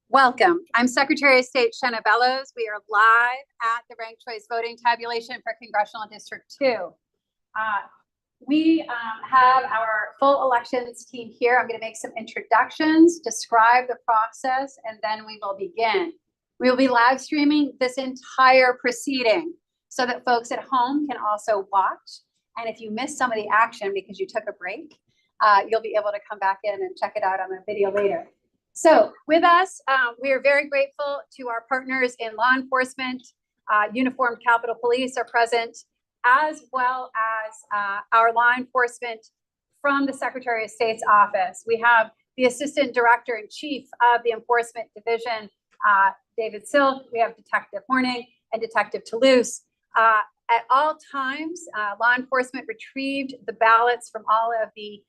Welcome. I'm Secretary of State Shenna Bellows. We are live at the ranked choice voting tabulation for Congressional District 2. We have our full elections team here. I'm going to make some introductions, describe the process, and then we will begin. We will be live streaming this entire proceeding so that folks at home can also watch. And if you missed some of the action because you took a break, you'll be able to come back in and check it out on the video later. So with us, we are very grateful to our partners in law enforcement. Uniformed Capitol Police are present, as well as our law enforcement from the Secretary of State's office. We have the Assistant Director in Chief of the Enforcement Division, David Silk. We have Detective Horning and Detective Toulouse. At all times, law enforcement retrieved the ballots from all of the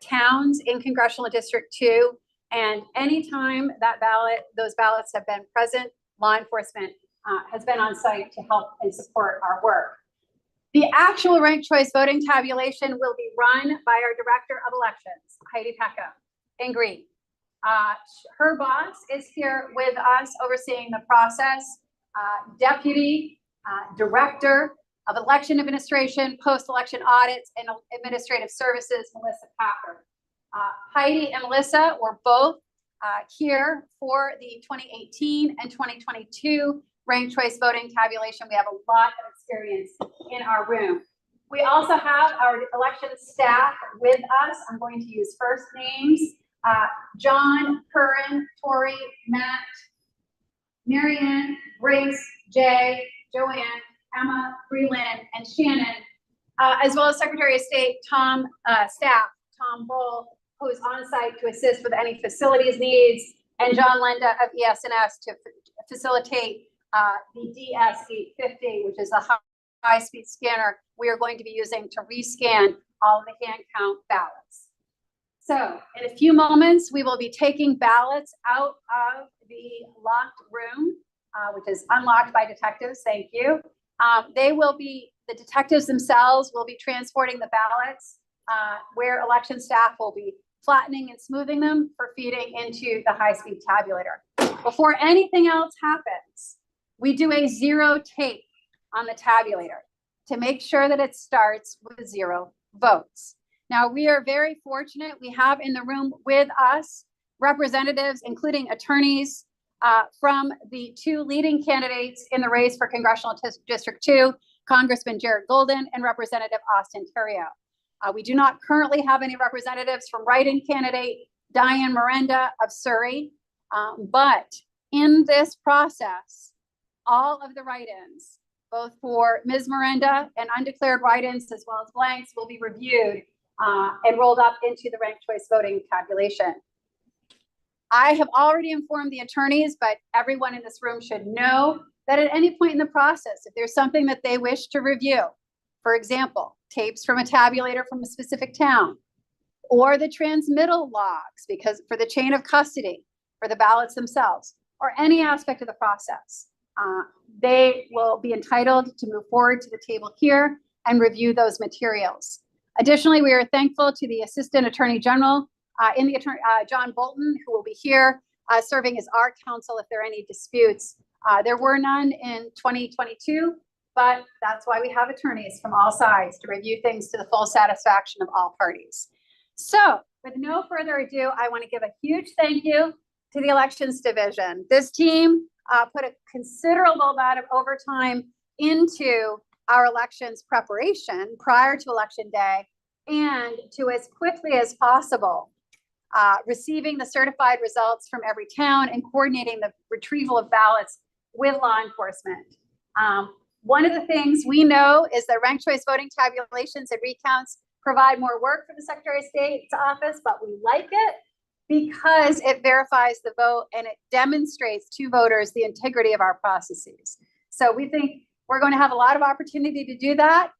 towns in Congressional District 2. And anytime those ballots have been present, law enforcement has been on site to help and support our work. The actual ranked choice voting tabulation will be run by our Director of Elections, Heidi Peckham, in green. Her boss is here with us overseeing the process, Deputy Director of Election Administration, Post-Election Audits, and Administrative Services, Melissa Packer. Heidi and Melissa were both here for the 2018 and 2022 ranked choice voting tabulation. We have a lot of experience in our room. We also have our election staff with us. I'm going to use first names. John, Curran, Tori, Matt, Marianne, Grace, Jay, Joanne, Emma, Breland, and Shannon, as well as Secretary of State Tom Bull, who is on site to assist with any facilities needs, and John Lenda of ES&S to facilitate the DS-850, which is a high-speed scanner we are going to be using to rescan all of the hand count ballots. So in a few moments, we will be taking ballots out of the locked room, which is unlocked by detectives. Thank you. The detectives themselves will be transporting the ballots where election staff will be flattening and smoothing them for feeding into the high-speed tabulator. Before anything else happens, we do a zero take on the tabulator to make sure that it starts with 0 votes. Now, we are very fortunate. We have in the room with us representatives, including attorneys from the 2 leading candidates in the race for Congressional District 2, Congressman Jared Golden and Representative Austin Theriault. We do not currently have any representatives from write-in candidate Diane Miranda of Surrey, but in this process, all of the write-ins, both for Ms. Miranda and undeclared write-ins as well as blanks, will be reviewed and rolled up into the ranked choice voting tabulation. I have already informed the attorneys, but everyone in this room should know that at any point in the process, if there's something that they wish to review, for example, tapes from a tabulator from a specific town, or the transmittal logs, because for the chain of custody, for the ballots themselves, or any aspect of the process, they will be entitled to move forward to the table here and review those materials. Additionally, we are thankful to the Assistant Attorney General John Bolton, who will be here serving as our counsel if there are any disputes. There were none in 2022. But that's why we have attorneys from all sides to review things to the full satisfaction of all parties. So with no further ado, I want to give a huge thank you to the Elections Division. This team put a considerable amount of overtime into our elections preparation prior to Election Day, and to as quickly as possible receiving the certified results from every town and coordinating the retrieval of ballots with law enforcement. One of the things we know is that ranked choice voting tabulations and recounts provide more work for the Secretary of State's office, but we like it because it verifies the vote and it demonstrates to voters the integrity of our processes. So we think we're going to have a lot of opportunity to do that.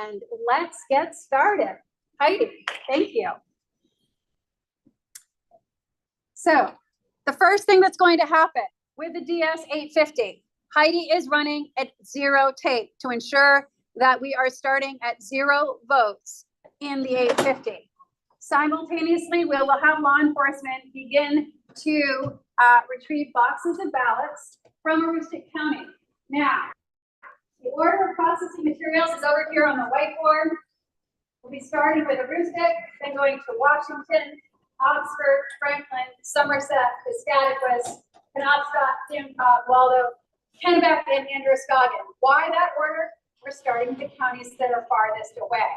And let's get started. Heidi, thank you. So the first thing that's going to happen with the DS-850, Heidi is running at 0 take to ensure that we are starting at 0 votes in the 850. Simultaneously, we will have law enforcement begin to retrieve boxes of ballots from Aroostook County. Now, the order of processing materials is over here on the whiteboard. We'll be starting with Aroostook, then going to Washington, Oxford, Franklin, Somerset, Piscataquis, Penobscot, Hancock, Waldo, Kennebec, and Androscoggin. Why that order? We're starting with the counties that are farthest away.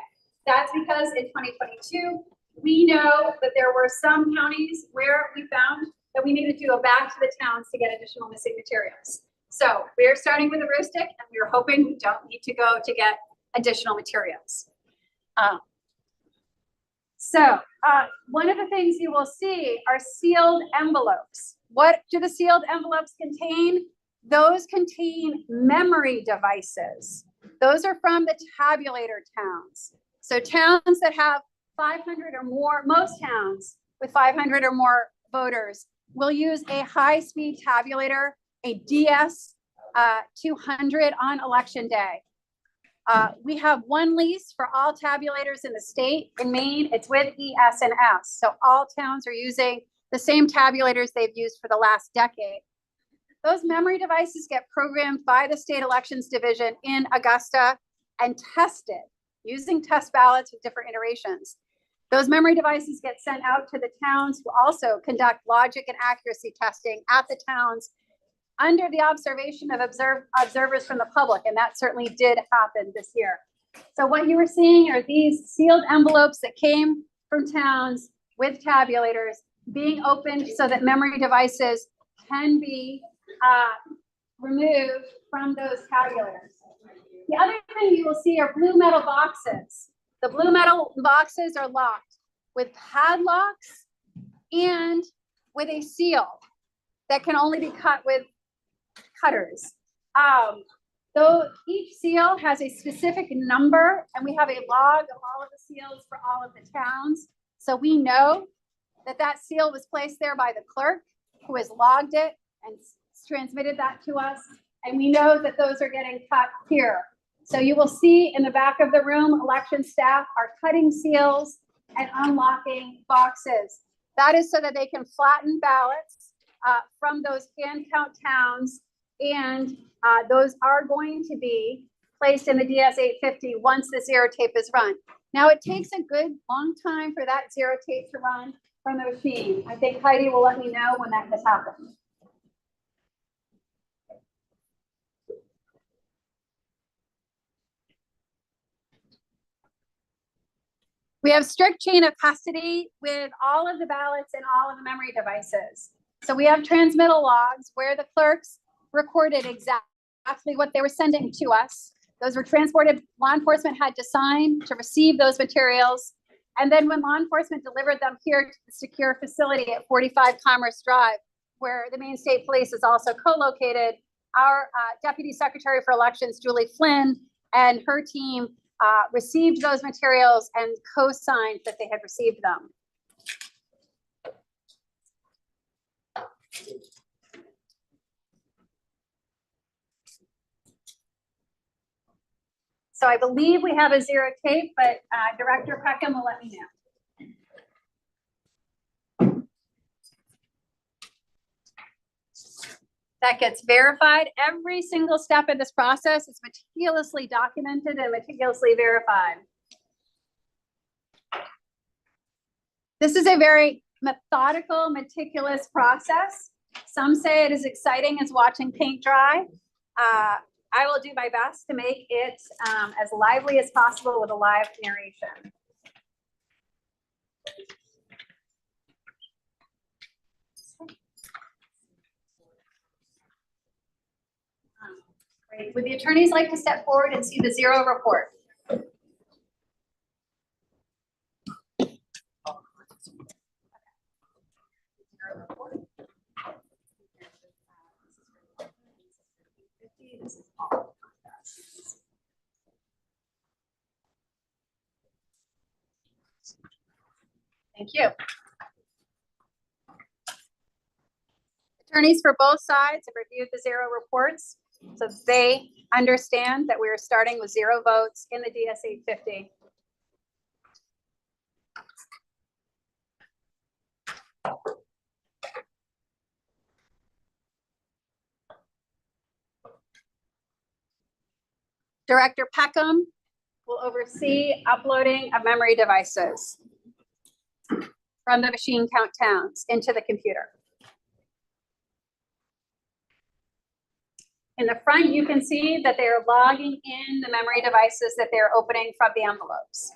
That's because in 2022, we know that there were some counties where we found that we needed to go back to the towns to get additional missing materials. So we're starting with Aroostook, and we're hoping we don't need to go to get additional materials. One of the things you will see are sealed envelopes. What do the sealed envelopes contain? Those contain memory devices. Those are from the tabulator towns. So towns that have 500 or more, most towns with 500 or more voters will use a high-speed tabulator, a DS 200 on election day. We have one lease for all tabulators in the state. In Maine, it's with ES&S. So all towns are using the same tabulators they've used for the last decade. Those memory devices get programmed by the state elections division in Augusta and tested using test ballots with different iterations. Those memory devices get sent out to the towns who also conduct logic and accuracy testing at the towns under the observation of observers from the public, and that certainly did happen this year. So what you were seeing are these sealed envelopes that came from towns with tabulators being opened so that memory devices can be removed from those tabulators. The other thing you will see are blue metal boxes. The blue metal boxes are locked with padlocks and with a seal that can only be cut with cutters. Though each seal has a specific number, and we have a log of all of the seals for all of the towns. So we know that that seal was placed there by the clerk who has logged it and transmitted that to us. And we know that those are getting cut here. So you will see in the back of the room, election staff are cutting seals and unlocking boxes. That is so that they can flatten ballots from those hand count towns. And those are going to be placed in the DS 850 once the zero tape is run. Now it takes a good long time for that zero tape to run from the machine. I think Heidi will let me know when that has happened. We have strict chain of custody with all of the ballots and all of the memory devices. So we have transmittal logs where the clerks recorded exactly what they were sending to us. Those were transported. Law enforcement had to sign to receive those materials. And then when law enforcement delivered them here to the secure facility at 45 Commerce Drive, where the Maine State Police is also co-located, our Deputy Secretary for Elections, Julie Flynn, and her team received those materials and co-signed that they had received them. So I believe we have a zero tape, but Director Peckham will let me know. That gets verified. Every single step in this process is meticulously documented and meticulously verified. This is a very methodical, meticulous process. Some say it is exciting as watching paint dry. I will do my best to make it as lively as possible with a live narration. Great. Would the attorneys like to step forward and see the zero report? Thank you. Attorneys for both sides have reviewed the zero reports, so they understand that we are starting with zero votes in the DS 850. Director Peckham will oversee uploading of memory devices from the machine count towns into the computer. In the front, you can see that they are logging in the memory devices that they're opening from the envelopes.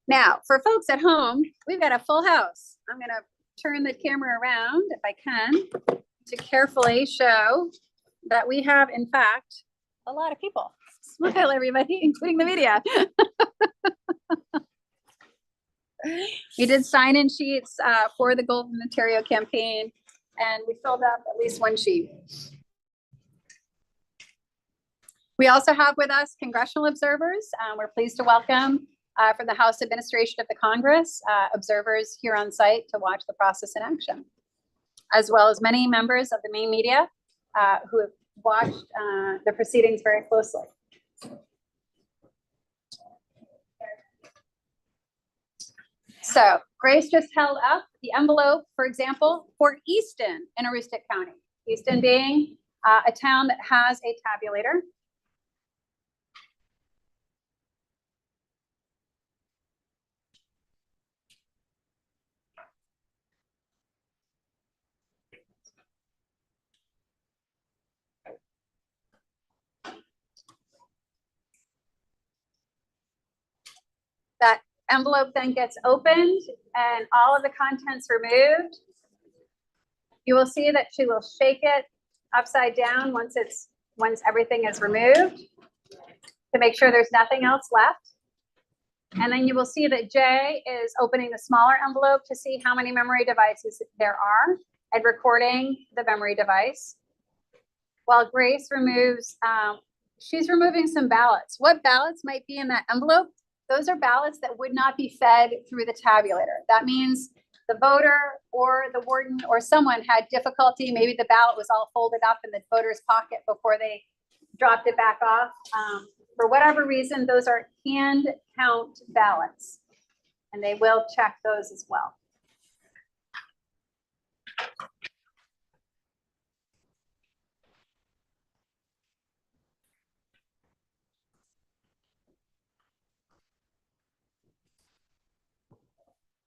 Now, for folks at home, we've got a full house. I'm going to turn the camera around, if I can, to carefully show that we have, in fact, a lot of people. Smile, everybody, including the media. We did sign-in sheets for the Golden Ontario campaign, and we filled up at least one sheet. We also have with us congressional observers. We're pleased to welcome from the House Administration of the Congress, observers here on site to watch the process in action, as well as many members of the main media who have watched the proceedings very closely. So Grace just held up the envelope, for example, for Easton in Aroostook County. Easton being a town that has a tabulator. That envelope then gets opened and all of the contents removed. You will see that she will shake it upside down once everything is removed to make sure there's nothing else left. And then you will see that Jay is opening the smaller envelope to see how many memory devices there are and recording the memory device. While Grace removes, she's removing some ballots. What ballots might be in that envelope? Those are ballots that would not be fed through the tabulator. That means the voter or the warden or someone had difficulty. Maybe the ballot was all folded up in the voter's pocket before they dropped it back off. For whatever reason, those are hand count ballots, and they will check those as well.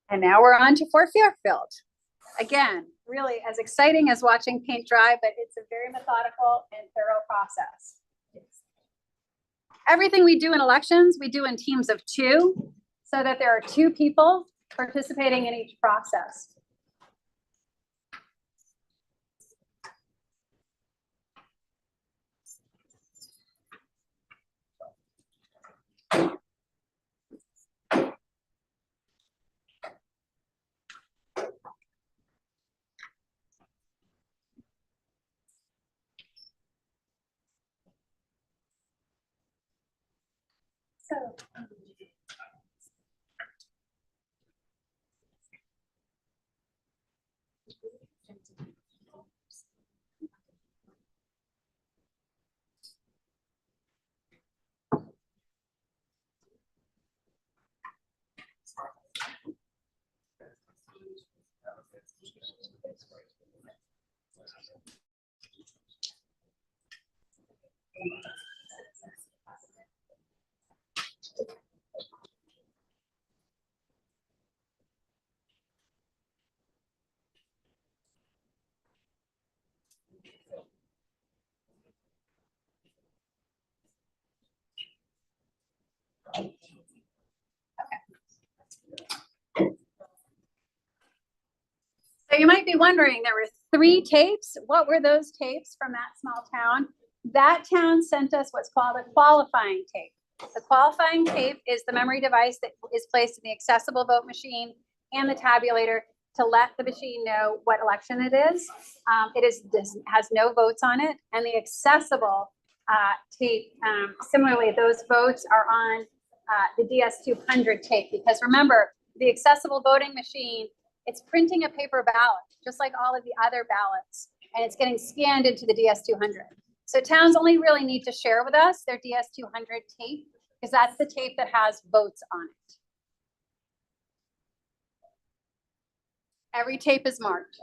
And now we're on to Fort Fairfield. Again, really as exciting as watching paint dry, but it's a very methodical and thorough process. Everything we do in elections, we do in teams of 2, so that there are 2 people participating in each process. So you might be wondering, there were 3 tapes. What were those tapes from that small town? That town sent us what's called a qualifying tape. The qualifying tape is the memory device that is placed in the accessible vote machine and the tabulator to let the machine know what election it is. This has no votes on it, and the accessible tape, similarly, those votes are on the DS200 tape, because remember, the accessible voting machine, it's printing a paper ballot, just like all of the other ballots, and it's getting scanned into the DS200. So towns only really need to share with us their DS200 tape, because that's the tape that has votes on it. Every tape is marked.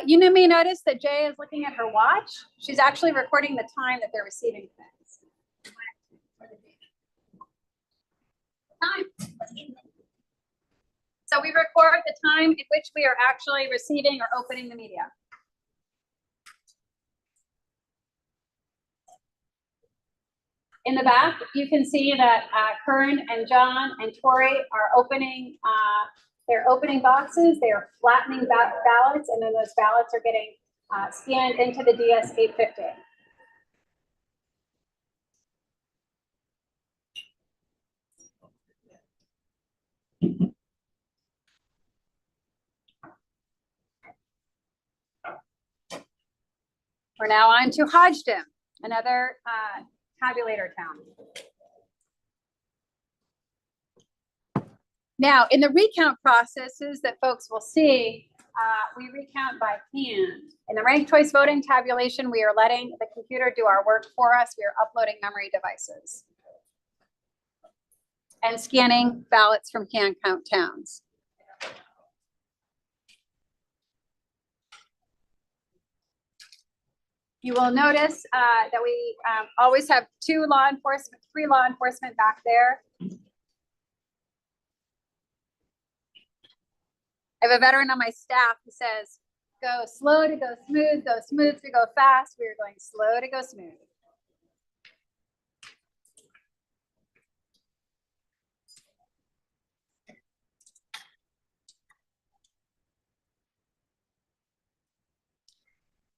You may notice that Jay is looking at her watch. She's actually recording the time that they're receiving things. Time. So we record the time in which we are actually receiving or opening the media. In the back, you can see that Kern and John and Tori are opening. They're opening boxes. They are flattening ballots, and then those ballots are getting scanned into the DS850. We're now on to Hodgdon, another tabulator town. Now, in the recount processes that folks will see, we recount by hand. In the ranked choice voting tabulation, we are letting the computer do our work for us. We are uploading memory devices and scanning ballots from hand count towns. You will notice that we always have three law enforcement back there. I have a veteran on my staff who says, go slow to go smooth to go fast. We are going slow to go smooth.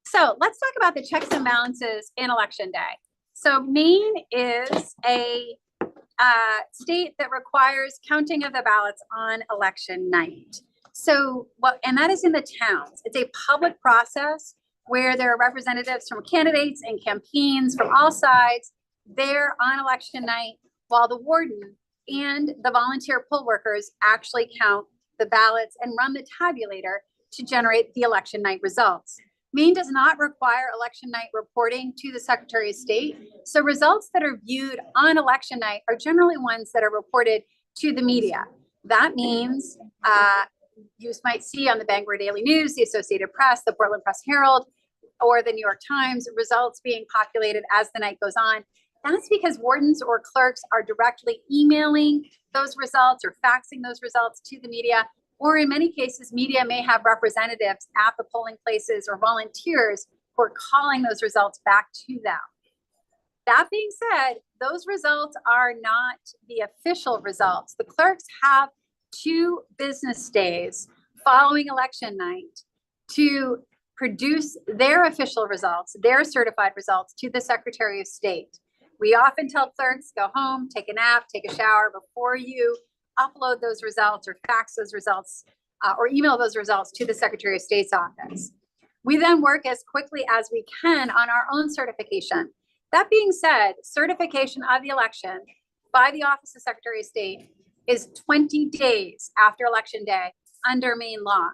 So let's talk about the checks and balances in election day. So Maine is a state that requires counting of the ballots on election night. So and that is in the towns. It's a public process where there are representatives from candidates and campaigns from all sides there on election night, while the warden and the volunteer poll workers actually count the ballots and run the tabulator to generate the election night results. Maine does not require election night reporting to the Secretary of State. So results that are viewed on election night are generally ones that are reported to the media. That means you might see on the Bangor Daily News, the Associated Press, the Portland Press Herald, or the New York Times, results being populated as the night goes on. That's because wardens or clerks are directly emailing those results or faxing those results to the media. Or in many cases, media may have representatives at the polling places or volunteers who are calling those results back to them. That being said, those results are not the official results. The clerks have 2 business days following election night to produce their official results, their certified results to the Secretary of State. We often tell clerks, go home, take a nap, take a shower before you upload those results or fax those results or email those results to the Secretary of State's office. We then work as quickly as we can on our own certification. That being said, certification of the election by the Office of Secretary of State is 20 days after Election Day under Maine law.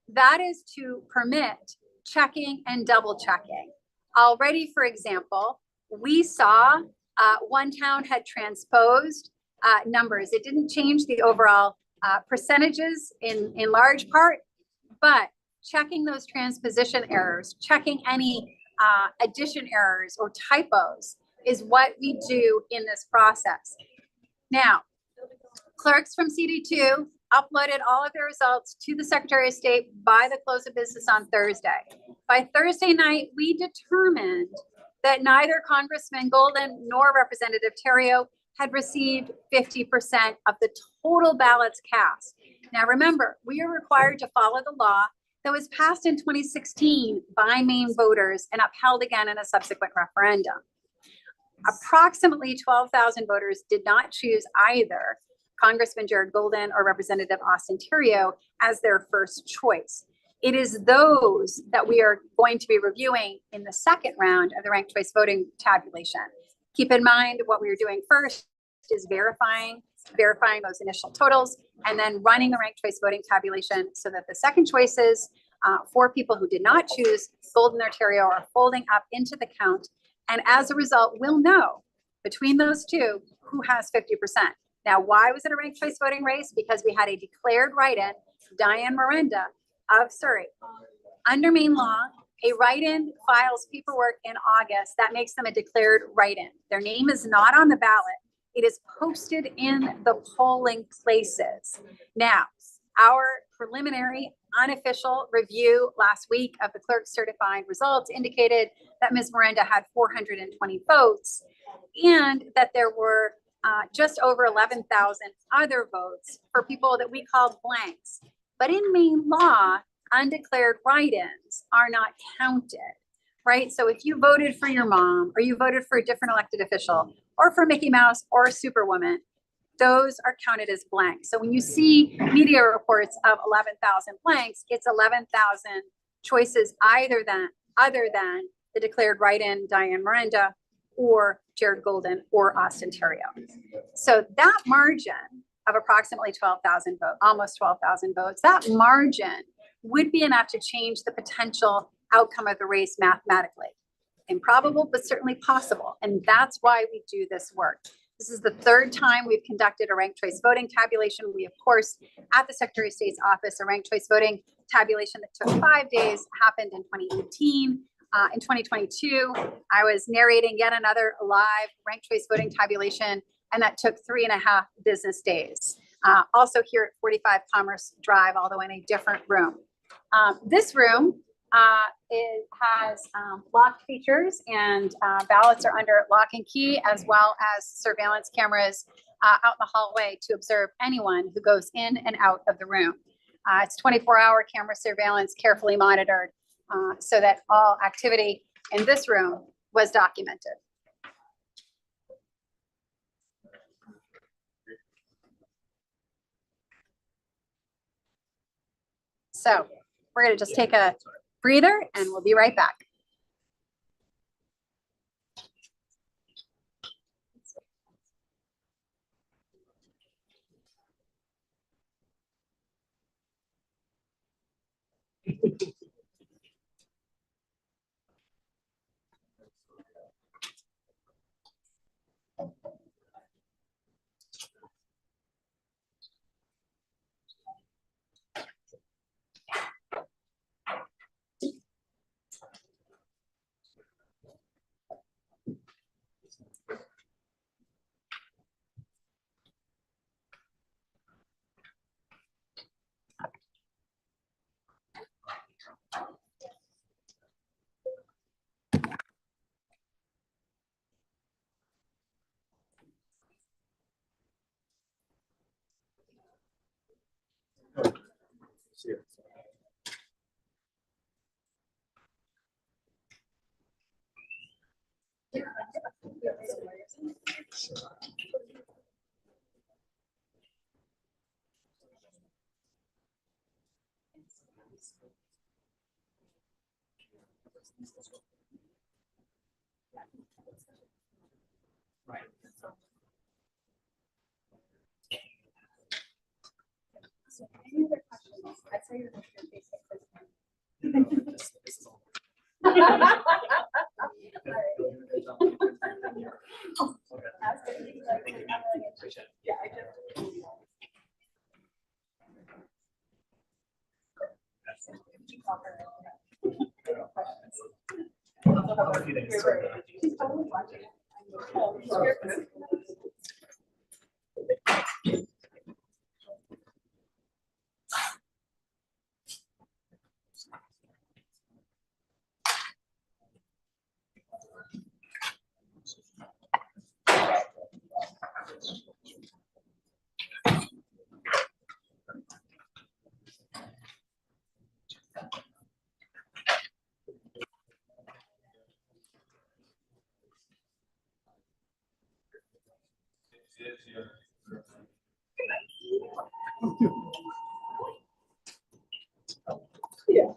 That is to permit checking and double checking. Already, for example, we saw one town had transposed numbers. It didn't change the overall percentages in large part, but checking those transposition errors, checking any addition errors or typos is what we do in this process. Now, clerks from CD2 uploaded all of their results to the Secretary of State by the close of business on Thursday. By Thursday night, we determined that neither Congressman Golden nor Representative Terrio had received 50% of the total ballots cast. Now remember, we are required to follow the law that was passed in 2016 by Maine voters and upheld again in a subsequent referendum. Approximately 12,000 voters did not choose either Congressman Jared Golden or Representative Austin Terrio as their first choice. It is those that we are going to be reviewing in the second round of the ranked choice voting tabulation. Keep in mind what we are doing first is verifying verifying those initial totals, and then running a ranked choice voting tabulation so that the second choices for people who did not choose Golden Ontario are folding up into the count. And as a result, we'll know between those two who has 50%. Now, why was it a ranked choice voting race? Because we had a declared write-in, Diane Miranda of Surrey. Under Maine law, a write-in files paperwork in August. That makes them a declared write-in. Their name is not on the ballot. It is posted in the polling places. Now, our preliminary unofficial review last week of the clerk's certified results indicated that Ms. Miranda had 420 votes and that there were just over 11,000 other votes for people that we called blanks. But in Maine law, undeclared write-ins are not counted, right? So if you voted for your mom, or you voted for a different elected official, or for Mickey Mouse or Superwoman, those are counted as blanks. So when you see media reports of 11,000 blanks, it's 11,000 choices other than the declared write-in Diane Miranda or Jared Golden or Austin Theriault. So that margin of approximately 12,000 votes, almost 12,000 votes, that margin would be enough to change the potential outcome of the race mathematically. Improbable, but certainly possible. And that's why we do this work. This is the third time we've conducted a ranked choice voting tabulation. We, of course, at the Secretary of State's office, a ranked choice voting tabulation that took 5 days happened in 2018. In 2022, I was narrating yet another live ranked choice voting tabulation, and that took 3.5 business days. Also here at 45 Commerce Drive, although in a different room. This room has locked features, and ballots are under lock and key, as well as surveillance cameras out in the hallway to observe anyone who goes in and out of the room. It's 24-hour camera surveillance, carefully monitored, so that all activity in this room was documented. So we're going to just take a breather and we'll be right back. Right. So any other questions? I'd say you're yeah.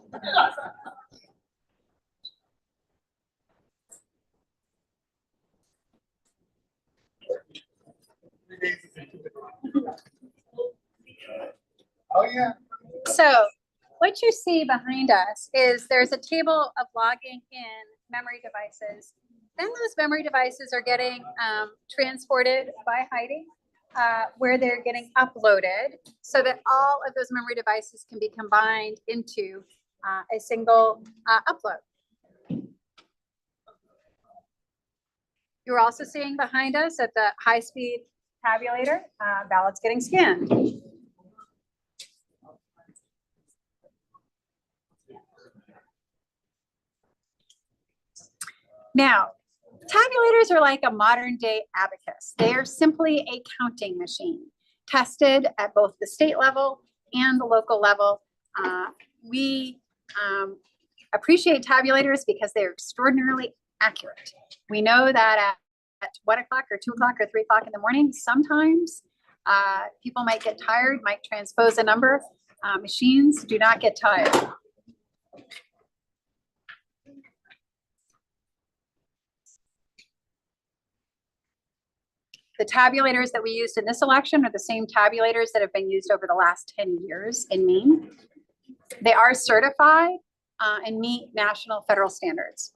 So what you see behind us is there's a table of logging in memory devices. Then those memory devices are getting transported by Heidi, where they're getting uploaded so that all of those memory devices can be combined into a single upload. You're also seeing behind us at the high-speed tabulator, ballots getting scanned. Now, tabulators are like a modern day abacus. They are simply a counting machine tested at both the state level and the local level. We appreciate tabulators because they're extraordinarily accurate. We know that at 1 o'clock or 2 o'clock or 3 o'clock in the morning, sometimes people might get tired, might transpose a number. Machines do not get tired. The tabulators that we used in this election are the same tabulators that have been used over the last 10 years in Maine. They are certified and meet national federal standards.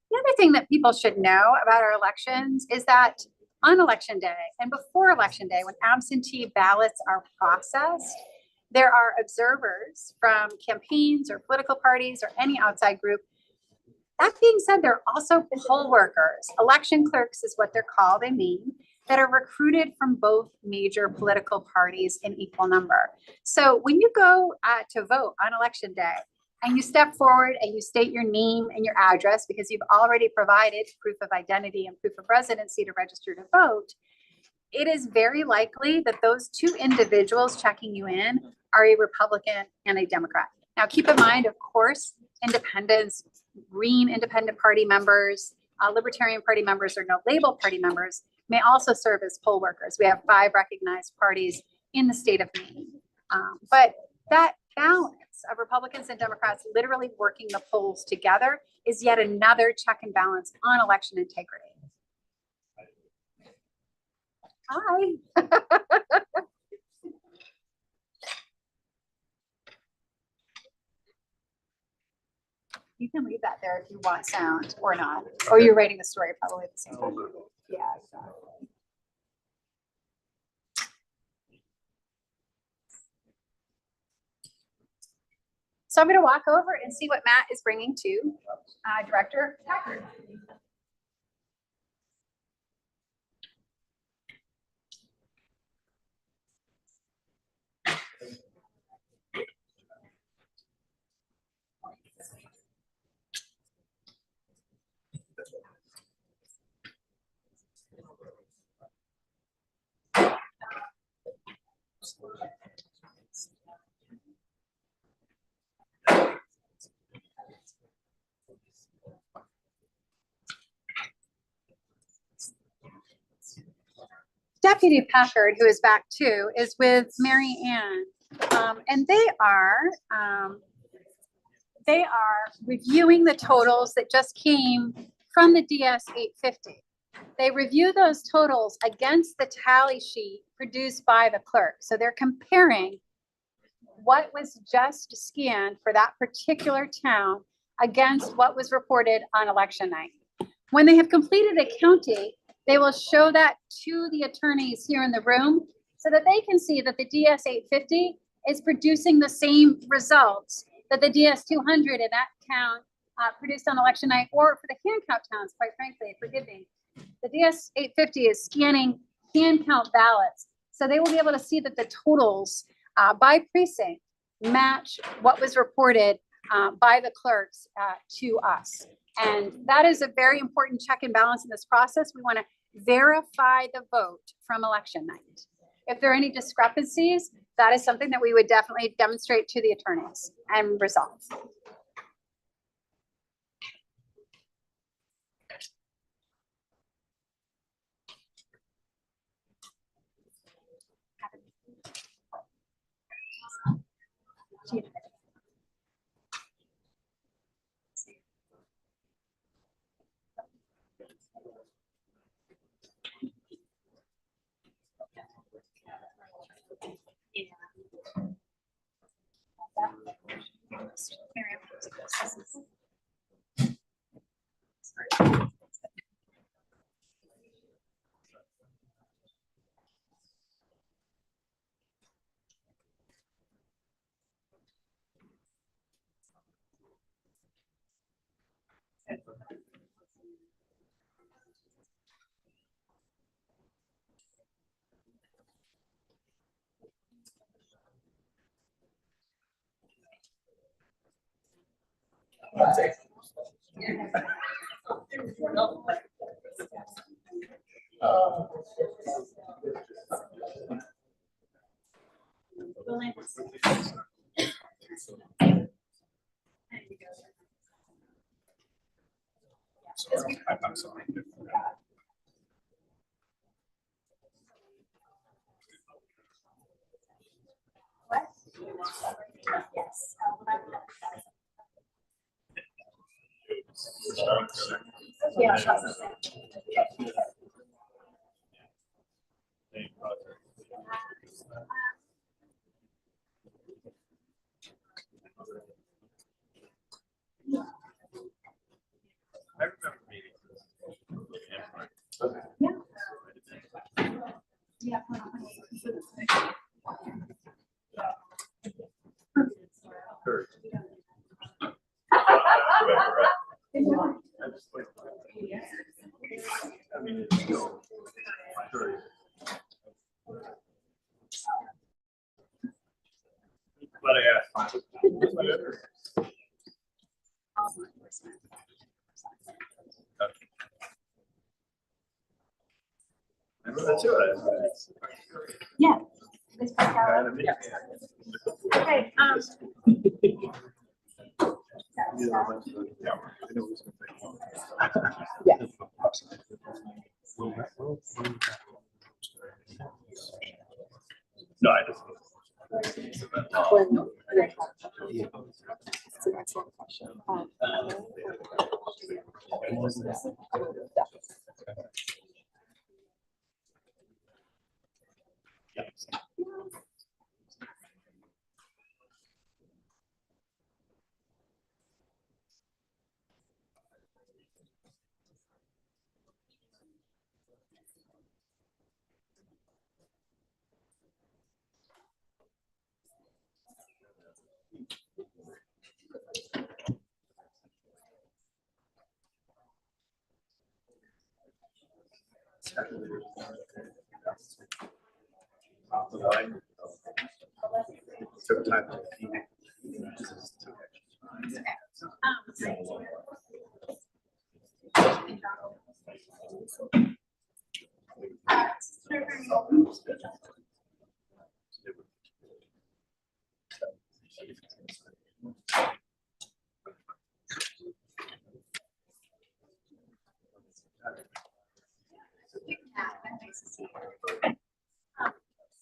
The other thing that people should know about our elections is that on election day and before election day, when absentee ballots are processed, there are observers from campaigns or political parties or any outside group. That being said, there are also poll workers. Election clerks is what they're called in Maine, that are recruited from both major political parties in equal number. So when you go to vote on election day and you step forward and you state your name and your address because you've already provided proof of identity and proof of residency to register to vote, it is very likely that those two individuals checking you in are a Republican and a Democrat. Now, keep in mind, of course, independents, Green Independent Party members, Libertarian Party members, or No Label Party members may also serve as poll workers. We have 5 recognized parties in the state of Maine. But that balance of Republicans and Democrats literally working the polls together is yet another check and balance on election integrity. Hi. You can leave that there if you want sound or not. Or you're writing the story probably at the same time. Yeah, exactly. So I'm going to walk over and see what Matt is bringing to Director Packard. Deputy Packard, who is back too, is with Mary Ann, and they are reviewing the totals that just came from the DS 850. They review those totals against the tally sheet produced by the clerk. So they're comparing what was just scanned for that particular town against what was reported on election night. When they have completed a county, they will show that to the attorneys here in the room so that they can see that the DS 850 is producing the same results that the DS 200 in that town produced on election night, or for the hand count towns, quite frankly, forgive me. The DS 850 is scanning hand count ballots. So they will be able to see that the totals by precinct match what was reported by the clerks to us. And that is a very important check and balance in this process. We want to verify the vote from election night. If there are any discrepancies, that is something that we would definitely demonstrate to the attorneys and resolve. I'm sorry. What? Yes. Yeah. I remember meeting. Yeah. Kurt. I mean, it's still. Sure. But I asked. That's it. Yeah. Okay. Yeah. No, I just. When it's an excellent question. Took time to pee.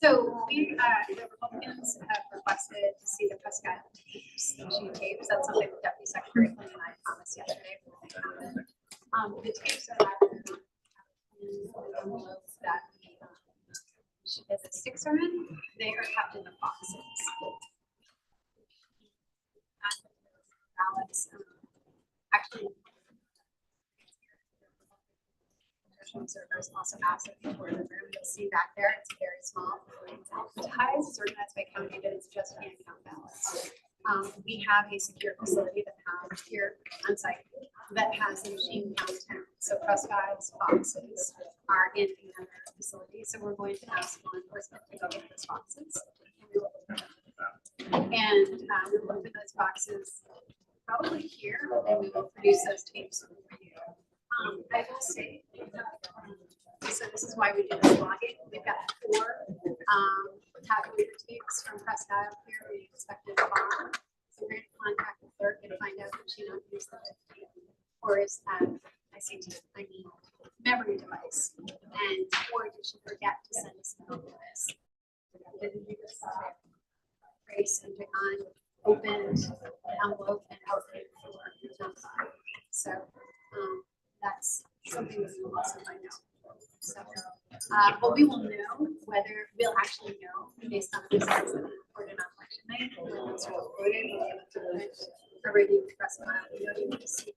So we, the Republicans have requested to see the Presque Isle tapes, the tapes. That's something the Deputy Secretary Clinton and I promised yesterday. The tapes are in envelopes that the sticks are in. They are kept in the boxes. Ballots, actually. Servers also asked if people in the room. You'll see back there, it's very small. It's alphabetized, it's organized by county, but it's just hand count ballots. We have a secure facility that has here on site that has a machine count count. So Presque Isle's boxes are in another facility. So we're going to ask law enforcement to go get those boxes. And we will open those boxes probably here, and we will produce those tapes for you. I will say, so this is why we do this blogging. We've got 4 tabulator tapes from Presque Isle here. We expected tomorrow. So we're going to contact the clerk and find out if she not use the tape or is memory device, and or did she forget to send us a notice? Didn't you just trace and pick on opened envelope and opened for so that's something that we will also find out. So, but we will know whether we'll actually know based on the results that we reported on election night. When those are reported, we'll be able to print a review of Presque Isle. We know you want to see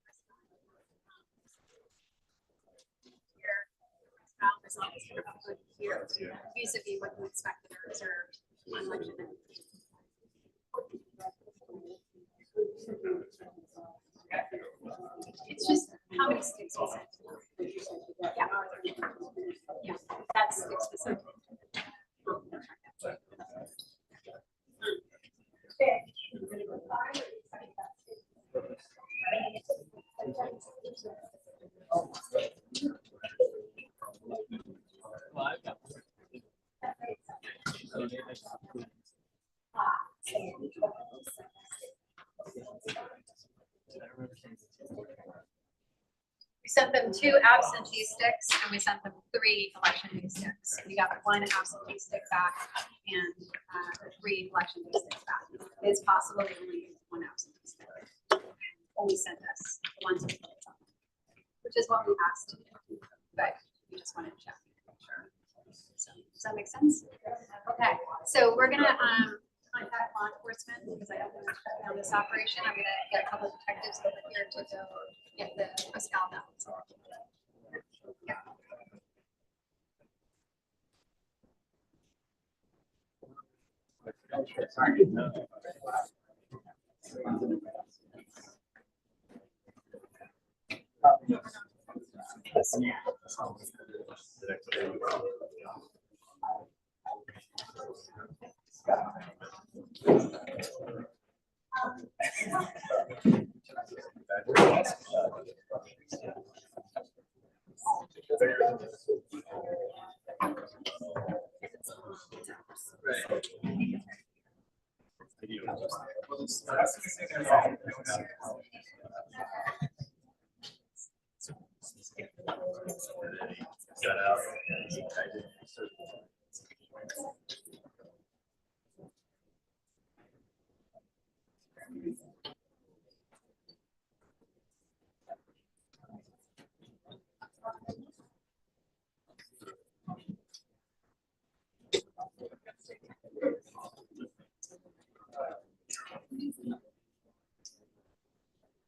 as long as you're public here, vis-a-vis what you expected or observed on election night. It's just how many sticks we sent. Yeah. Yeah, that's stick specific. We sent them 2 absentee sticks and we sent them 3 election day sticks. We got 1 absentee stick back and 3 election day sticks back. It's possible they only used 1 absentee stick. And only sent us the ones with votes on them, which is what we asked to do. But we just wanted to check. Sure. So, does that make sense? Okay, so we're gonna contact law enforcement because I don't want to shut down this operation. I'm gonna get a couple of detectives over here to go get the Presque Isle ballots. Yeah. Got out.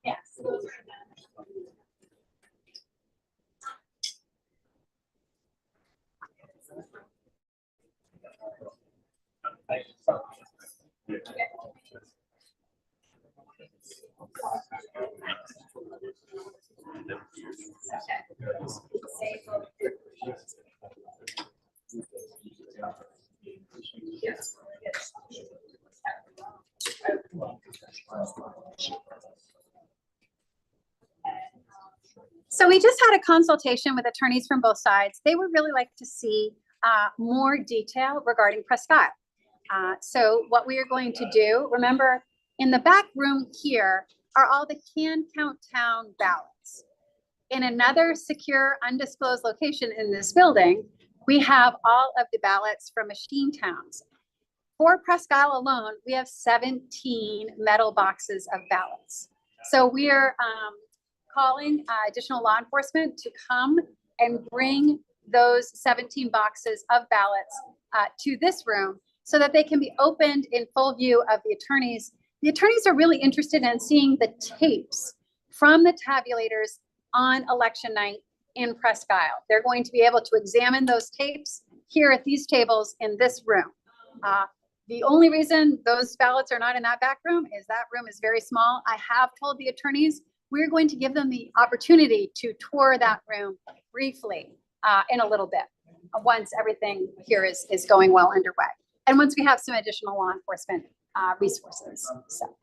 Yes. So we just had a consultation with attorneys from both sides. They would really like to see more detail regarding Presque Isle. So what we are going to do, remember, in the back room here are all the can count town ballots. In another secure undisclosed location in this building, we have all of the ballots from machine towns. For Presque Isle alone, we have 17 metal boxes of ballots. So we are calling additional law enforcement to come and bring those 17 boxes of ballots to this room so that they can be opened in full view of the attorneys. The attorneys are really interested in seeing the tapes from the tabulators on election night in Presque Isle. They're going to be able to examine those tapes here at these tables in this room. The only reason those ballots are not in that back room is that room is very small. I have told the attorneys we're going to give them the opportunity to tour that room briefly in a little bit once everything here is going well underway. And once we have some additional law enforcement resources. So.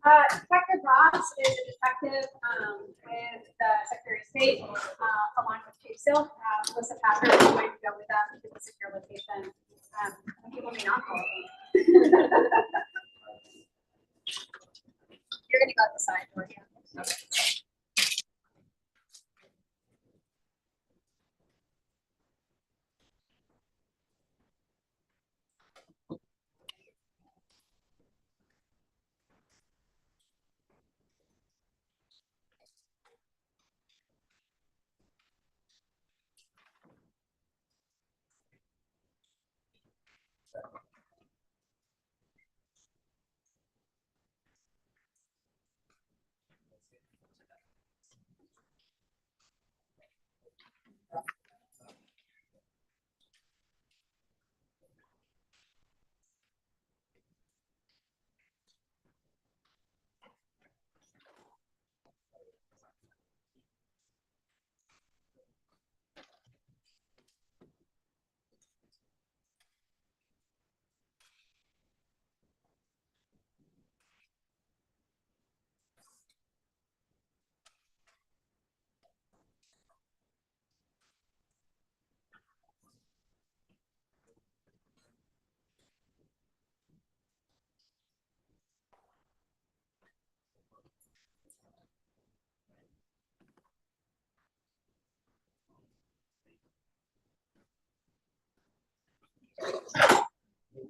Detective Ross is a detective with the Secretary of State, along with Chief Silk. Melissa Packer is going to go with them to the secure location. People may not call it. You're gonna go out the side door here.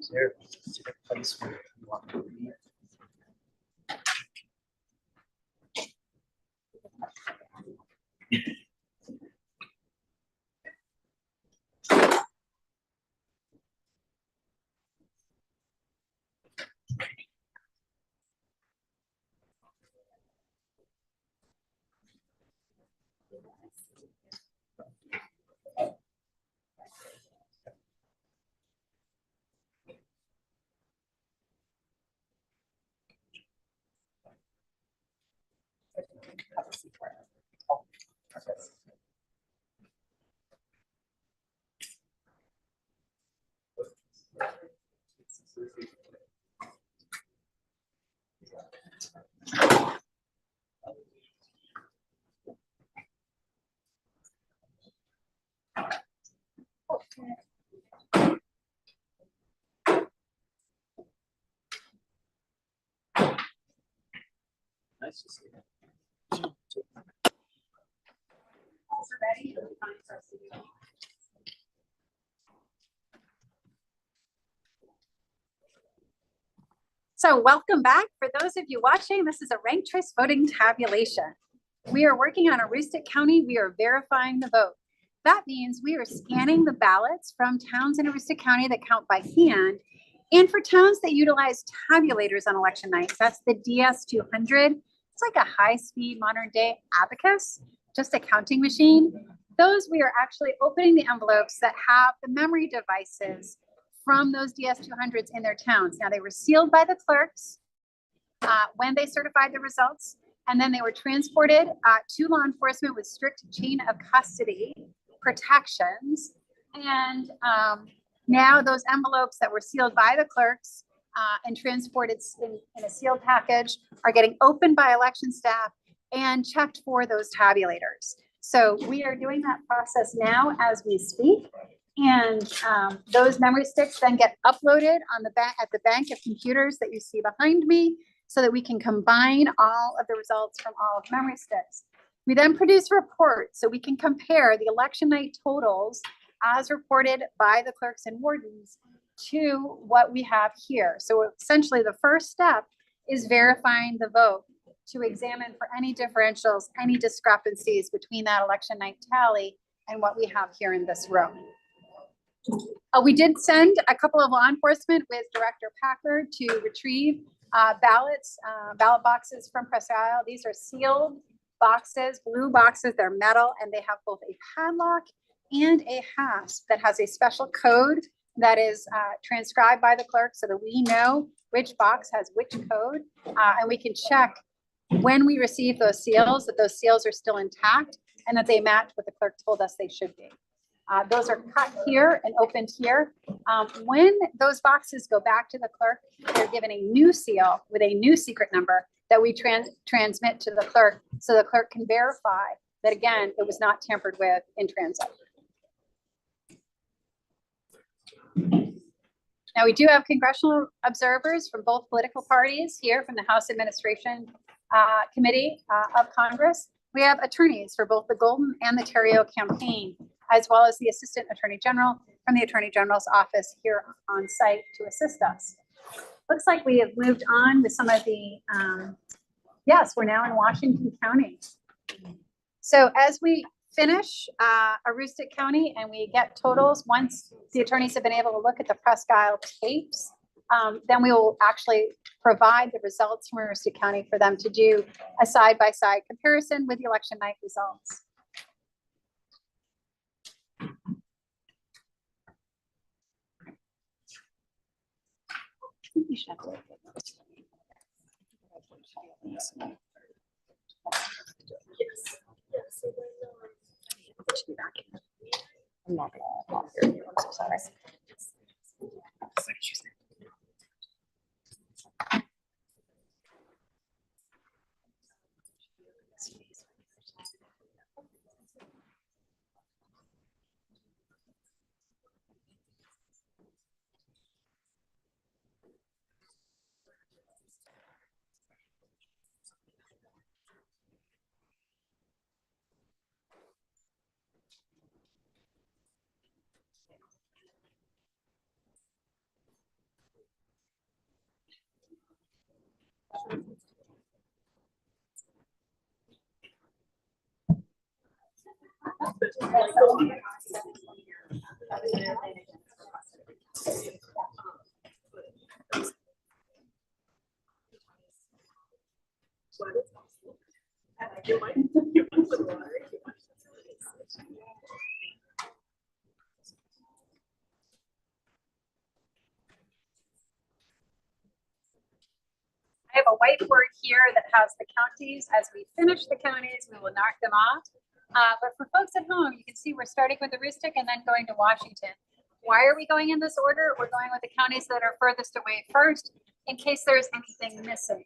Is there a specific place where you want to be? Nice to see you. Ready? So welcome back. For those of you watching, this is a ranked choice voting tabulation. We are working on Aroostook County. We are verifying the vote. That means we are scanning the ballots from towns in Aroostook County that count by hand. And for towns that utilize tabulators on election nights, that's the DS200. It's like a high-speed modern day abacus, just a counting machine. Those, we are actually opening the envelopes that have the memory devices from those DS200s in their towns. Now, they were sealed by the clerks when they certified the results, and then they were transported to law enforcement with strict chain of custody protections. And now those envelopes that were sealed by the clerks and transported in a sealed package are getting opened by election staff and checked for those tabulators. So we are doing that process now as we speak. And those memory sticks then get uploaded on the at the bank of computers that you see behind me, so that we can combine all of the results from all of the memory sticks. We then produce reports so we can compare the election night totals as reported by the clerks and wardens to what we have here. So essentially the first step is verifying the vote to examine for any differentials, any discrepancies between that election night tally and what we have here in this room. We did send a couple of law enforcement with Director Packard to retrieve ballot boxes from Presque Isle. These are sealed boxes, blue boxes, they're metal, and they have both a padlock and a hasp that has a special code that is transcribed by the clerk so that we know which box has which code, and we can check when we receive those seals that those seals are still intact and that they match what the clerk told us they should be. Those are cut here and opened here. When those boxes go back to the clerk, they're given a new seal with a new secret number that we transmit to the clerk so the clerk can verify that, again, it was not tampered with in transit. Now, we do have congressional observers from both political parties here from the House Administration Committee of Congress. We have attorneys for both the Golden and the Terrio campaign, as well as the Assistant Attorney General from the Attorney General's office here on site to assist us. Looks like we have moved on with some of the, yes, we're now in Washington County. So as we finish Aroostook County and we get totals, once the attorneys have been able to look at the Presque Isle tapes, then we will actually provide the results from Aroostook County for them to do a side-by-side comparison with the election night results. I'm not gonna walk here. I'm so sorry. I have a whiteboard here that has the counties. As we finish the counties, we will knock them off. But for folks at home, you can see we're starting with Aroostook and then going to Washington. Why are we going in this order? We're going with the counties that are furthest away first, in case there's anything missing.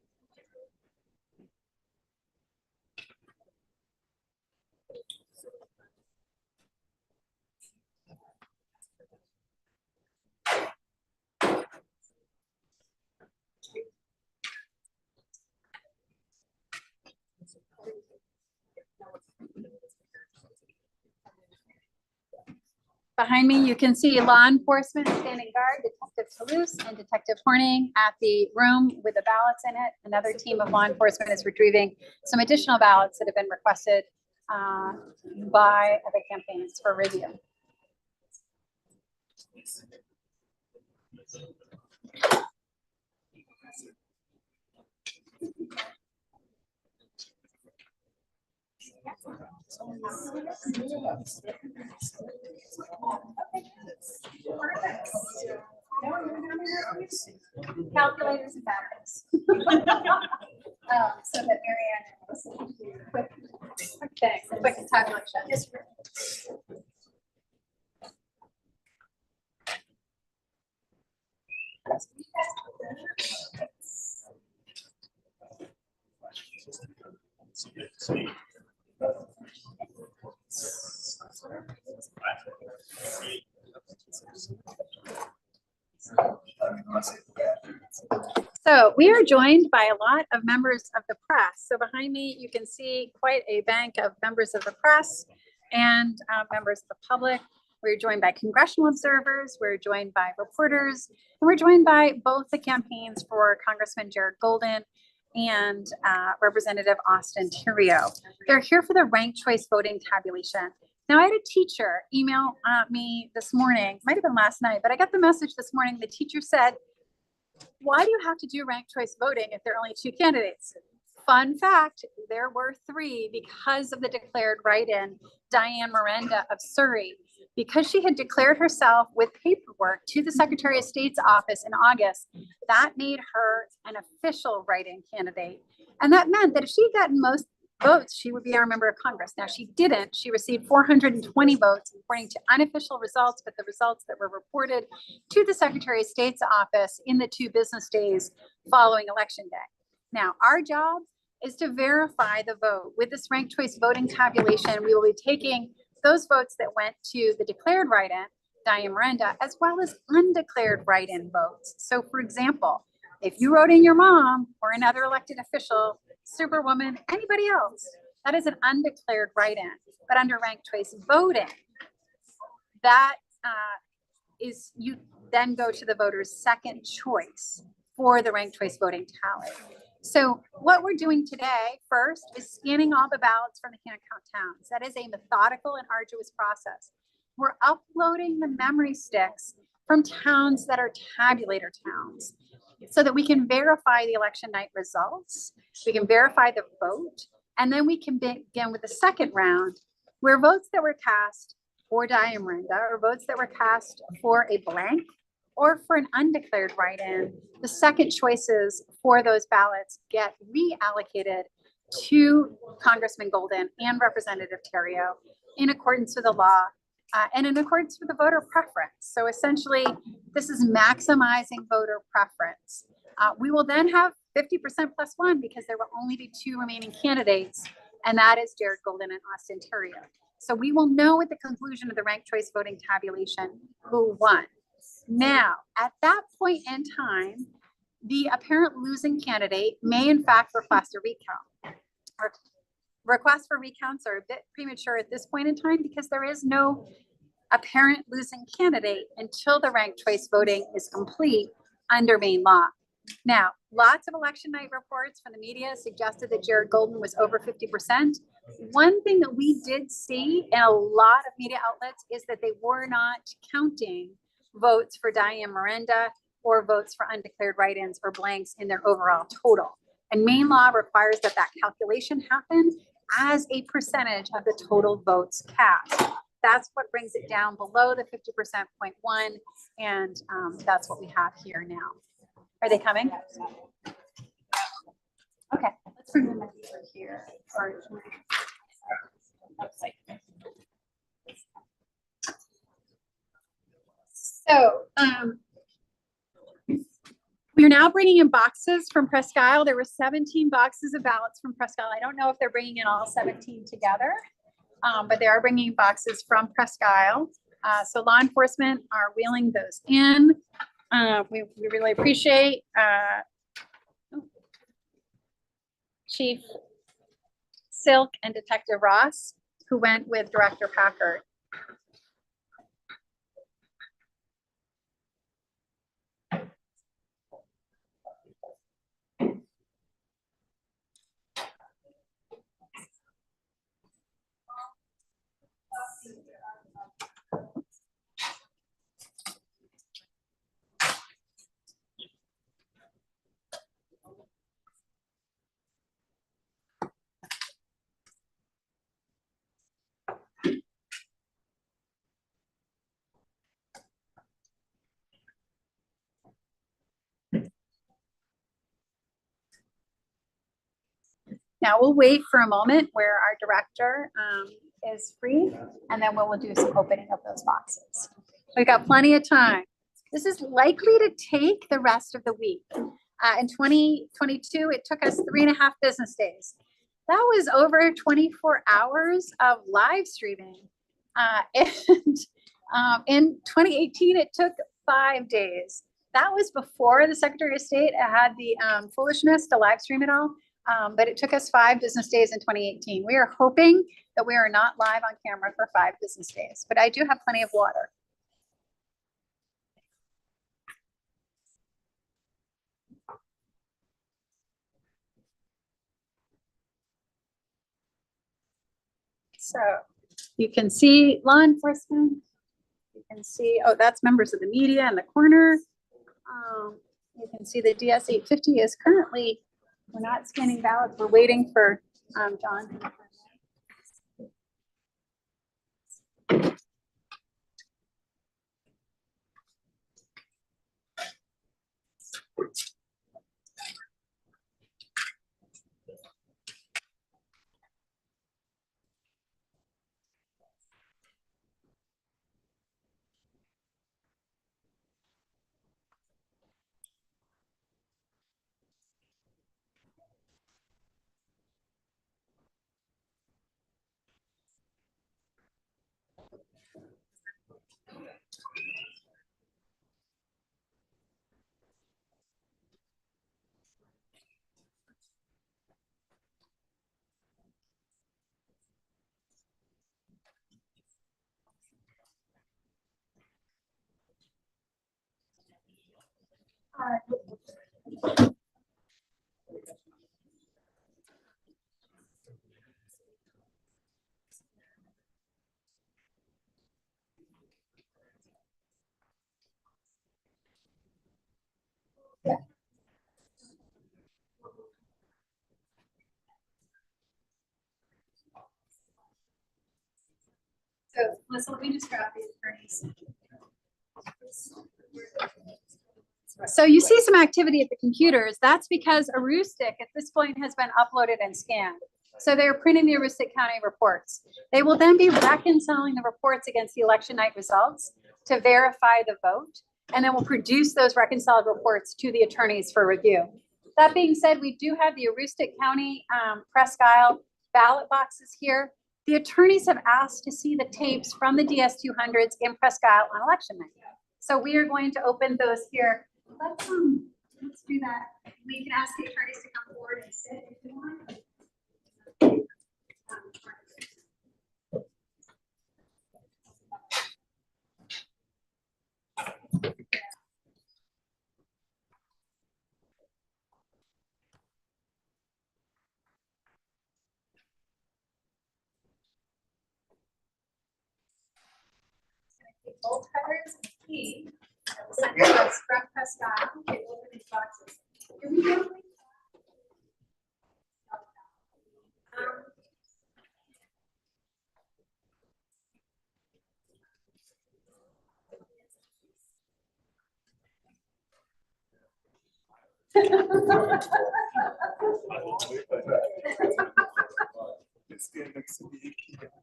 Behind me, you can see law enforcement standing guard, Detective Toulouse and Detective Horning at the room with the ballots in it. Another team of law enforcement is retrieving some additional ballots that have been requested by the campaigns for review. Calculators and batteries. So that Marianne knows. Quick thing, quick tabulation. So we are joined by a lot of members of the press. So behind me, you can see quite a bank of members of the press and members of the public. We're joined by congressional observers, we're joined by reporters, and we're joined by both the campaigns for Congressman Jared Golden and Representative Austin Terrio. They're here for the ranked choice voting tabulation. Now, I had a teacher email me this morning, might have been last night, but I got the message this morning. The teacher said, why do you have to do ranked choice voting if there are only 2 candidates? Fun fact, there were 3 because of the declared write-in, Diane Miranda of Surrey. Because she had declared herself with paperwork to the Secretary of State's office in August, that made her an official write-in candidate. And that meant that if she had gotten most votes, she would be our member of Congress. Now, she didn't. She received 420 votes according to unofficial results, but the results that were reported to the Secretary of State's office in the 2 business days following Election Day. Now, our job is to verify the vote. With this ranked choice voting tabulation, we will be taking those votes that went to the declared write-in, Diane Miranda, as well as undeclared write-in votes. So for example, if you wrote in your mom or another elected official, superwoman, anybody else, that is an undeclared write-in. But under ranked choice voting, that is, you then go to the voter's second choice for the ranked choice voting tally. So what we're doing today first is scanning all the ballots from the hand count towns. That is a methodical and arduous process. We're uploading the memory sticks from towns that are tabulator towns so that we can verify the election night results. We can verify the vote, and then we can begin with the second round where votes that were cast for Diane Miranda or votes that were cast for a blank or for an undeclared write-in, the second choices for those ballots get reallocated to Congressman Golden and Representative Terrio in accordance with the law and in accordance with the voter preference. So essentially, this is maximizing voter preference. We will then have 50% plus one because there will only be two remaining candidates, and that is Jared Golden and Austin Terrio. So we will know at the conclusion of the ranked choice voting tabulation who won. Now, at that point in time, the apparent losing candidate may in fact request a recount. Requests for recounts are a bit premature at this point in time because there is no apparent losing candidate until the ranked choice voting is complete under Maine law. Now, lots of election night reports from the media suggested that Jared Golden was over 50%. One thing that we did see in a lot of media outlets is that they were not counting votes for Diane Miranda or votes for undeclared write-ins or blanks in their overall total. And Maine law requires that that calculation happen as a percentage of the total votes cast. That's what brings it down below the 50%.1, and that's what we have here now. Are they coming? Okay, let's bring them over here. So we're now bringing in boxes from Presque Isle. There were 17 boxes of ballots from Presque Isle. I don't know if they're bringing in all 17 together, but they are bringing boxes from Presque Isle. So law enforcement are wheeling those in. We really appreciate Chief Silk and Detective Ross, who went with Director Packard. Now we'll wait for a moment where our director is free, and then we'll do some opening of those boxes. We've got plenty of time. This is likely to take the rest of the week. In 2022, it took us 3.5 business days. That was over 24 hours of live streaming. And in 2018, it took 5 days. That was before the Secretary of State had the foolishness to live stream it all. But it took us 5 business days in 2018. We are hoping that we are not live on camera for 5 business days, but I do have plenty of water. So you can see law enforcement. You can see, oh, that's members of the media in the corner. You can see the DS 850 is currently, we're not scanning ballots. We're waiting for John. So, Melissa, let me just grab the attorneys. So you see some activity at the computers. That's because a Aroostook at this point has been uploaded and scanned. So they're printing the Aroostook County reports. They will then be reconciling the reports against the election night results to verify the vote. And then we'll produce those reconciled reports to the attorneys for review. That being said, we do have the Aroostook County Presque Isle ballot boxes here. The attorneys have asked to see the tapes from the DS200s in Presque Isle on election night. So we are going to open those here. Let's do that. We can ask the attorneys to come forward and sit if you want. Both covers and key. Send it to us from Presque Isle. Okay, open these boxes. Do we know?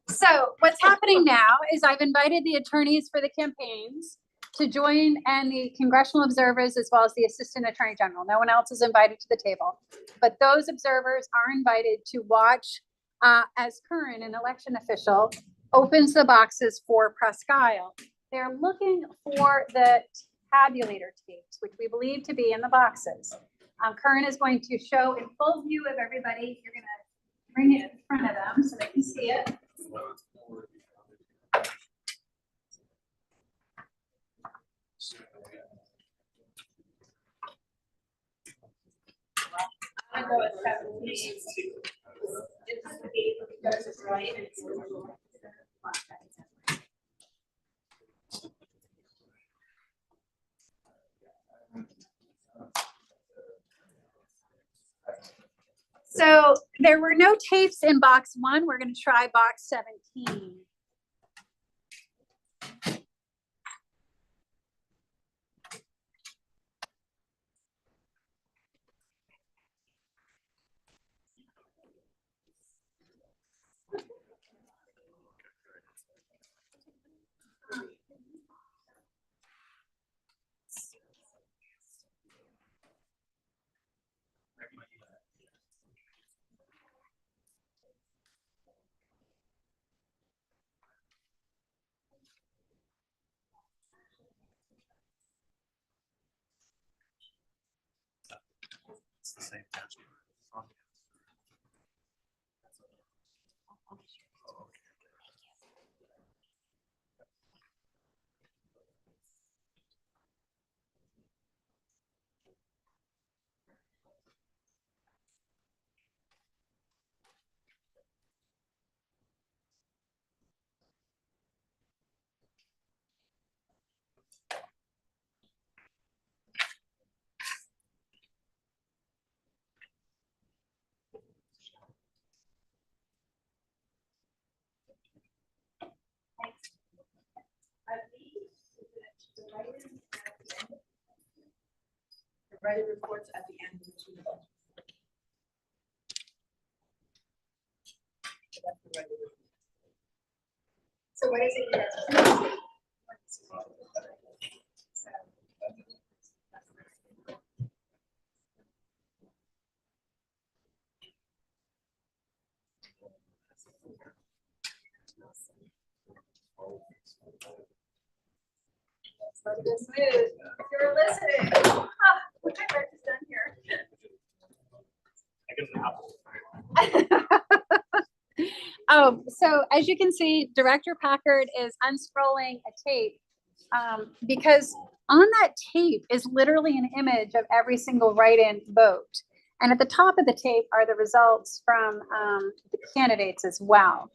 So what's happening now is I've invited the attorneys for the campaigns to join and the congressional observers as well as the assistant attorney general. No one else is invited to the table, but those observers are invited to watch as Curran, an election official, opens the boxes for Presque Isle. They're looking for the tabulator tapes, which we believe to be in the boxes. Curran is going to show in full view of everybody. You're going to bring it in front of them so they can see it. I'm going to go with 17. So there were no tapes in box 1. We're going to try box 17. It's the same password. The writer reports at the end of the 2 minutes. That's the writer report. So what is it you guys? Let it go smooth. If you're listening. What my work is done here. So as you can see, Director Packard is unscrolling a tape because On that tape is literally an image of every single write-in vote. And at the top of the tape are the results from the candidates as well.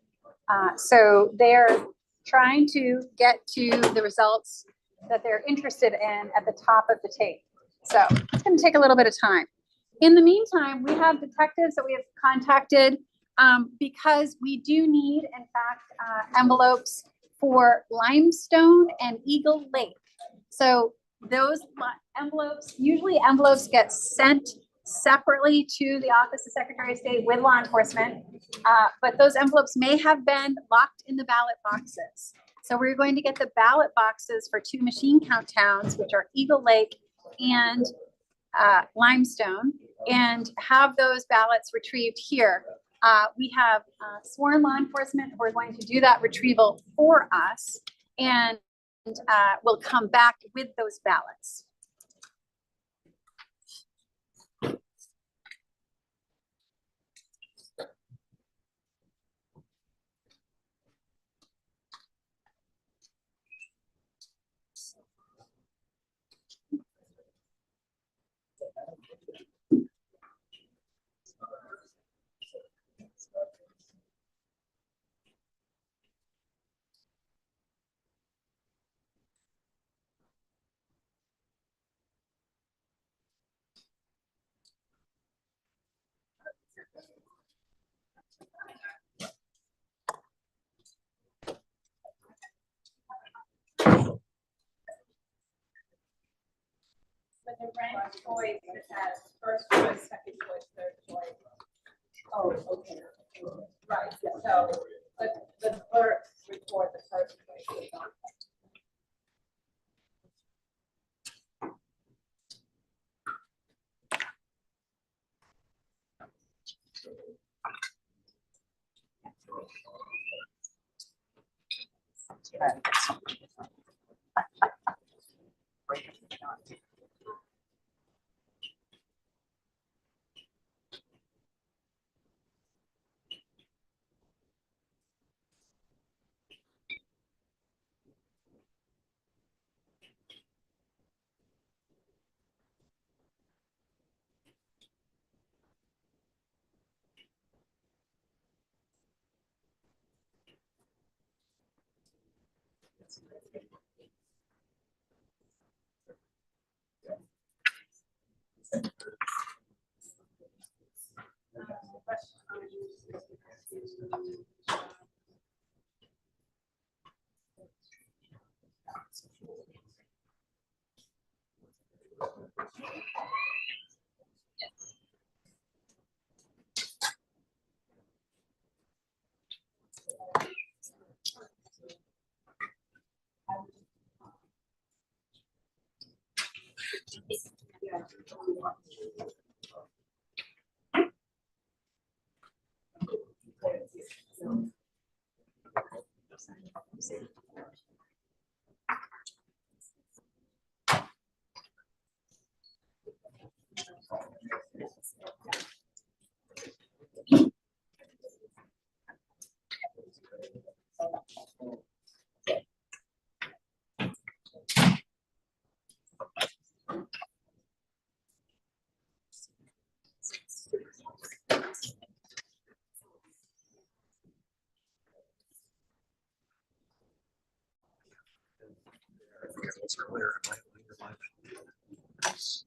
So they're trying to get to the results that they're interested in at the top of the tape. So it's going to take a little bit of time. In the meantime, we have detectives that we have contacted because we do need, in fact, envelopes for Limestone and Eagle Lake. So those envelopes, usually envelopes get sent separately to the Office of Secretary of State with law enforcement, but those envelopes may have been locked in the ballot boxes. So we're going to get the ballot boxes for 2 machine count towns, which are Eagle Lake and Limestone, and have those ballots retrieved here. We have sworn law enforcement who are going to do that retrieval for us, and we'll come back with those ballots. But the ranked choice, it has first choice, second choice, third choice. Oh, okay. Right, so, but the clerk record the first choice.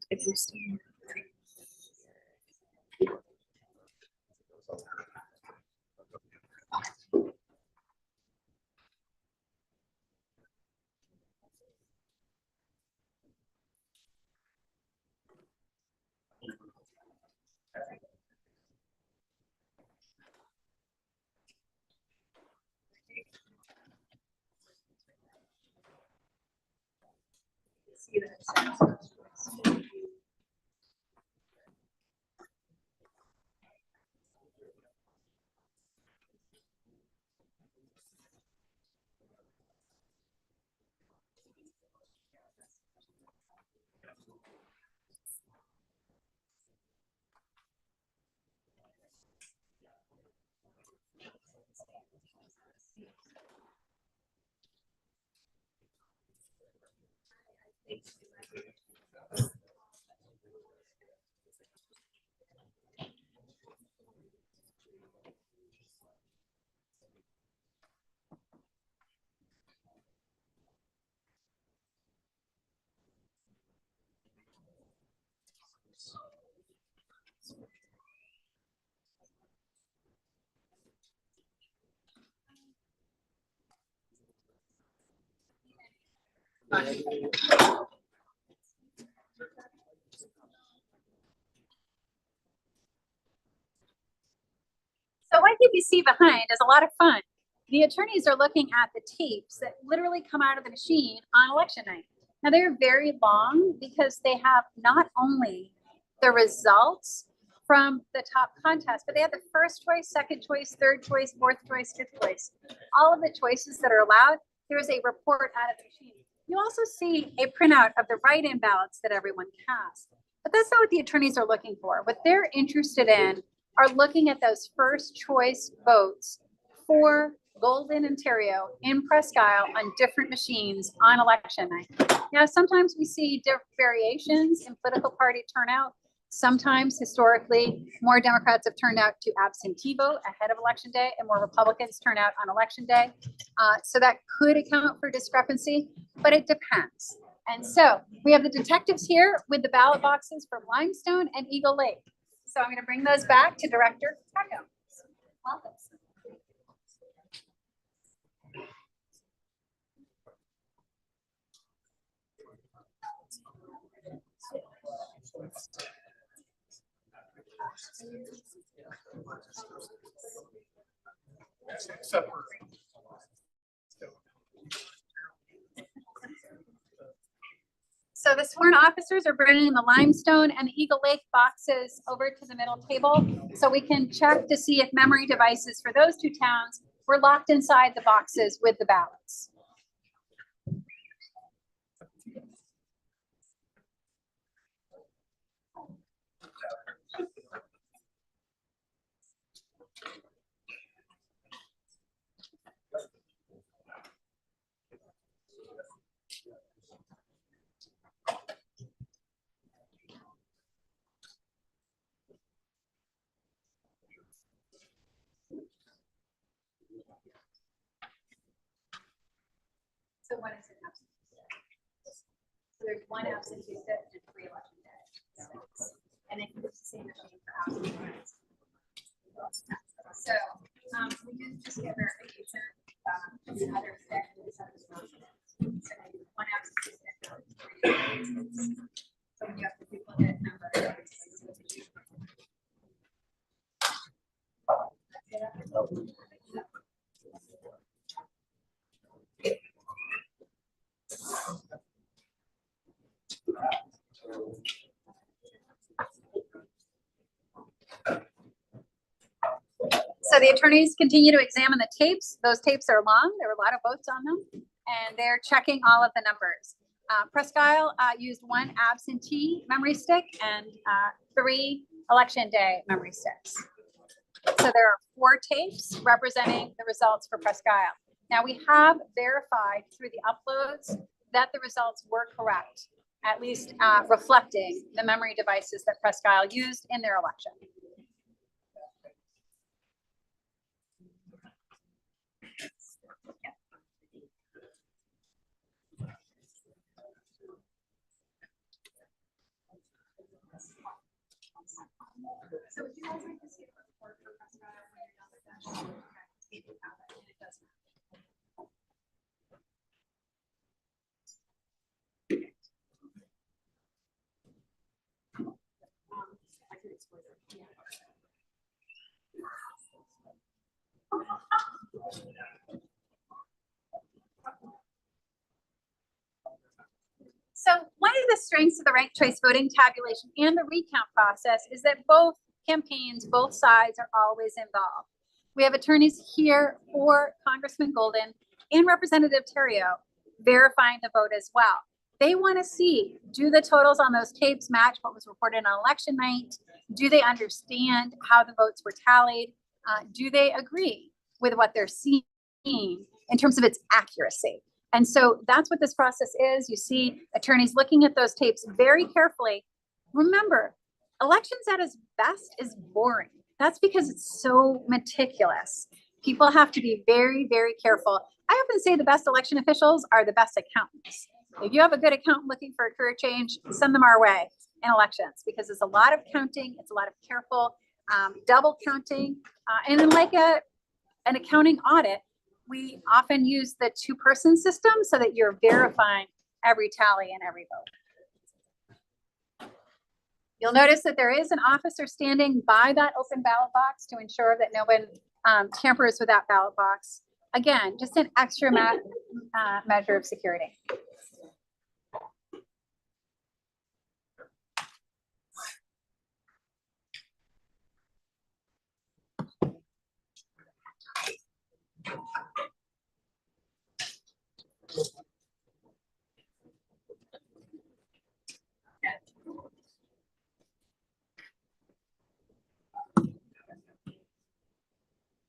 If you see. So what you see behind is a lot of fun. The attorneys are looking at the tapes that literally come out of the machine on election night. Now they're very long because they have not only the results from the top contest, but they have the first choice, second choice, third choice, fourth choice, fifth choice. All of the choices that are allowed, there is a report out of the machine. You also see a printout of the write-in ballots that everyone cast. But that's not what the attorneys are looking for. What they're interested in are looking at those first choice votes for Golden, Ontario in Presque Isle on different machines on election night. Now, sometimes we see different variations in political party turnout. Sometimes historically, more Democrats have turned out to absentee vote ahead of election day and more Republicans turn out on election day. So that could account for discrepancy, but it depends. And so we have the detectives here with the ballot boxes from Limestone and Eagle Lake. So I'm going to bring those back to Director Taco. Welcome. So the sworn officers are bringing the Limestone and the Eagle Lake boxes over to the middle table so we can check to see if memory devices for those two towns were locked inside the boxes with the ballots. So one is an absentee step. So there's one absentee step and 3 election days. And then it's the same machine for absentee. So we did just get verification from the other step. So one absentee step. So we have to duplicate number. So the attorneys continue to examine the tapes. Those tapes are long. There were a lot of votes on them, and they're checking all of the numbers. Presque Isle used 1 absentee memory stick and 3 election day memory sticks. So there are 4 tapes representing the results for Presque Isle. Now we have verified through the uploads that the results were correct, at least reflecting the memory devices that Presque Isle used in their election. So would you guys like to see a report for Presque Isle when you're done with that? Okay, you have it, and it does not. I can explain it. Yeah. So one of the strengths of the ranked choice voting tabulation and the recount process is that both campaigns, both sides are always involved. We have attorneys here for Congressman Golden and Representative Theriault verifying the vote as well. They want to see, do the totals on those tapes match what was reported on election night? Do they understand how the votes were tallied? Do they agree with what they're seeing in terms of its accuracy? And so that's what this process is. You see attorneys looking at those tapes very carefully. Remember, elections at its best is boring. That's because it's so meticulous. People have to be very, very careful. I often say the best election officials are the best accountants. If you have a good accountant looking for a career change, send them our way in elections, because it's a lot of counting, it's a lot of careful double counting, and then like an accounting audit, we often use the two-person system so that you're verifying every tally and every vote. You'll notice that there is an officer standing by that open ballot box to ensure that no one tampers with that ballot box. Again, just an extra measure of security.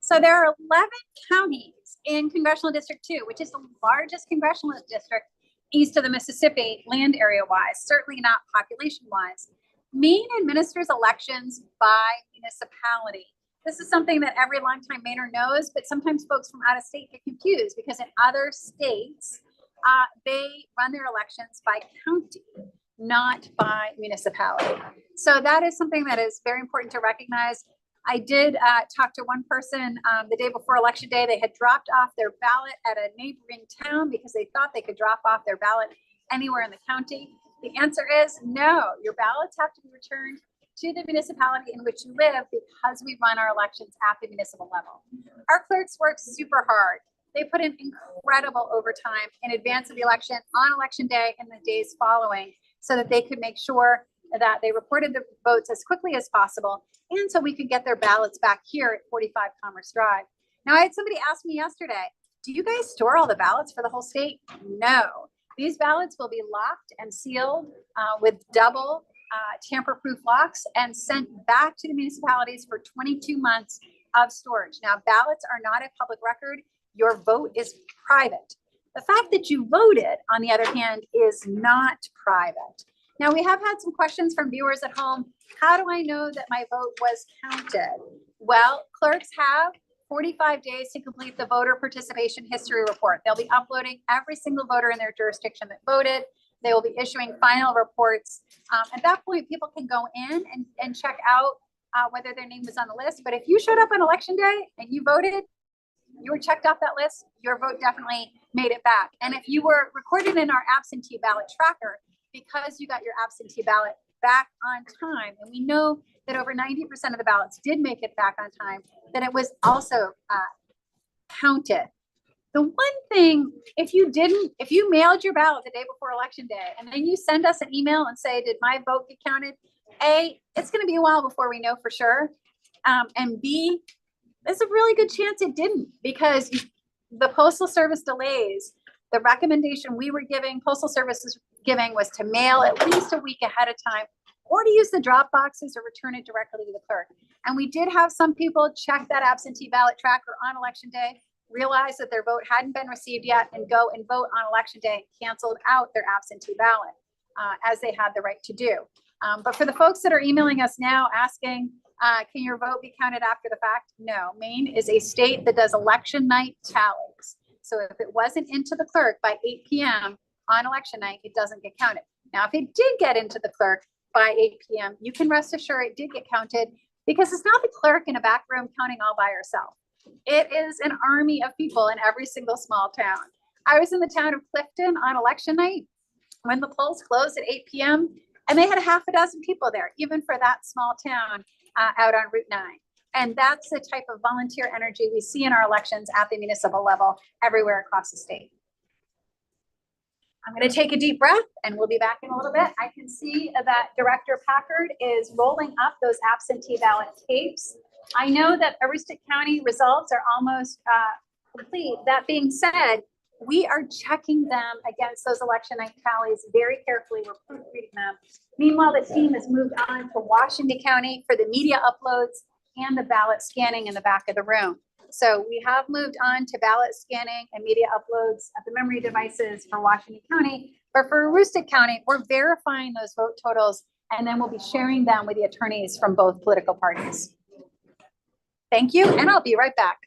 So there are 11 counties in Congressional District 2, which is the largest congressional district east of the Mississippi, land area wise, certainly not population wise. Maine administers elections by municipality. This is something that every longtime Mainer knows, but sometimes folks from out of state get confused because in other states, they run their elections by county, not by municipality. So that is something that is very important to recognize. I did talk to one person the day before election day. They had dropped off their ballot at a neighboring town because they thought they could drop off their ballot anywhere in the county. The answer is no. Your ballots have to be returned to the municipality in which you live because we run our elections at the municipal level. Our clerks work super hard. They put in incredible overtime in advance of the election, on election day, and the days following, so that they could make sure that they reported the votes as quickly as possible, and so we could get their ballots back here at 45 Commerce Drive. Now, I had somebody ask me yesterday, do you guys store all the ballots for the whole state? No. These ballots will be locked and sealed with double tamper-proof locks and sent back to the municipalities for 22 months of storage. Now, ballots are not a public record. Your vote is private. The fact that you voted, on the other hand, is not private. Now, we have had some questions from viewers at home. How do I know that my vote was counted? Well, clerks have 45 days to complete the voter participation history report. They'll be uploading every single voter in their jurisdiction that voted. They will be issuing final reports. At that point, people can go in and check out whether their name was on the list. But if you showed up on election day and you voted, you were checked off that list, your vote definitely made it back. And if you were recorded in our absentee ballot tracker, because you got your absentee ballot back on time, and we know that over 90% of the ballots did make it back on time, then it was also counted. The one thing, if you mailed your ballot the day before election day, and then you send us an email and say, did my vote get counted? A, it's gonna be a while before we know for sure. And B, there's a really good chance it didn't, because the Postal Service delays. The recommendation we were giving, Postal Service was giving, was to mail at least a week ahead of time, or to use the drop boxes or return it directly to the clerk. And we did have some people check that absentee ballot tracker on election day, realize that their vote hadn't been received yet, and go and vote on election day, canceled out their absentee ballot as they had the right to do. But for the folks that are emailing us now asking, can your vote be counted after the fact? No, Maine is a state that does election night tallies. So if it wasn't into the clerk by 8 p.m. on election night, it doesn't get counted. Now, if it did get into the clerk by 8 p.m., you can rest assured it did get counted, because it's not the clerk in a back room counting all by herself. It is an army of people in every single small town. I was in the town of Clifton on election night when the polls closed at 8 p.m. and they had half a dozen people there, even for that small town out on Route 9. And that's the type of volunteer energy we see in our elections at the municipal level everywhere across the state. I'm going to take a deep breath and we'll be back in a little bit. I can see that Director Packard is rolling up those absentee ballot tapes. I know that Aroostook County results are almost complete. That being said, we are checking them against those election night tallies very carefully. We're proofreading them. Meanwhile, the team has moved on to Washington County for the media uploads and the ballot scanning in the back of the room. So we have moved on to ballot scanning and media uploads of the memory devices for Washington County. But for Aroostook County, we're verifying those vote totals, and then we'll be sharing them with the attorneys from both political parties. Thank you, and I'll be right back.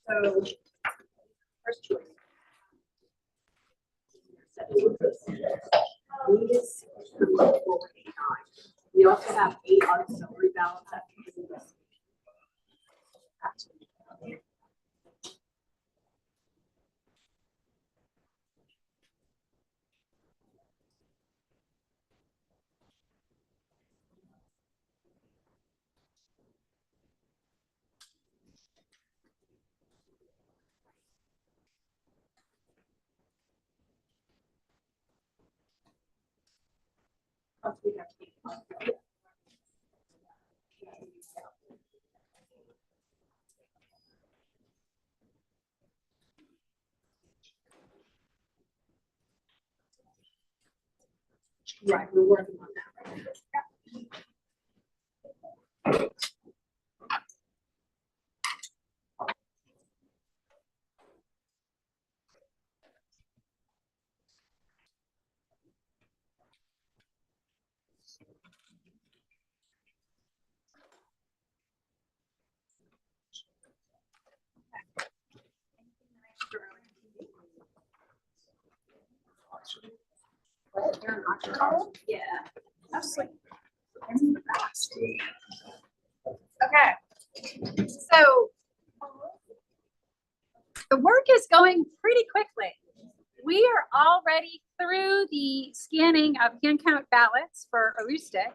So, first choice. We also have 8 auxiliary ballots. Right, we're working on that. Yeah, absolutely. Okay, so the work is going pretty quickly. We are already through the scanning of hand count ballots for Aroostook,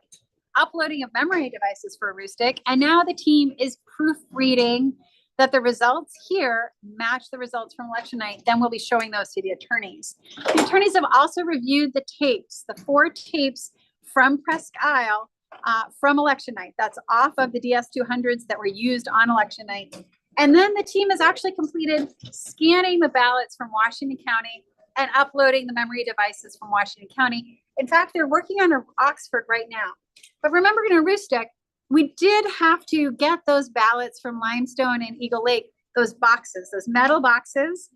uploading of memory devices for Aroostook, and now the team is proofreading that the results here match the results from election night. Then we'll be showing those to the attorneys. The attorneys have also reviewed the tapes, the 4 tapes from Presque Isle from election night. That's off of the DS200s that were used on election night. And then the team has actually completed scanning the ballots from Washington County and uploading the memory devices from Washington County. In fact, they're working on Oxford right now. But remember, in Aroostook, we did have to get those ballots from Limestone and Eagle Lake, those boxes, those metal boxes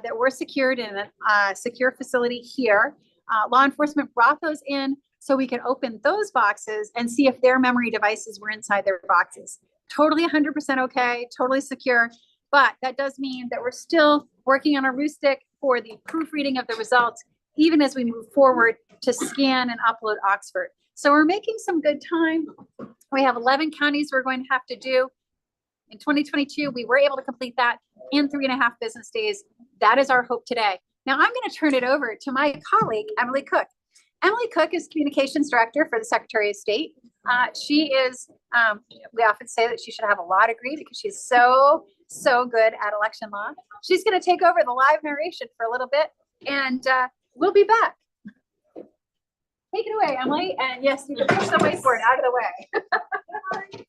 that were secured in a secure facility here. Law enforcement brought those in so we could open those boxes and see if their memory devices were inside their boxes. Totally 100% okay, totally secure. But that does mean that we're still working on Aroostook for the proofreading of the results, even as we move forward to scan and upload Oxford. So we're making some good time. We have 11 counties we're going to have to do. In 2022, we were able to complete that in 3.5 business days. That is our hope today. Now I'm going to turn it over to my colleague, Emily Cook. Emily Cook is Communications Director for the Secretary of State. She is, we often say that she should have a law degree because she's so good at election law. She's going to take over the live narration for a little bit, and we'll be back. Take it away, Emily. And yes, you can push the whiteboard out of the way. There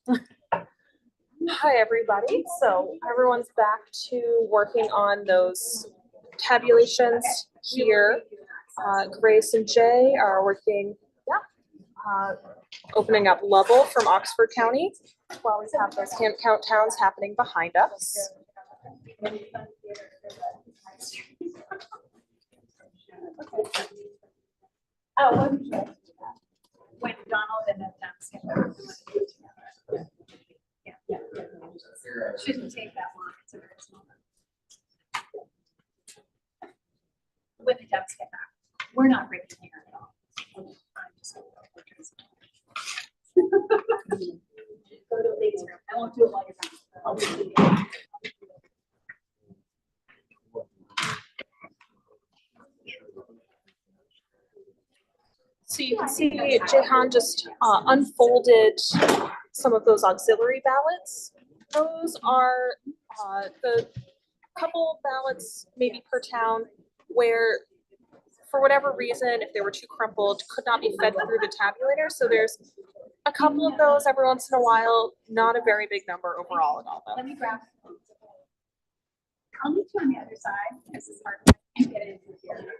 we go. Hi, everybody. So everyone's back to working on those tabulations here. Grace and Jay are working, opening up Lovell from Oxford County while we have those hand count towns happening behind us. Oh, when Donald and then Tim. Shouldn't take that long. It's a very small one. When the debs get back, we're not breaking here at all. Go to the ladies' room. I won't do it while you're gone. I'll do it. So you can see Jehan just unfolded some of those auxiliary ballots. Those are the couple ballots maybe per town where for whatever reason, if they were too crumpled, could not be fed through the tabulator. So there's a couple of those every once in a while, not a very big number overall at all though. Let me grab. I'll meet you on the other side. This is hard to get into here.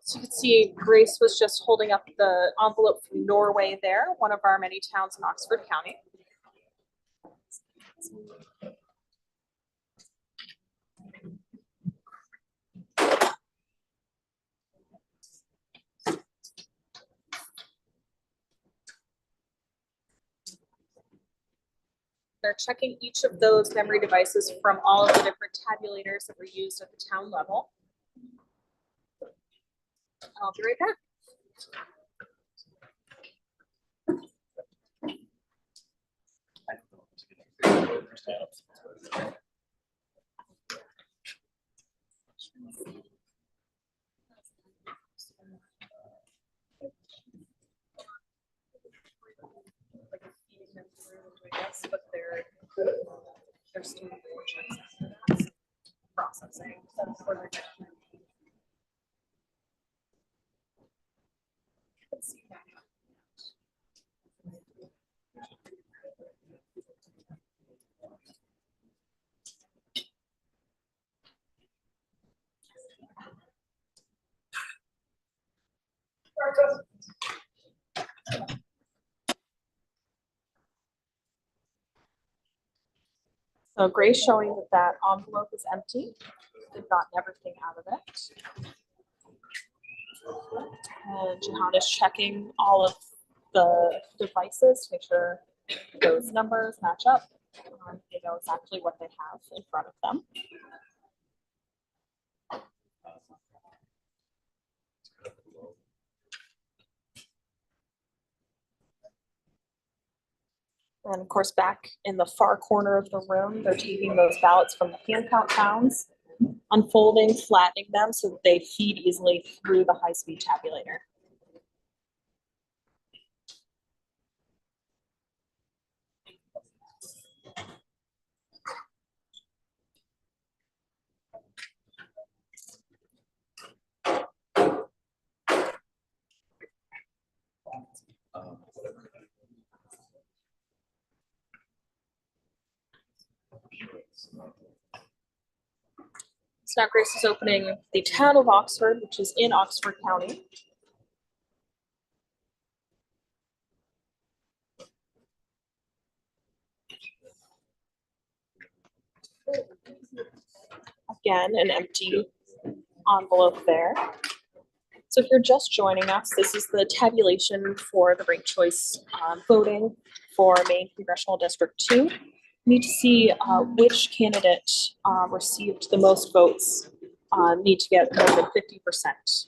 So you can see Grace was just holding up the envelope from Norway there, one of our many towns in Oxford County. They're checking each of those memory devices from all of the different tabulators that were used at the town level. I'll be right back. But they're still processing for their judgment. Let's see that. So Grace showing that that envelope is empty. They've gotten everything out of it. And Jehan is checking all of the devices to make sure those numbers match up. They know exactly what they have in front of them. And of course, back in the far corner of the room, they're taking those ballots from the hand count towns, unfolding, flattening them so that they feed easily through the high-speed tabulator. So now Grace is opening the town of Oxford, which is in Oxford County. Again, an empty envelope there. So if you're just joining us, this is the tabulation for the ranked choice voting for Maine Congressional District 2. You need to see which candidate received the most votes, need to get more than 50%.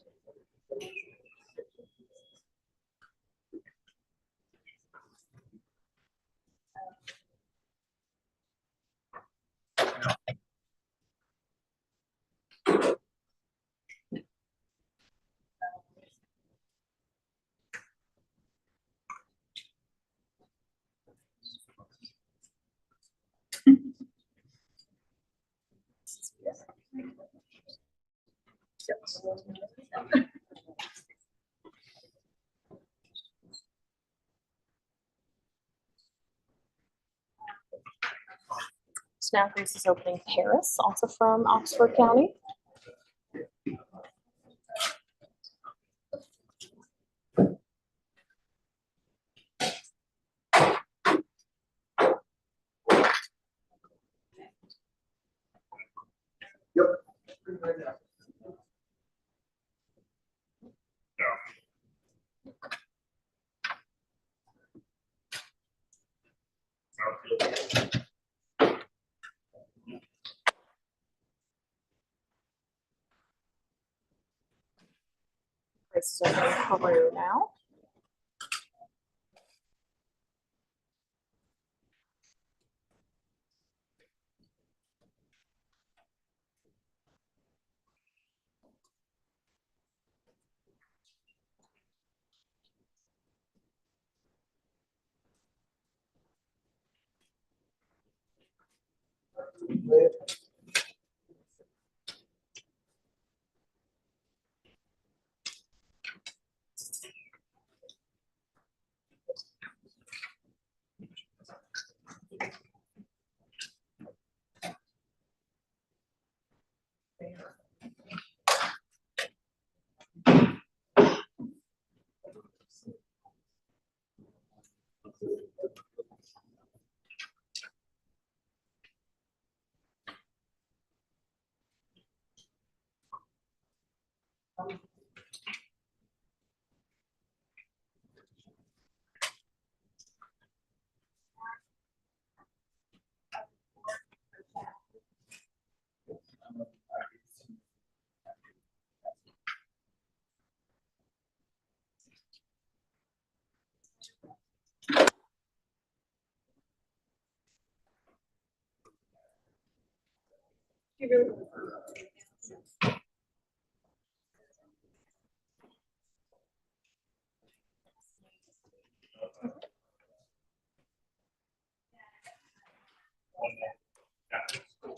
now Grace is opening Paris, also from Oxford County. Grace is opening Peru now.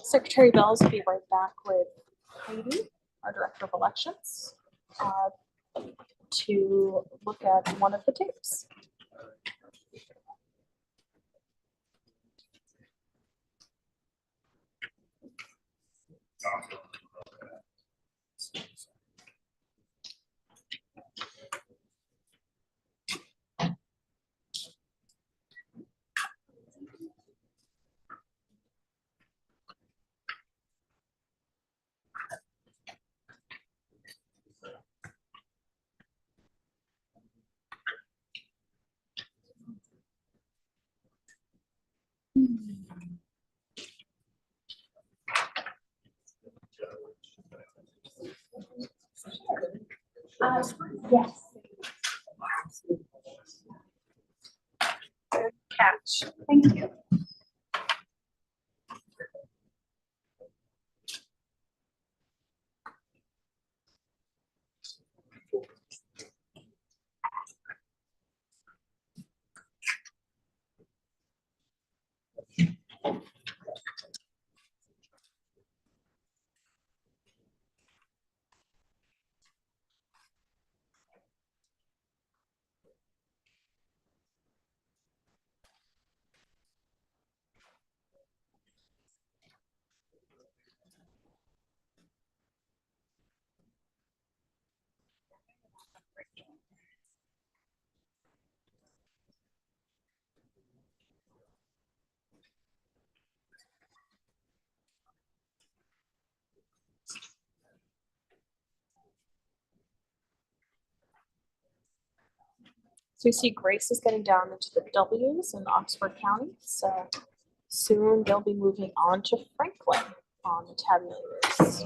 Secretary Bells will be right back with Heidi, our Director of Elections, to look at one of the tapes. Yes. Good catch. Thank you. So we see Grace is getting down into the W's in Oxford County. So soon they'll be moving on to Franklin on the tabulators.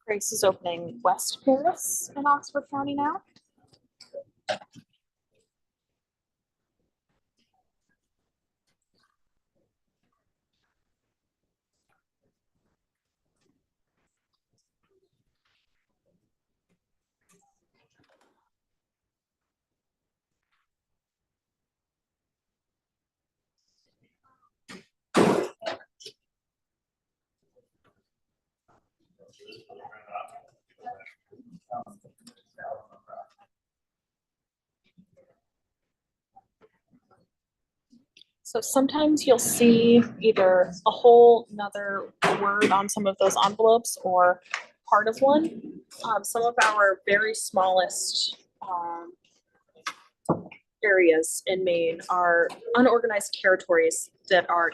Grace is opening West Paris in Oxford County now. So sometimes you'll see either a whole another word on some of those envelopes or part of one. Some of our very smallest areas in Maine are unorganized territories that are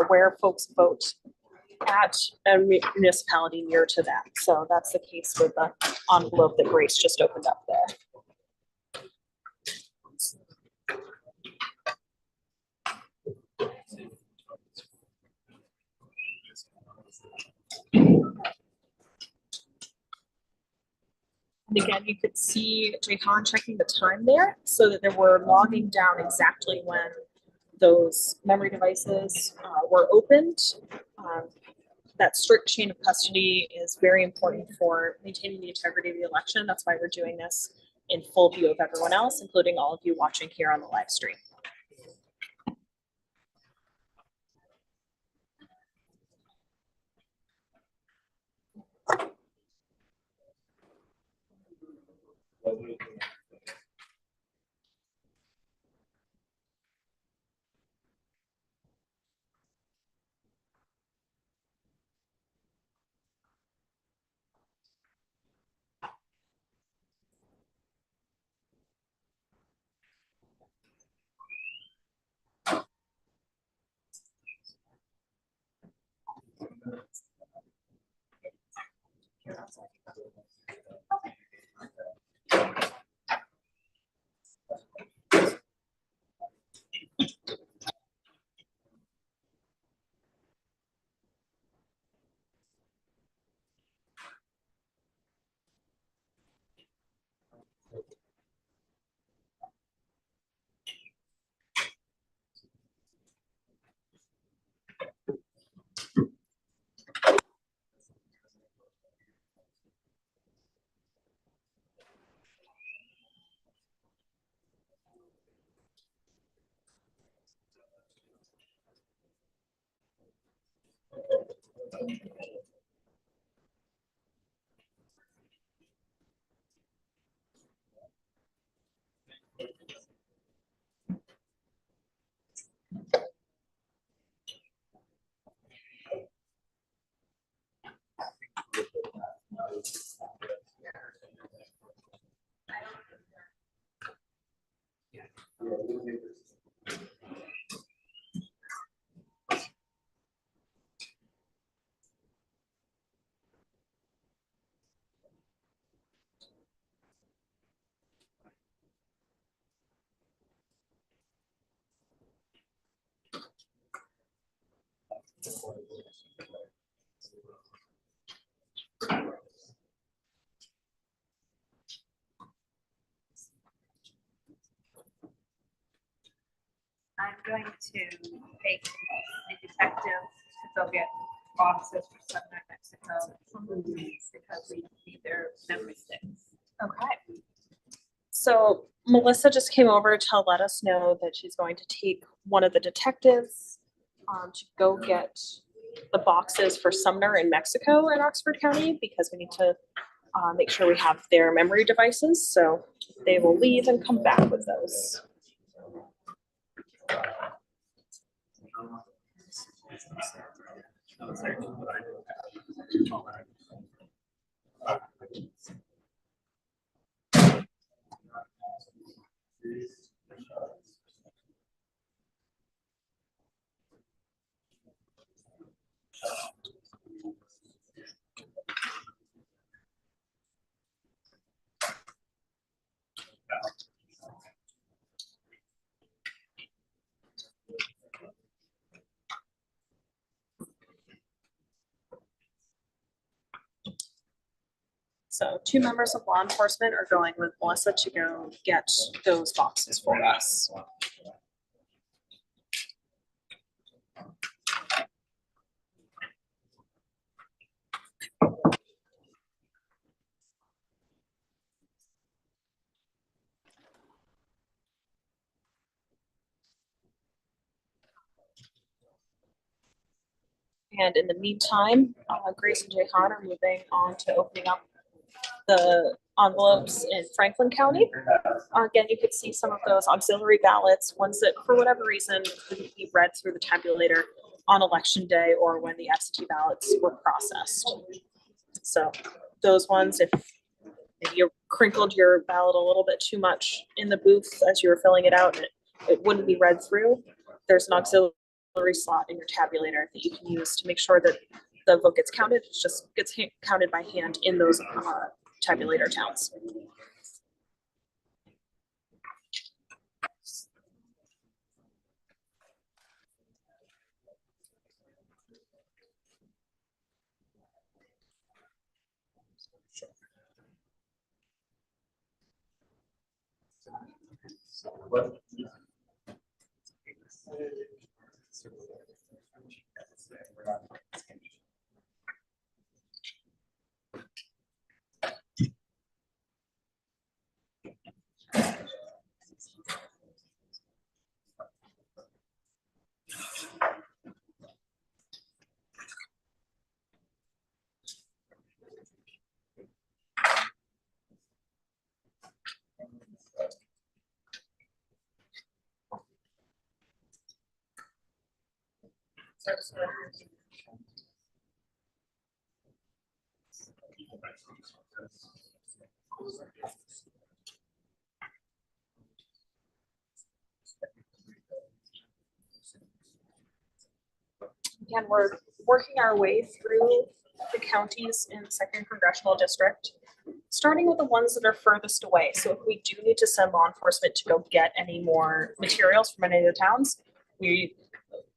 where folks vote at a municipality near to them. So that's the case with the envelope that Grace just opened up there. And again, you could see Jehan checking the time there so that they were logging down exactly when those memory devices were opened. That strict chain of custody is very important for maintaining the integrity of the election. That's why we're doing this in full view of everyone else, including all of you watching here on the live stream. I'm going to take the detective to go get boxes for Southern Mexico because we need their memory sticks. Okay. So Melissa just came over to let us know that she's going to take one of the detectives to go get the boxes for Sumner in Mexico in Oxford County because we need to make sure we have their memory devices. So they will leave and come back with those. So 2 members of law enforcement are going with Melissa to go get those boxes for us. And in the meantime, Grace and Jehan are moving on to opening up the envelopes in Franklin County. Again, you could see some of those auxiliary ballots, ones that for whatever reason couldn't be read through the tabulator on election day or when the absentee ballots were processed. So those ones, if maybe you crinkled your ballot a little bit too much in the booth as you were filling it out, it wouldn't be read through. There's an auxiliary slot in your tabulator that you can use to make sure that the vote gets counted. It just gets counted by hand in those tabulator towns. Again, we're working our way through the counties in the 2nd Congressional District, starting with the ones that are furthest away. So if we do need to send law enforcement to go get any more materials from any of the towns, we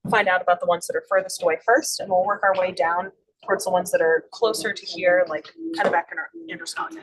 find out about the ones that are furthest away first, and we'll work our way down towards the ones that are closer to here, like kind of back in Androscoggin.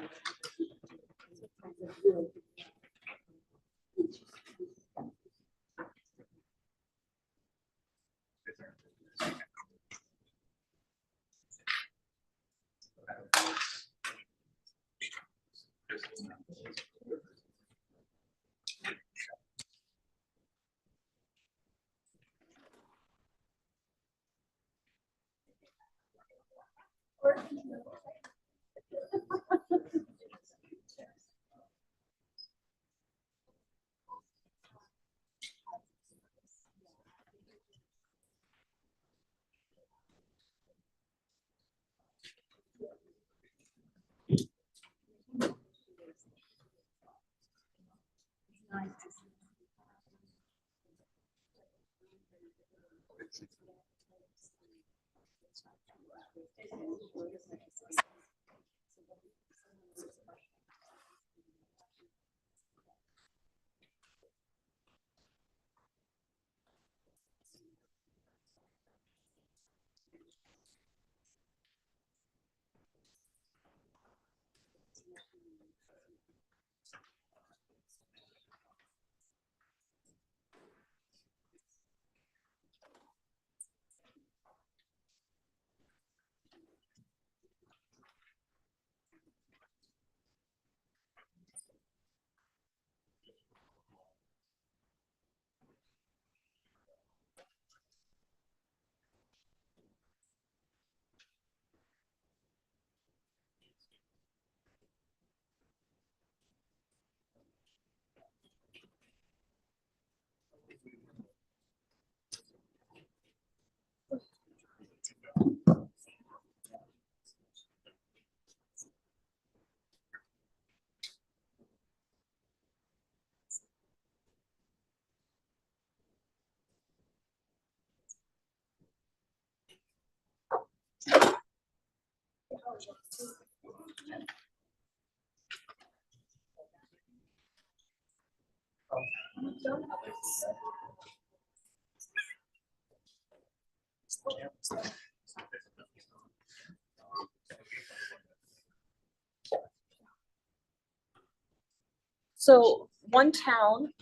So one town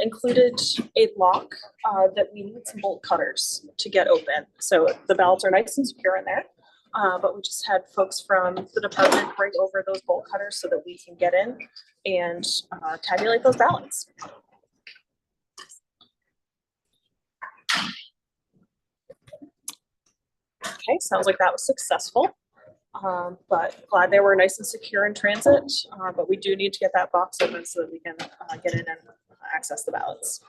included a lock that we need some bolt cutters to get open. So the ballots are nice and secure in there. But we just had folks from the department bring over those bolt cutters so that we can get in and tabulate those ballots. Okay, sounds like that was successful. But glad they were nice and secure in transit, but we do need to get that box open so that we can get in and access the ballots.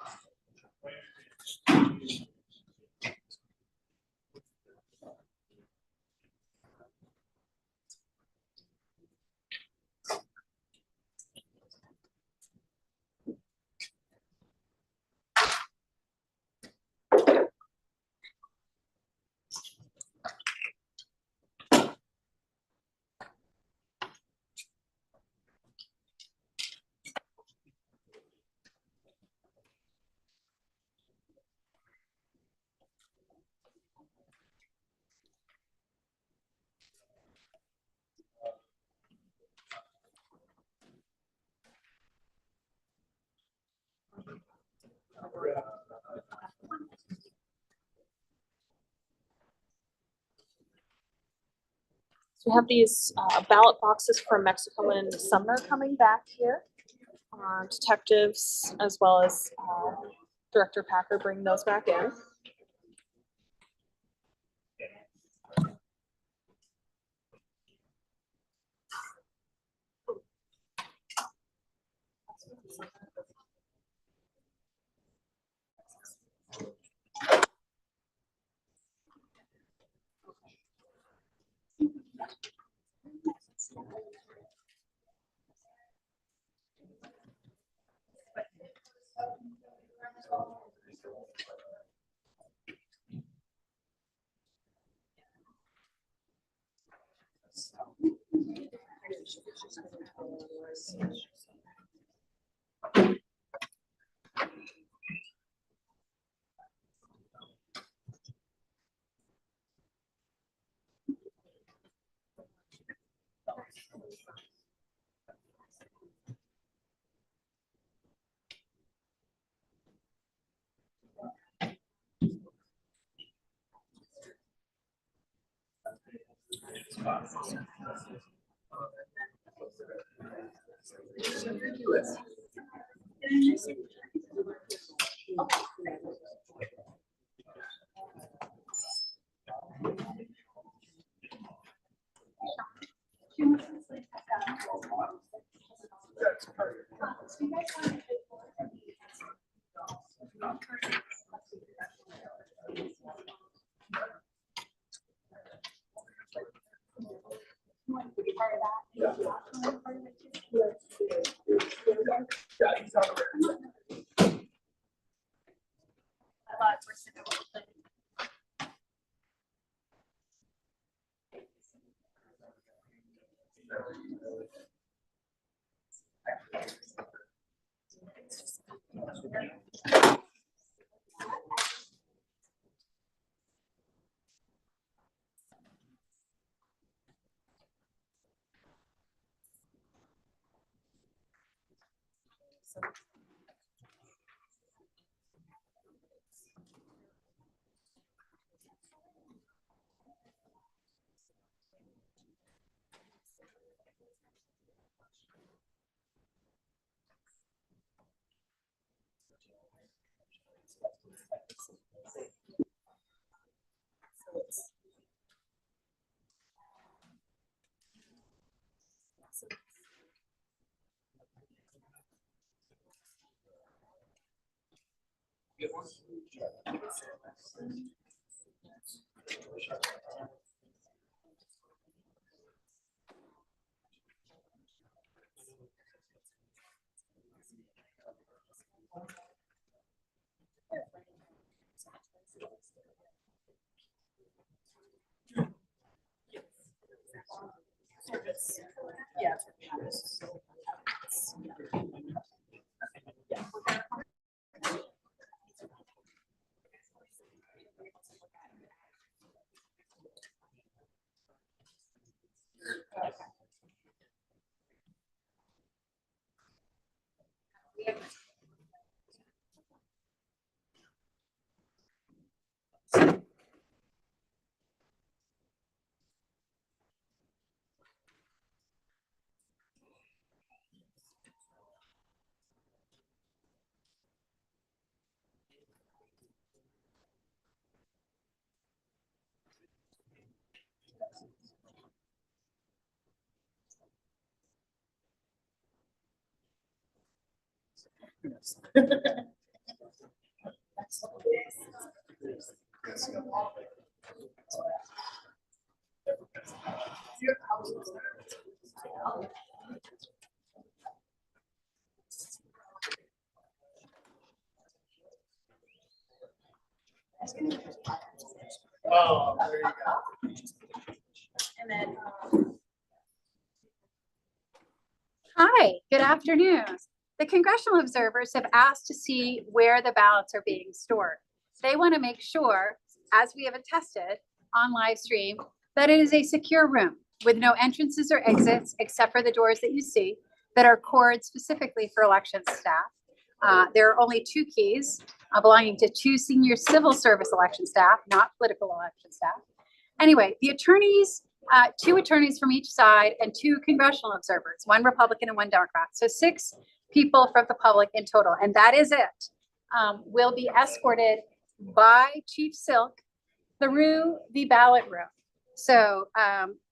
So we have these ballot boxes from Mexico and Sumner coming back here. Detectives as well as Director Packer bring those back in. Oh, there you go. And then, Hi, good afternoon. The congressional observers have asked to see where the ballots are being stored. They want to make sure, as we have attested on live stream, that it is a secure room with no entrances or exits except for the doors that you see that are cored specifically for election staff. There are only 2 keys belonging to 2 senior civil service election staff, not political election staff. Anyway, the attorneys, 2 attorneys from each side and 2 congressional observers, 1 Republican and 1 Democrat. So 6 people from the public in total, and that is it. Will be escorted by Chief Silk through the ballot room. So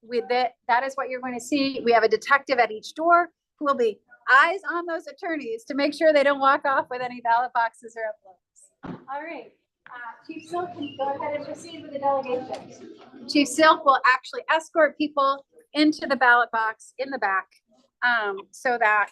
with it, that is what you're going to see. We have a detective at each door who will be eyes on those attorneys to make sure they don't walk off with any ballot boxes or envelopes. All right, Chief Silk, can you go ahead and proceed with the delegation? Chief Silk will actually escort people into the ballot box in the back so that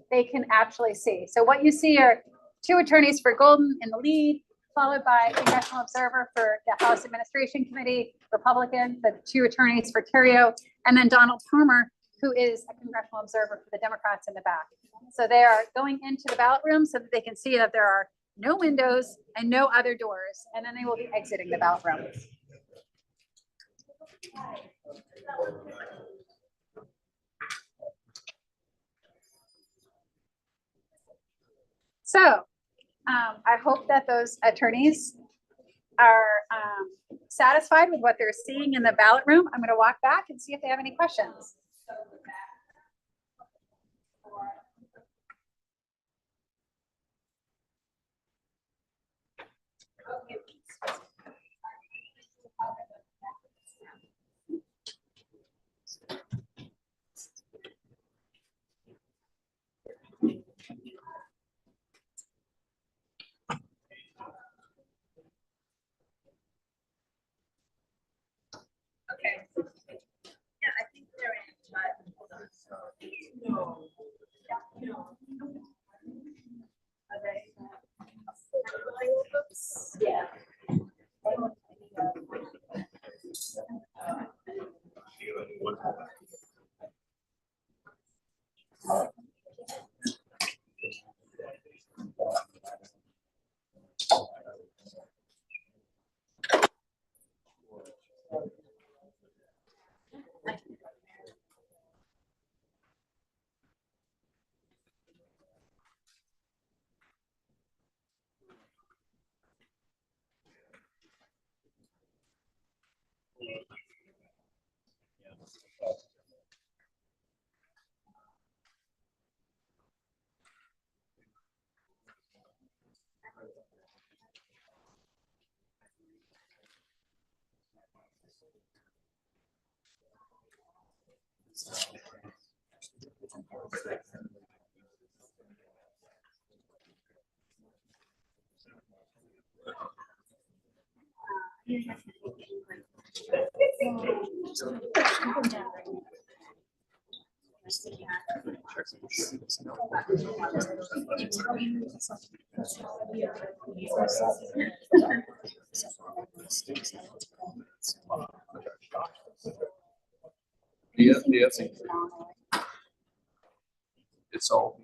they can actually see. So what you see are 2 attorneys for Golden in the lead, followed by a congressional observer for the House Administration Committee, Republican, the 2 attorneys for Terrio, and then Donald Palmer, who is a congressional observer for the Democrats in the back. So they are going into the ballot room so that they can see that there are no windows and no other doors, and then they will be exiting the ballot room. So I hope that those attorneys are satisfied with what they're seeing in the ballot room. I'm going to walk back and see if they have any questions. okay. Yeah, I think they're in, but hold on. No. Are they? Yeah. Yeah, it's all.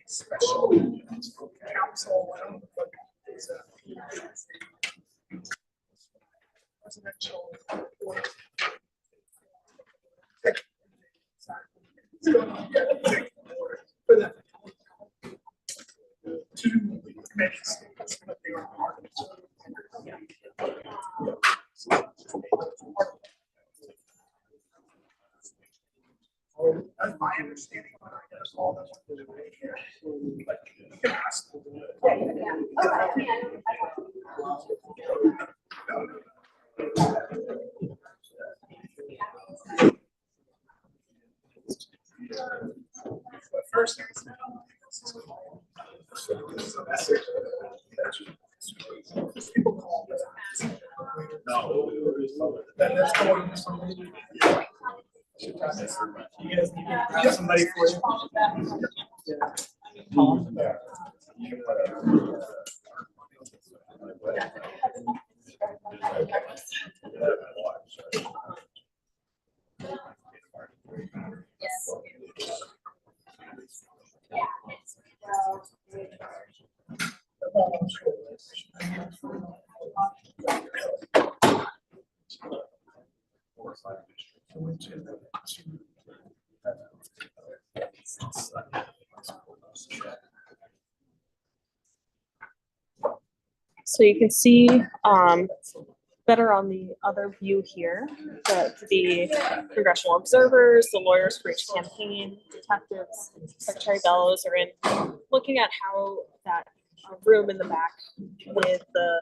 Special counsel. Presidential. For the two committees, but they are part of it. That's my understanding. That's all that's what they're doing here. But you can ask. But first, no, that's going. You guys need to grab somebody for So you can see better on the other view here that the congressional observers, the lawyers for each campaign, detectives, Secretary Bellows are in looking at how that room in the back with the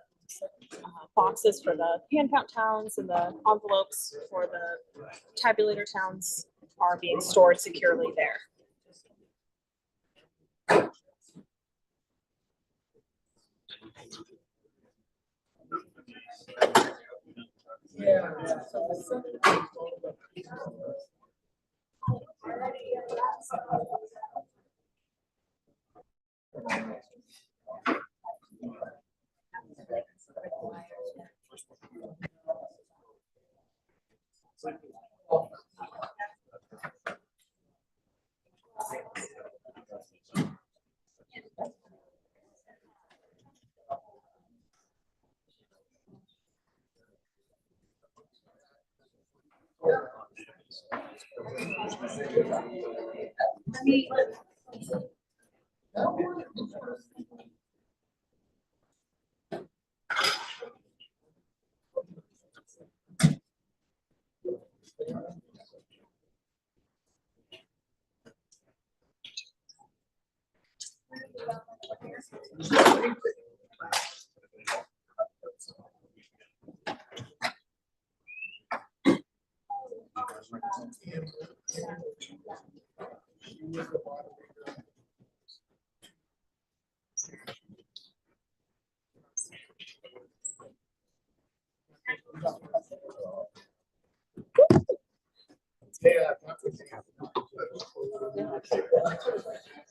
boxes for the hand count towns and the envelopes for the tabulator towns are being stored securely there.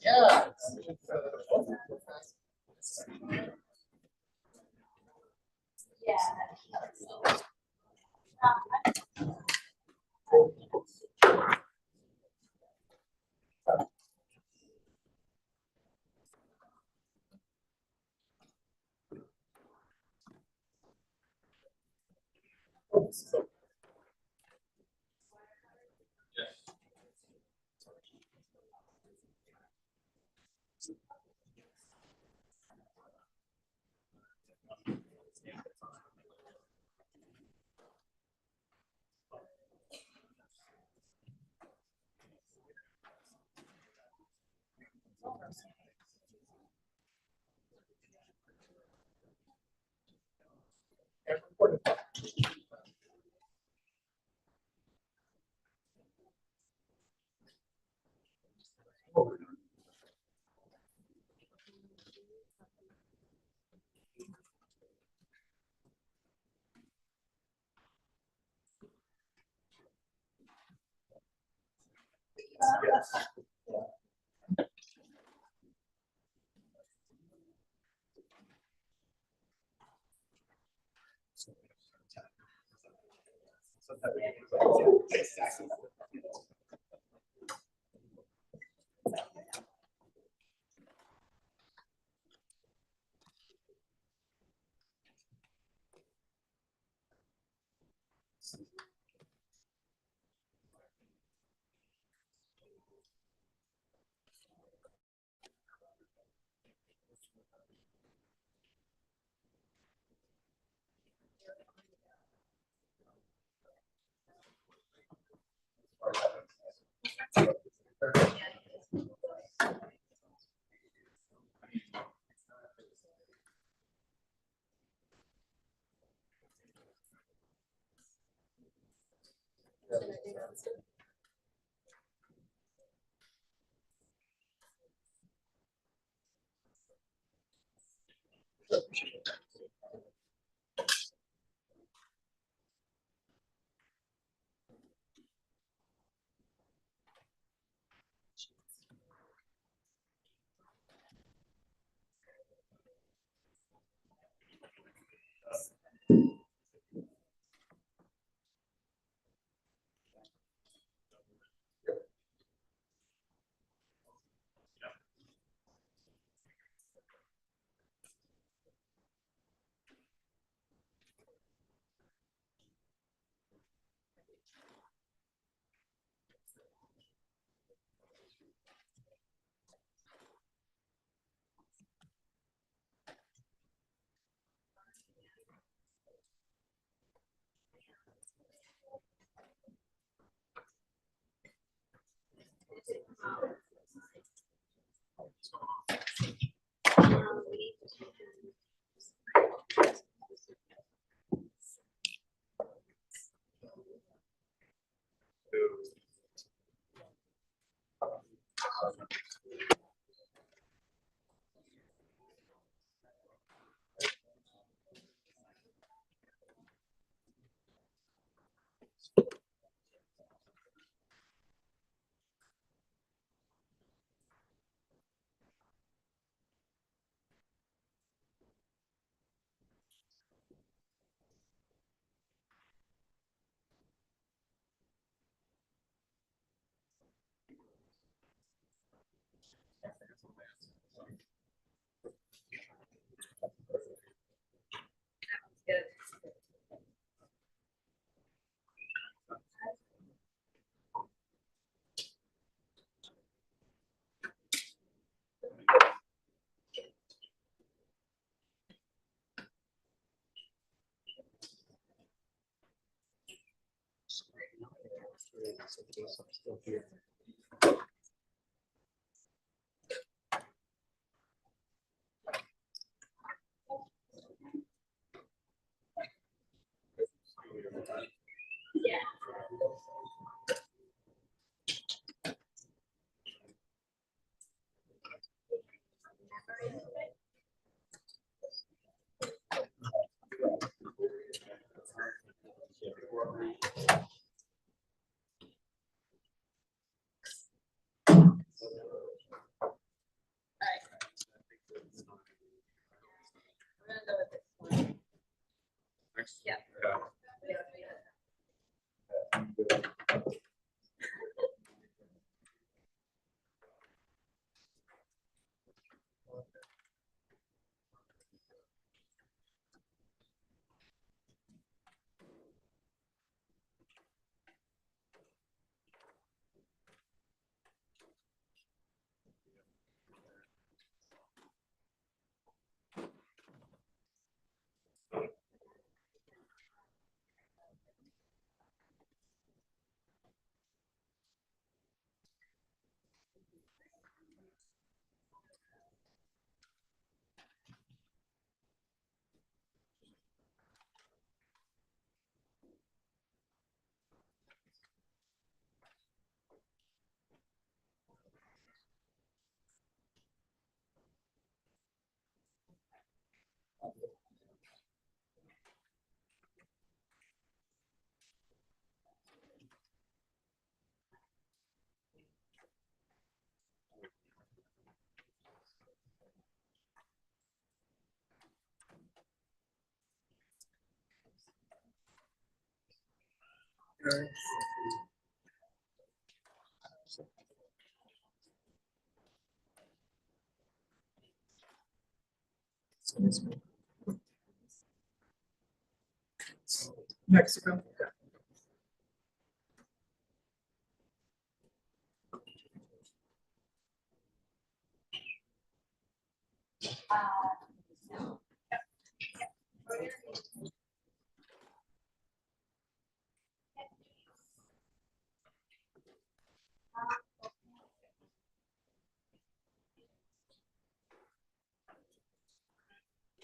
Yeah. Yeah. Okay. Mexico.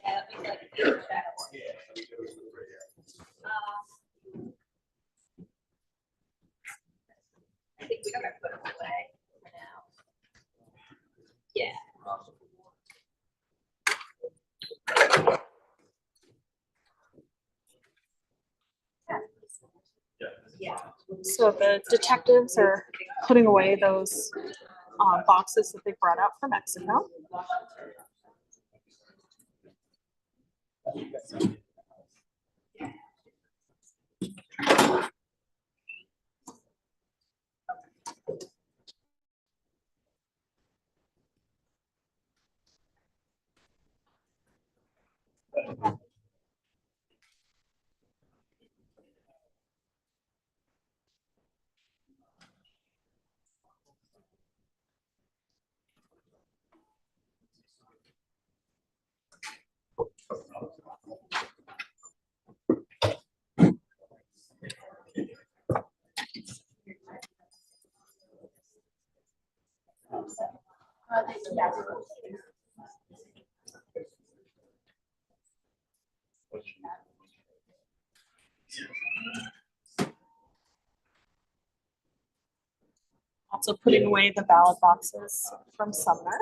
Yeah, that was like a huge shadow. I think we gotta put it away for now. Yeah. Yeah. So the detectives are putting away those boxes that they brought out from Mexico. Also putting away the ballot boxes from Sumner.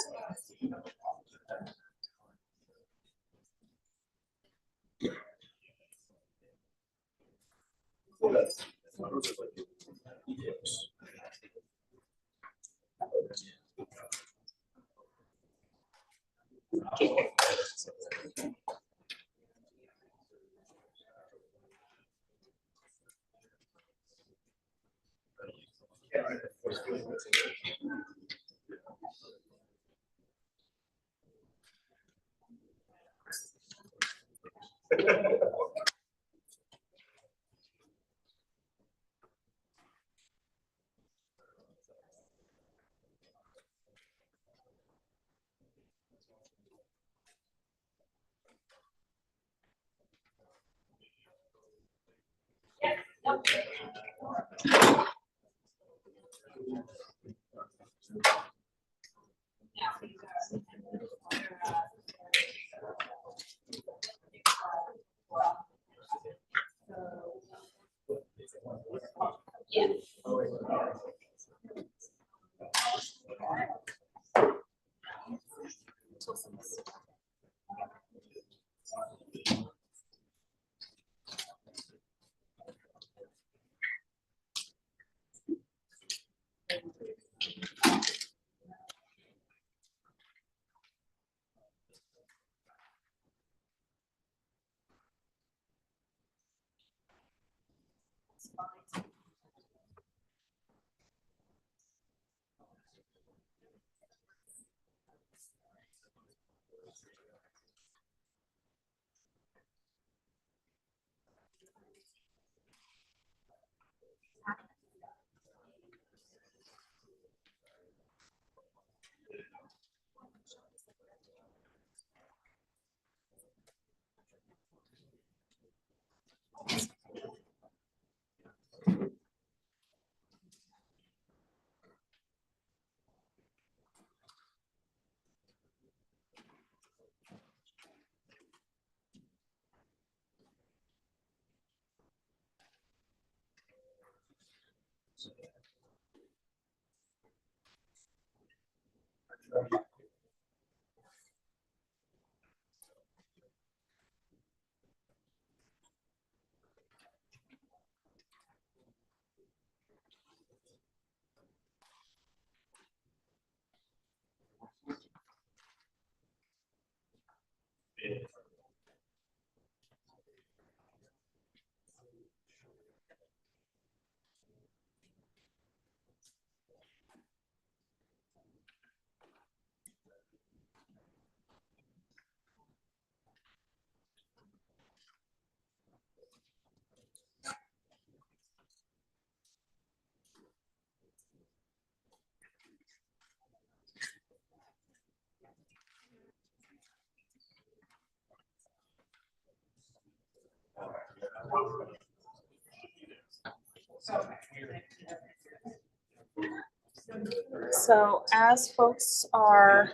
So as folks are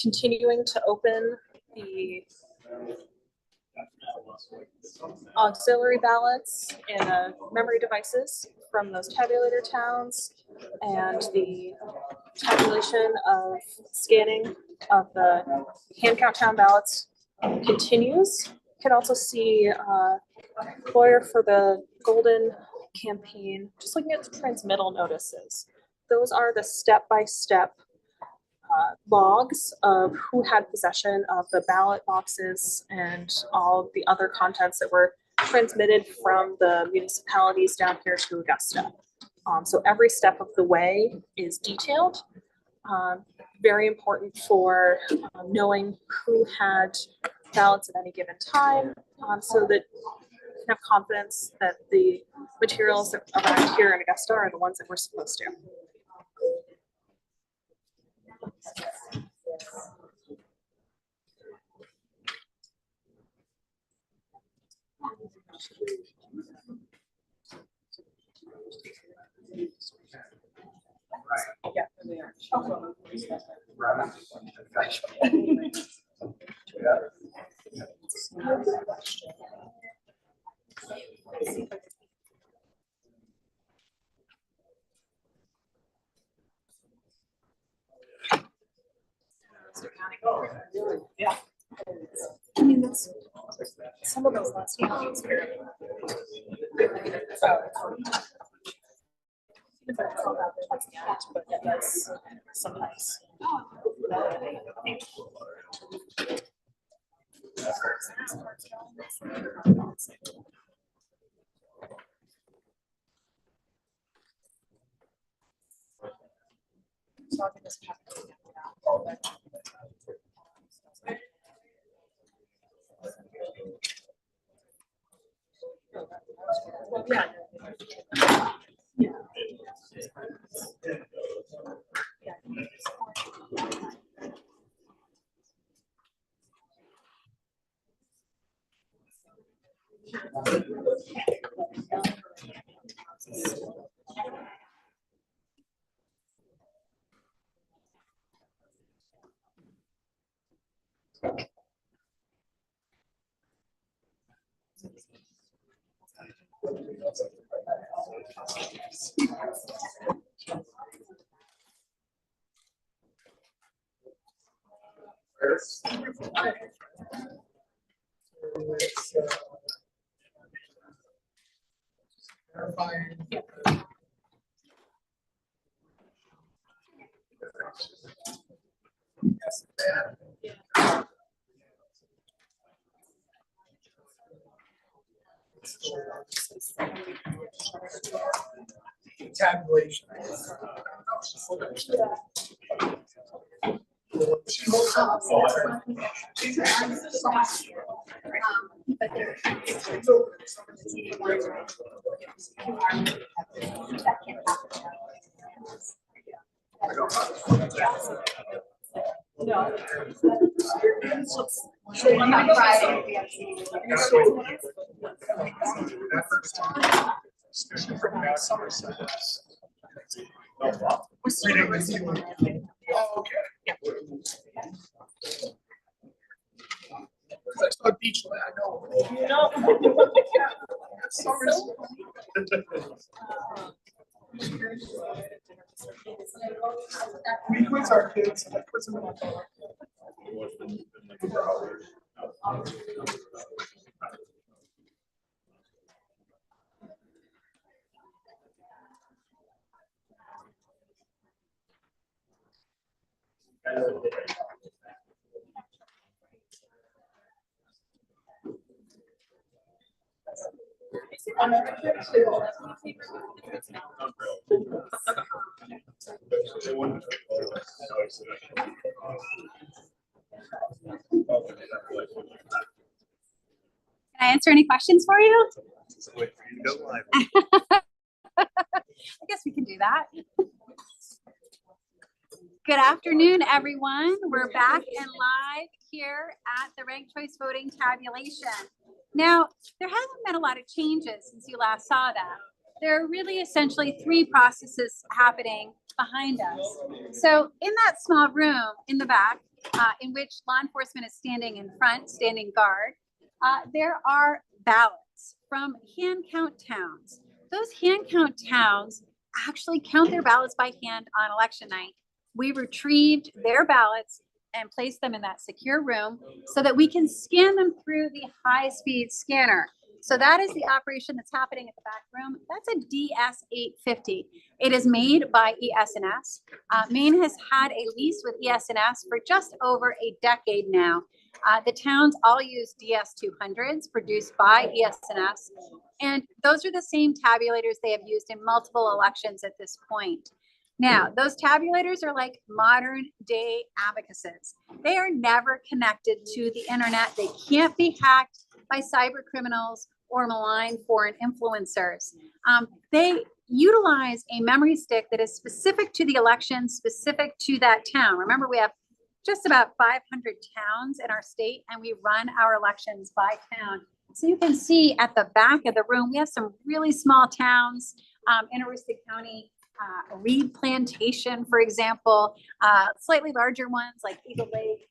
continuing to open the auxiliary ballots in memory devices from those tabulator towns, and the tabulation of scanning of the hand count town ballots continues. You can also see Boyer for the Golden campaign, just looking at the transmittal notices. Those are the step-by-step logs of who had possession of the ballot boxes and all the other contents that were transmitted from the municipalities down here to Augusta. So every step of the way is detailed. Very important for knowing who had ballots at any given time, so that you can have confidence that the materials that arrived here in Augusta are the ones that we're supposed to. Yeah. Yeah. I mean, that's some of those last ones. But yeah, that's sometimes. Yeah. Yeah. Verifying. Yes, ma'am. Tabulation. No. Especially from that Somerset. Reading this, you want- Oh, okay. Because I saw Beachland, I know. Somerset. We quiz our kids, I quiz them all. Can I answer any questions for you? I guess we can do that. Good afternoon, everyone. We're back and live here at the ranked choice voting tabulation. Now, there hasn't been a lot of changes since you last saw that. there are really essentially three processes happening behind us. So in that small room in the back, in which law enforcement is standing in front, standing guard, there are ballots from hand count towns. Those hand count towns actually count their ballots by hand on election night. We retrieved their ballots and placed them in that secure room so that we can scan them through the high-speed scanner. So that is the operation that's happening at the back room. That's a DS-850. It is made by ES&S. Maine has had a lease with ES&S for just over a decade now. The towns all use DS-200s produced by ES&S. And those are the same tabulators they have used in multiple elections at this point. Now, those tabulators are like modern day abacuses. They are never connected to the internet. They can't be hacked by cyber criminals or malign foreign influencers. They utilize a memory stick that is specific to the election, specific to that town. Remember, we have just about 500 towns in our state, and we run our elections by town. So you can see at the back of the room, we have some really small towns in Aroostook County, Reed Plantation, for example, slightly larger ones like Eagle Lake,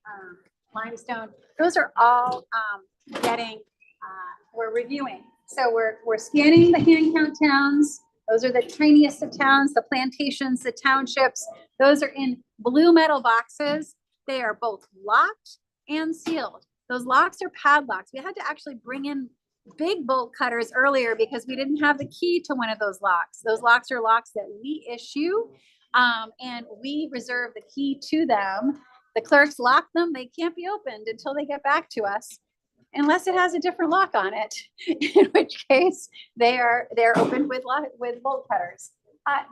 Limestone. Those are all we're reviewing. So we're scanning the hand count towns. Those are the tiniest of towns, the plantations, the townships. Those are in blue metal boxes. They are both locked and sealed. Those locks are padlocks. We had to actually bring in big bolt cutters earlier because we didn't have the key to one of those locks. Those locks are locks that we issue, and we reserve the key to them. The clerks lock them. They can't be opened until they get back to us, unless it has a different lock on it, in which case they're opened with bolt cutters.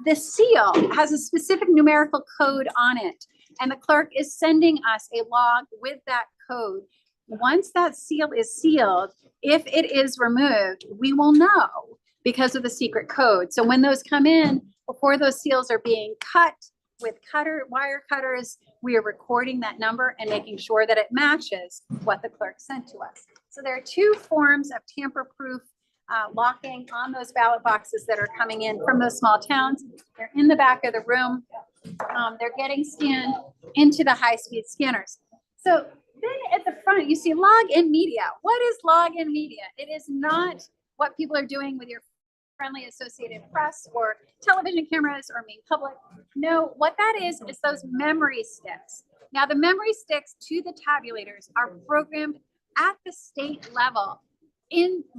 The seal has a specific numerical code on it, and the clerk is sending us a log with that code. Once that seal is sealed, if it is removed, we will know because of the secret code. So when those come in, before those seals are being cut with wire cutters, we are recording that number and making sure that it matches what the clerk sent to us. So there are two forms of tamper-proof locking on those ballot boxes that are coming in from those small towns. They're in the back of the room. They're getting scanned into the high-speed scanners. So then at the front, you see login media. What is login media? It is not what people are doing with your friendly Associated Press or television cameras or Maine Public. No, what that is those memory sticks. Now, the memory sticks to the tabulators are programmed at the state level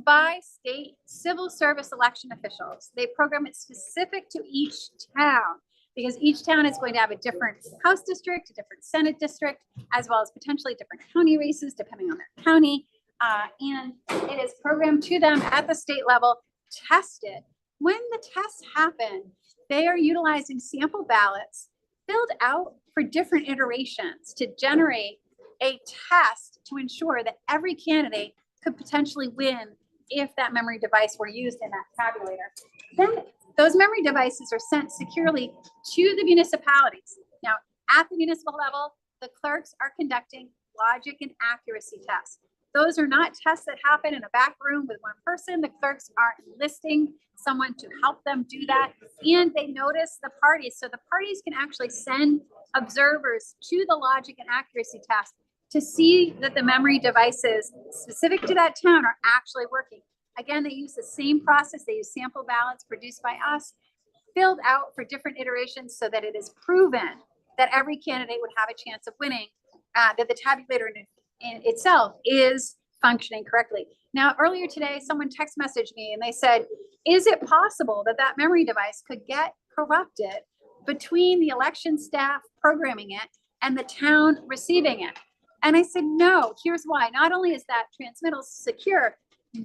by state civil service election officials. They program it specific to each town, because each town is going to have a different House district, a different Senate district, as well as potentially different county races, depending on their county. And it is programmed to them at the state level, tested. When the tests happen, they are utilizing sample ballots filled out for different iterations to generate a test to ensure that every candidate could potentially win if that memory device were used in that tabulator. Then those memory devices are sent securely to the municipalities. Now, at the municipal level, the clerks are conducting logic and accuracy tests. Those are not tests that happen in a back room with one person. The clerks are enlisting someone to help them do that. And they notice the parties. So the parties can actually send observers to the logic and accuracy test to see that the memory devices specific to that town are actually working. Again, they use the same process. They use sample ballots produced by us, filled out for different iterations so that it is proven that every candidate would have a chance of winning, that the tabulator in itself is functioning correctly. Now, earlier today, someone text messaged me and they said, is it possible that that memory device could get corrupted between the election staff programming it and the town receiving it? And I said, no, here's why. Not only is that transmittal secure,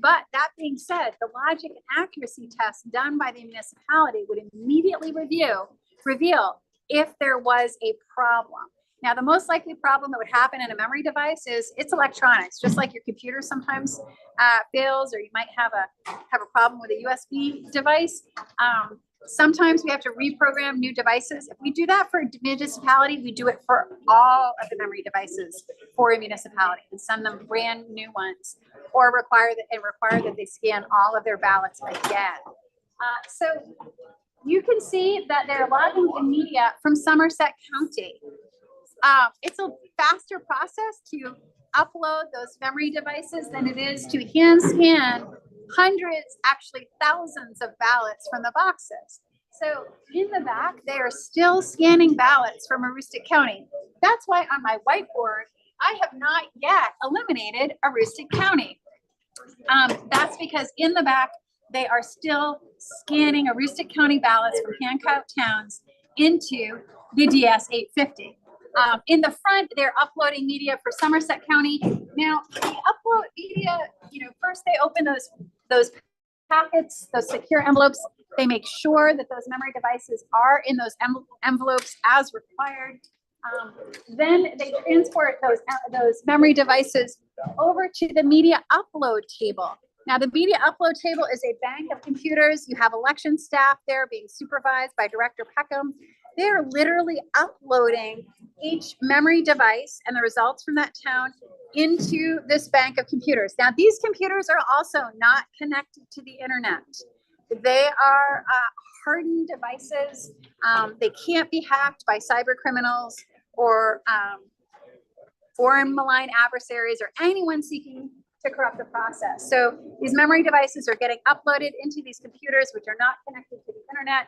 but that being said, the logic and accuracy test done by the municipality would immediately reveal if there was a problem. Now, the most likely problem that would happen in a memory device is it's electronics, just like your computer sometimes fails, or you might have a problem with a USB device. Sometimes we have to reprogram new devices. If we do that for a municipality, we do it for all of the memory devices for a municipality and send them brand new ones, or require that they scan all of their ballots again. So you can see that they're logging the media from Somerset County. It's a faster process to upload those memory devices than it is to hand scan hundreds, actually thousands of ballots from the boxes. So in the back, they are still scanning ballots from Aroostook County. That's why on my whiteboard, I have not yet eliminated Aroostook County. That's because in the back, they are still scanning Aroostook County ballots from Hancock towns into the DS 850. In the front, they're uploading media for Somerset County. Now, the upload media, first they open those packets, those secure envelopes. They make sure that those memory devices are in those envelopes as required. Then they transport those memory devices over to the media upload table. Now, the media upload table is a bank of computers. You have election staff there being supervised by Director Peckham. They're literally uploading each memory device and the results from that town into this bank of computers. Now, these computers are also not connected to the internet. They are hardened devices. They can't be hacked by cyber criminals or foreign malign adversaries or anyone seeking to corrupt the process. So these memory devices are getting uploaded into these computers, which are not connected to the internet.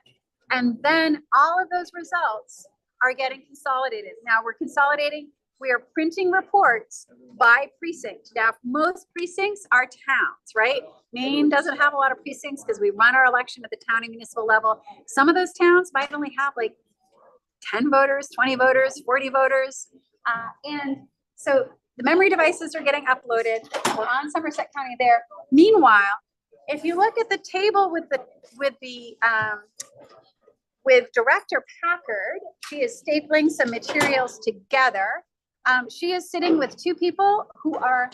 And then all of those results are getting consolidated. Now we're consolidating, we are printing reports by precinct. Now, most precincts are towns, right? Maine doesn't have a lot of precincts because we run our election at the town and municipal level. Some of those towns might only have like 10 voters, 20 voters, 40 voters. And so the memory devices are getting uploaded. We're on Somerset County there. Meanwhile, if you look at the table with Director Packard, she is stapling some materials together. She is sitting with two people who are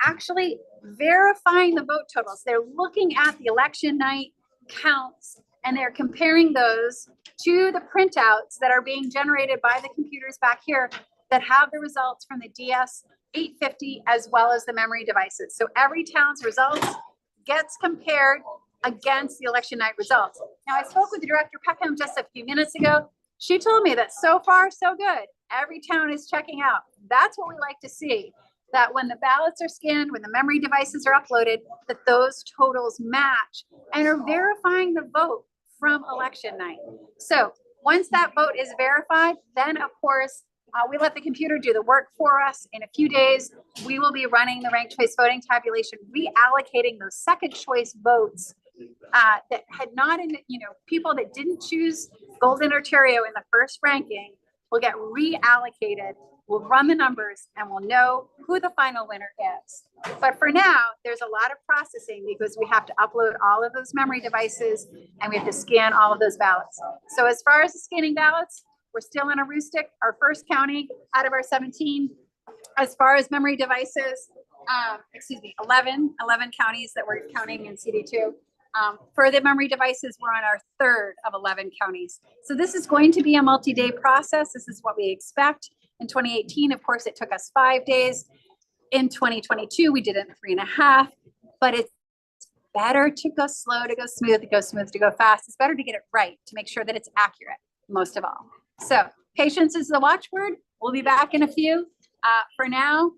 actually verifying the vote totals. They're looking at the election night counts and they're comparing those to the printouts that are being generated by the computers back here that have the results from the DS 850 as well as the memory devices. So every town's results gets compared against the election night results. Now, I spoke with Director Peckham just a few minutes ago. She told me that so far, so good. Every town is checking out. That's what we like to see, that when the ballots are scanned, when the memory devices are uploaded, that those totals match and are verifying the vote from election night. So once that vote is verified, then of course, we let the computer do the work for us. In a few days, we will be running the ranked choice voting tabulation, reallocating those second choice votes that had not, people that didn't choose Golden Ontario in the first ranking will get reallocated. We'll run the numbers and we'll know who the final winner is. But for now, there's a lot of processing because we have to upload all of those memory devices and we have to scan all of those ballots. So as far as the scanning ballots, we're still in Aroostook, our first county out of our 17. As far as memory devices, 11 counties that we're counting in CD2. For the memory devices, we're on our third of 11 counties. So this is going to be a multi-day process. This is what we expect. In 2018, of course, it took us 5 days. In 2022, we did it in 3.5, but it's better to go slow, to go smooth, to go smooth, to go fast. It's better to get it right, to make sure that it's accurate, most of all. So patience is the watchword. We'll be back in a few. For now,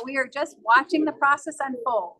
we are just watching the process unfold.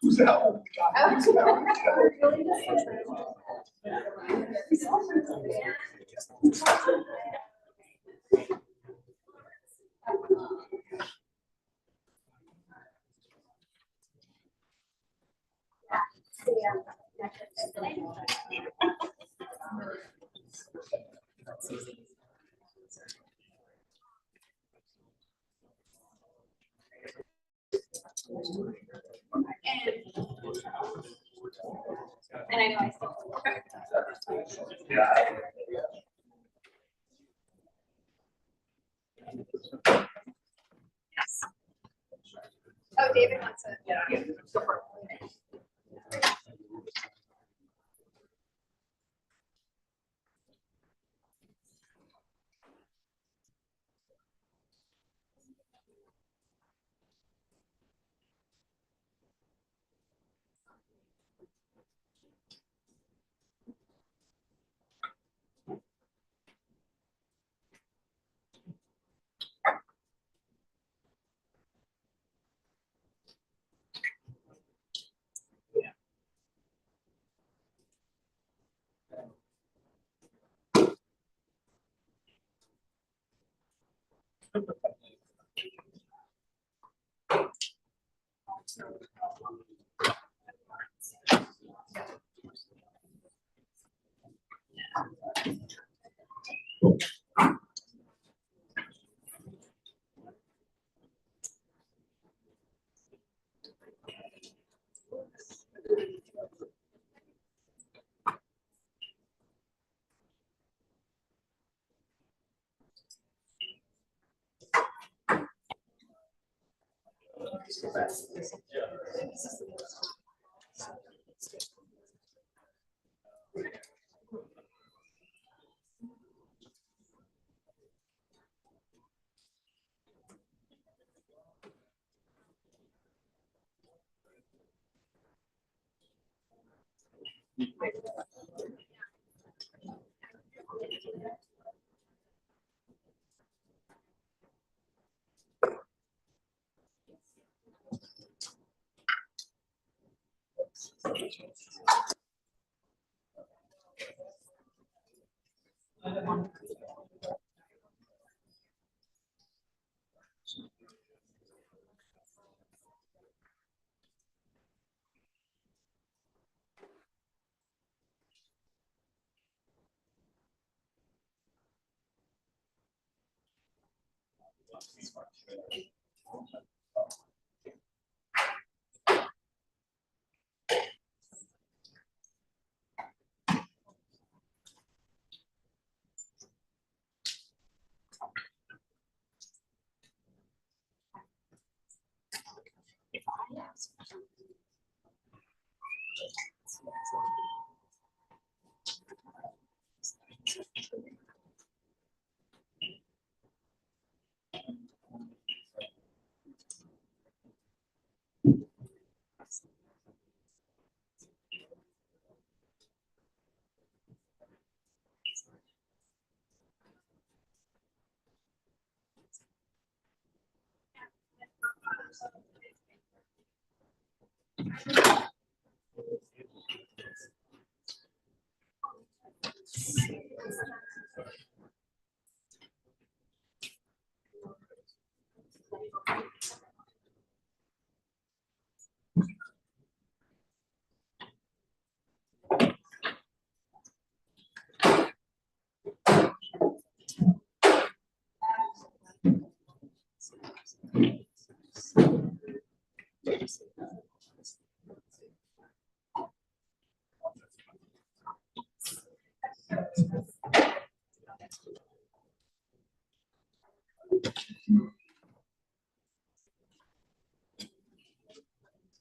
Who's that? And I know I Yes. Oh, David wants it. Yeah.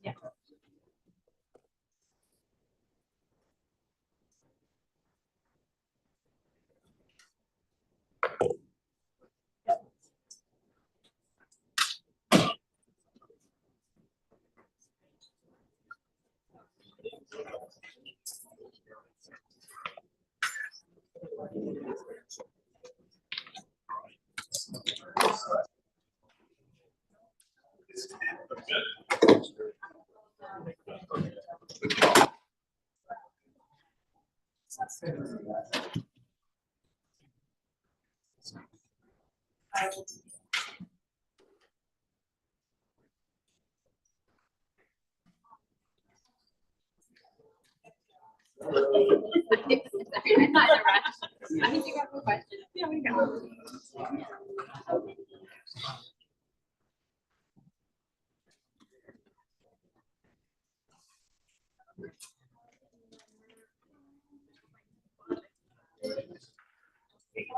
Yeah. I'm not in a rush. I think you have a question. Yeah, we go.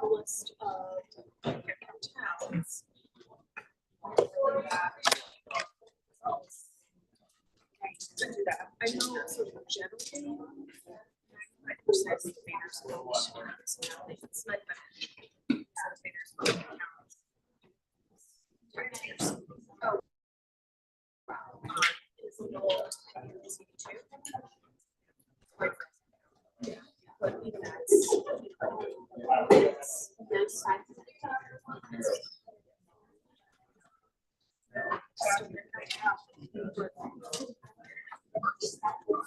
A list of towns. To do that, I know sort of generally. Like percent of Mayor's Village, it's like that. Mayor's Village counts. Oh. Is an old CV2. Yeah, but even that's.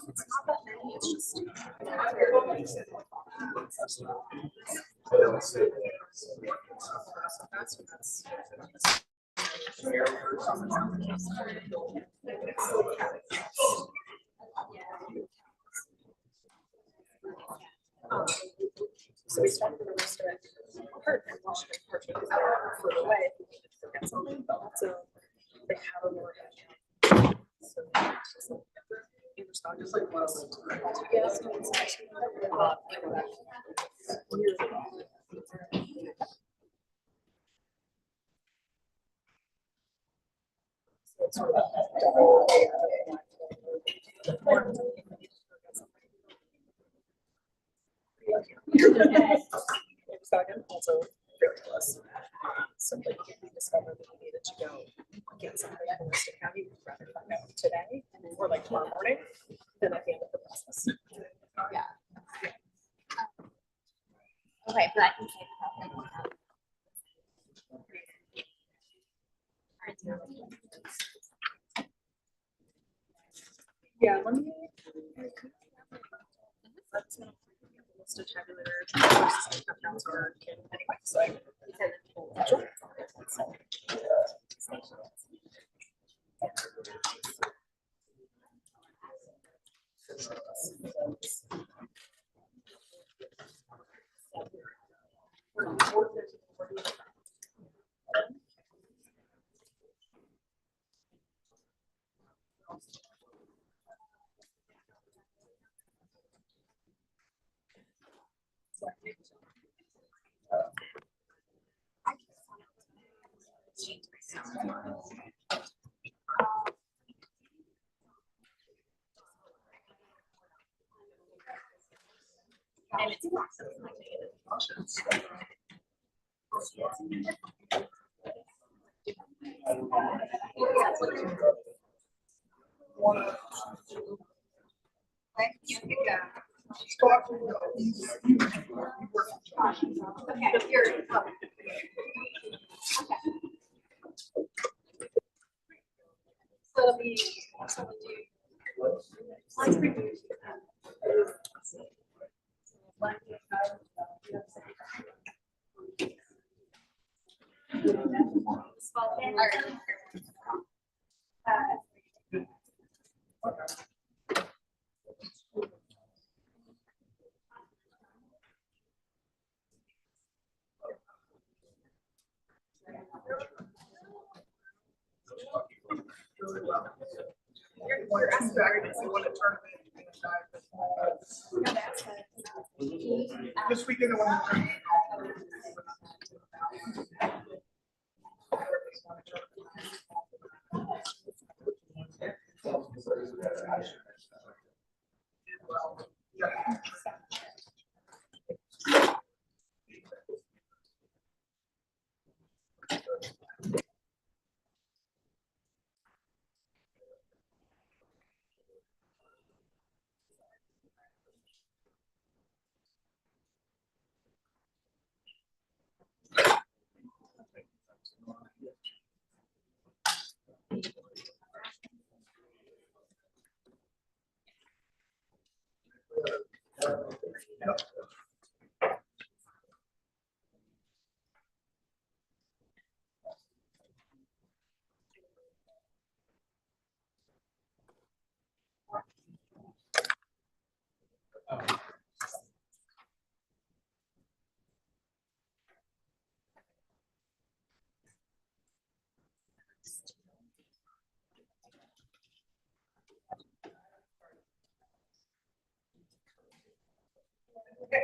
It's not that many, it's just. So we started with a list of heard and watched it for away. Forget something, so they have a more. So just like was yes, also very close. Simply discovered that you needed to go get something holistic. How do you rather find out today or like tomorrow morning than at the end of the process? Yeah. Okay, but I can say Yeah, let me. Let's list of tabulators. Accounts are anyway, so I. Sure. and it's you pick okay, you're so it'll be so we'll do You're asking if you want to turn it. This weekend I want to. R.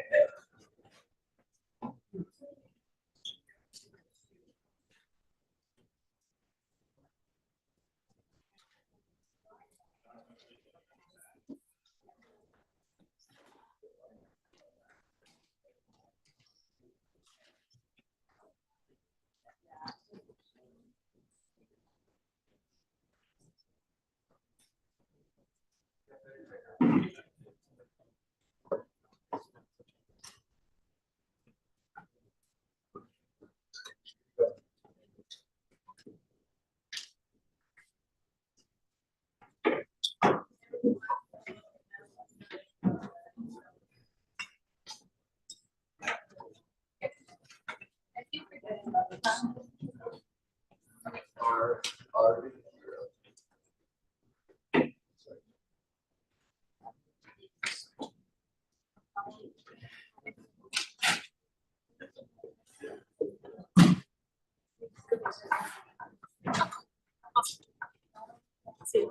See.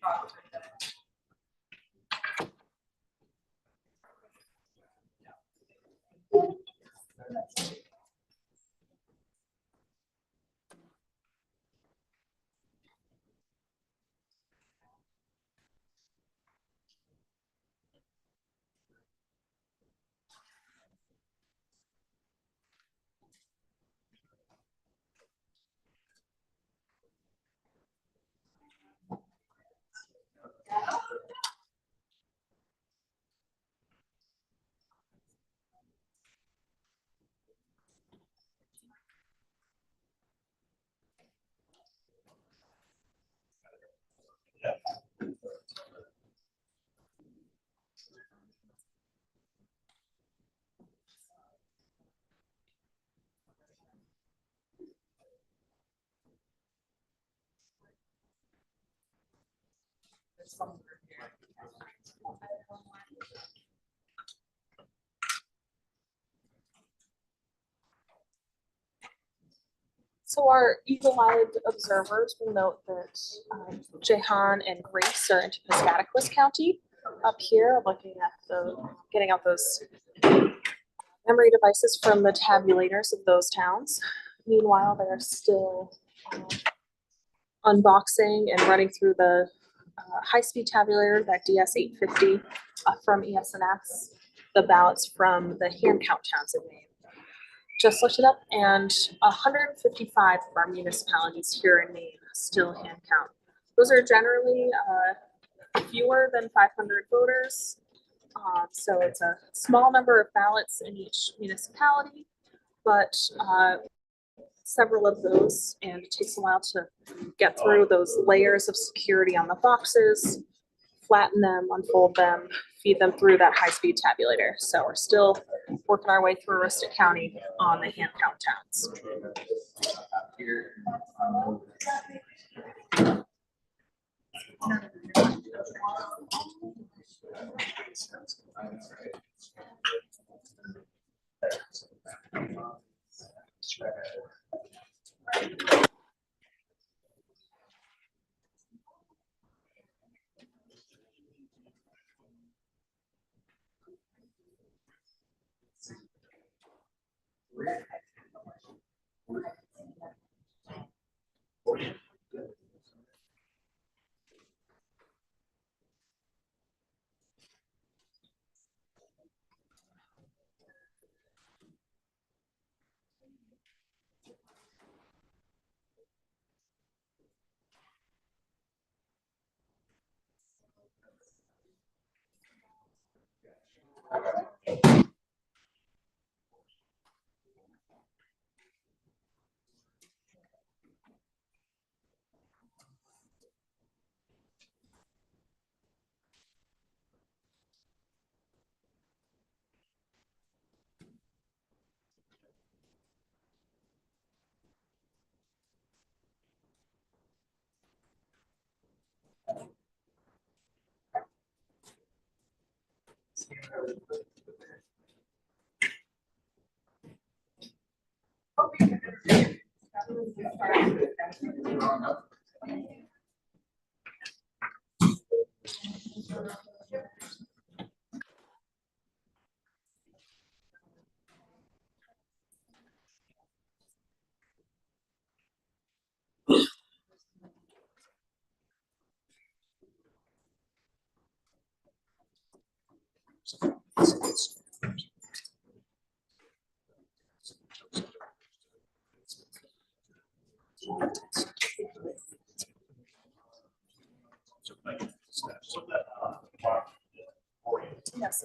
talk to the. So our eagle-eyed observers will note that Jehan and Grace are into Piscataquis County. Up here, looking at getting out those memory devices from the tabulators of those towns. Meanwhile, they're still unboxing and running through the high-speed tabulator, that DS850 from ES&S, the ballots from the hand count towns in Maine. Just looked it up, and 155 of our municipalities here in Maine still hand count. Those are generally fewer than 500 voters. So it's a small number of ballots in each municipality, but several of those, and it takes a while to get through those layers of security on the boxes, flatten them, unfold them, feed them through that high-speed tabulator. So we're still working our way through Aroostook County on the hand count towns. Yes.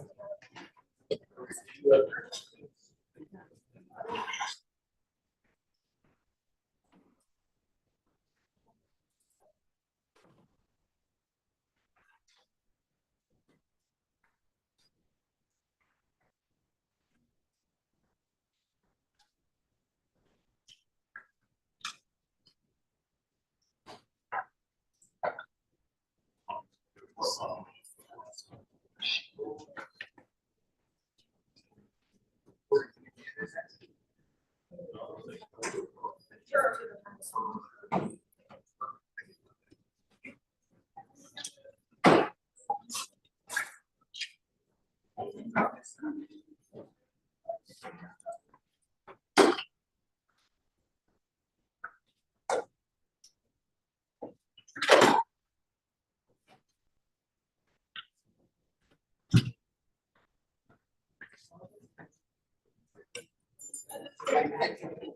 Thanks.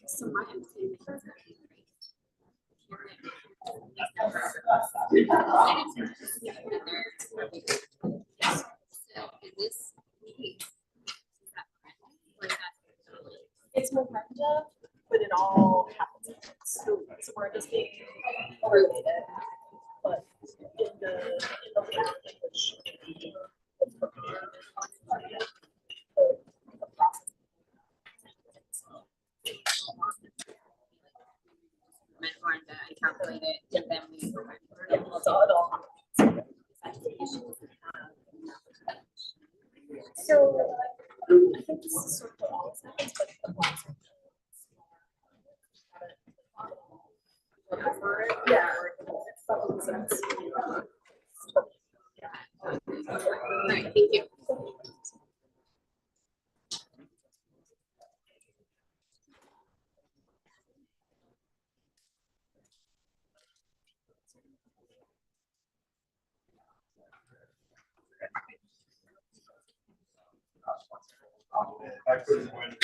So my understanding is It's Miranda, but it all happens. So we're just being related, but in the language. The process. I calculate it and then we. Yeah, it's all so I think this is sort of what always happens, but the blocks are. Yeah. All right, thank you. I couldn't win.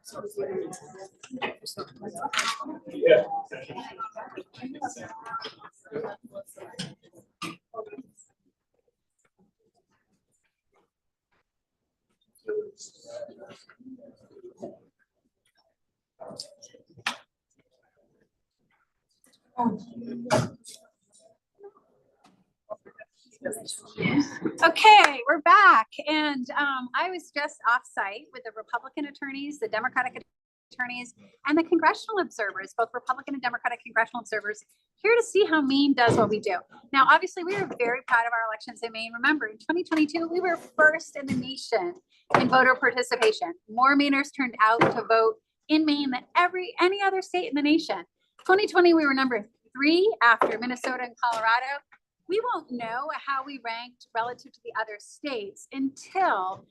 Yeah. Okay, we're back. And I was just off-site with the Republican attorneys, the Democratic attorneys, and the congressional observers, both Republican and Democratic congressional observers, here to see how Maine does what we do. Now, obviously, we are very proud of our elections in Maine. Remember, in 2022, we were first in the nation in voter participation. More Mainers turned out to vote in Maine than any other state in the nation. 2020, we were number 3 after Minnesota and Colorado. We won't know how we ranked relative to the other states until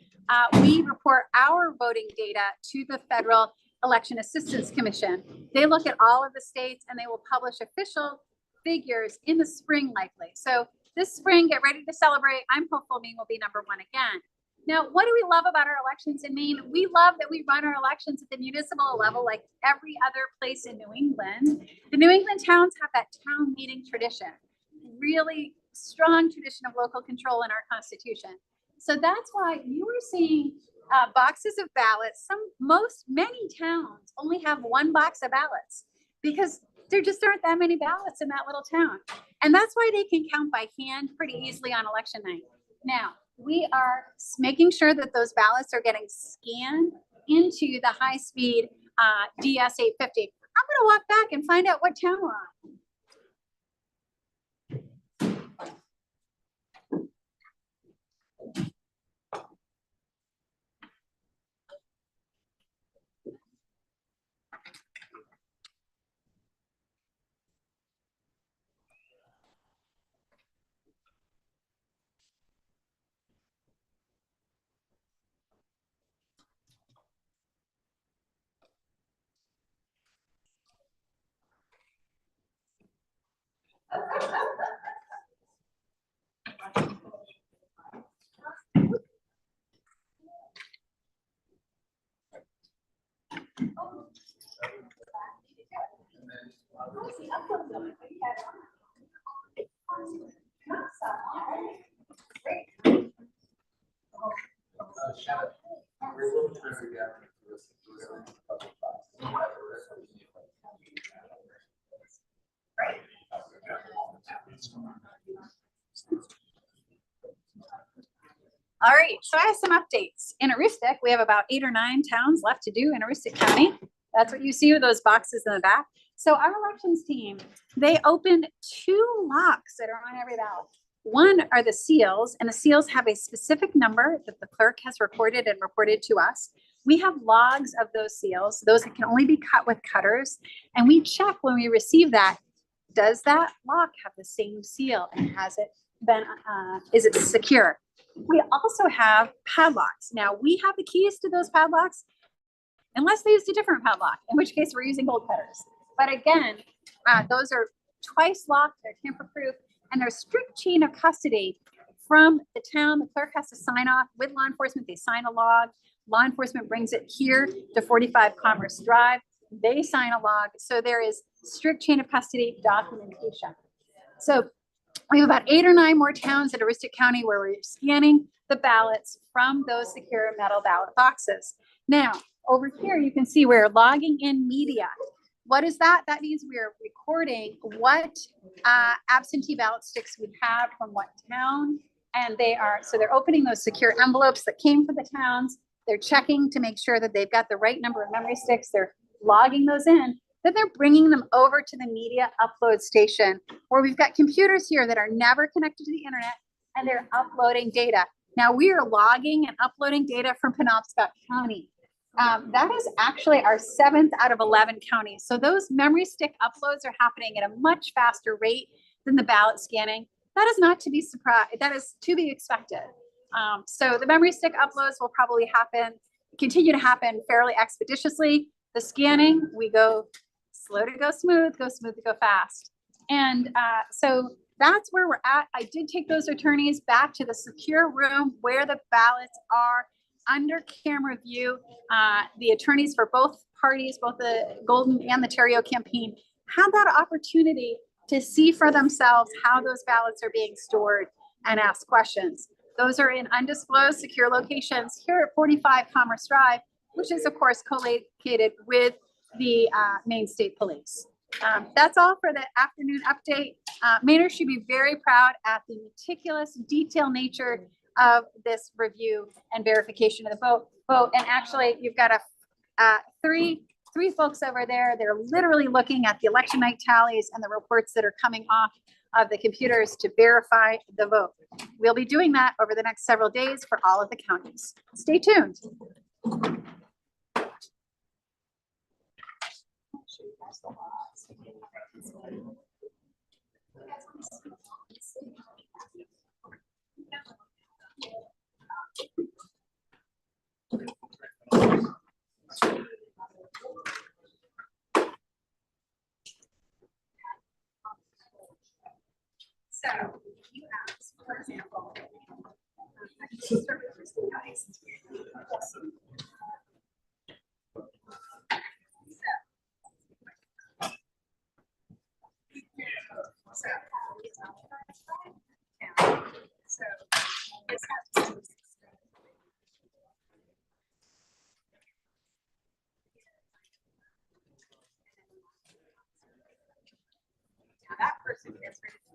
we report our voting data to the Federal Election Assistance Commission. They look at all of the states and they will publish official figures in the spring likely. So this spring, get ready to celebrate. I'm hopeful Maine will be number 1 again. Now, what do we love about our elections in Maine? We love that we run our elections at the municipal level like every other place in New England. The New England towns have that town meeting tradition. Really strong tradition of local control in our constitution. So that's why you are seeing boxes of ballots. Many towns only have 1 box of ballots because there just aren't that many ballots in that little town. And that's why they can count by hand pretty easily on election night. Now, we are making sure that those ballots are getting scanned into the high-speed DS 850. I'm going to walk back and find out what town we're on. All right, so I have some updates. In Aroostook, we have about 8 or 9 towns left to do in Aroostook County. That's what you see with those boxes in the back. So our elections team, they opened 2 locks that are on every ballot. One are the seals, and the seals have a specific number that the clerk has recorded and reported to us. We have logs of those seals. Those can only be cut with cutters. And we check when we receive that, does that lock have the same seal and has it been, is it secure? We also have padlocks. Now we have the keys to those padlocks, unless they used a different padlock, in which case we're using gold cutters. But again, those are twice locked, they're tamper-proof, and there's strict chain of custody from the town. The clerk has to sign off with law enforcement. They sign a log. Law enforcement brings it here to 45 Commerce Drive. They sign a log. So there is strict chain of custody documentation. So we have about 8 or 9 more towns in Aroostook County where we're scanning the ballots from those secure metal ballot boxes. Now, over here, you can see we're logging in media. What is that? That means we are recording what absentee ballot sticks we have from what town. And so they're opening those secure envelopes that came from the towns. They're checking to make sure that they've got the right number of memory sticks. They're logging those in. Then they're bringing them over to the media upload station where we've got computers here that are never connected to the internet and they're uploading data. Now we are logging and uploading data from Penobscot County. That is actually our 7th out of 11 counties. So those memory stick uploads are happening at a much faster rate than the ballot scanning. That is not to be surprised. That is to be expected. So the memory stick uploads will probably continue to happen fairly expeditiously. The scanning, we go slow to go smooth to go fast. And so that's where we're at. I did take those attorneys back to the secure room where the ballots are. under camera view. The attorneys for both parties, both the Golden and the Terrio campaign, had that opportunity to see for themselves how those ballots are being stored and ask questions. Those are in undisclosed secure locations here at 45 Commerce Drive, which is of course co-located with the Maine State Police. That's all for the afternoon update. Mainers should be very proud at the meticulous, detailed nature of this review and verification of the vote. And actually, you've got three folks over there. They're literally looking at the election night tallies and the reports that are coming off of the computers to verify the vote. We'll be doing that over the next several days for all of the counties. Stay tuned. So you ask, for example, that person gets ready to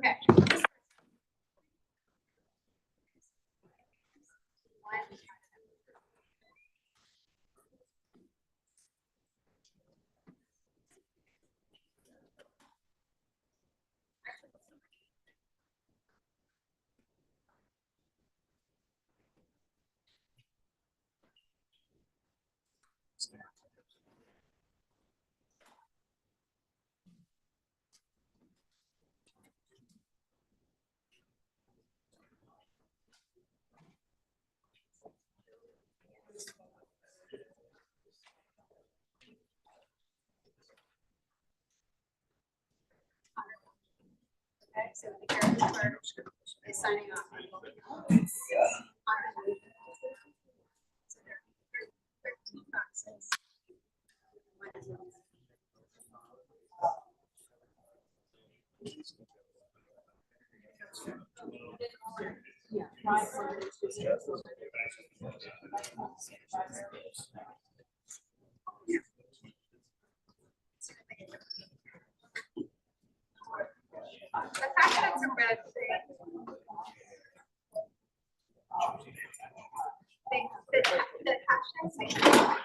Okay. Okay, so the character clerk is signing off. So there are 13 boxes. The hashtags are red. The hashtags.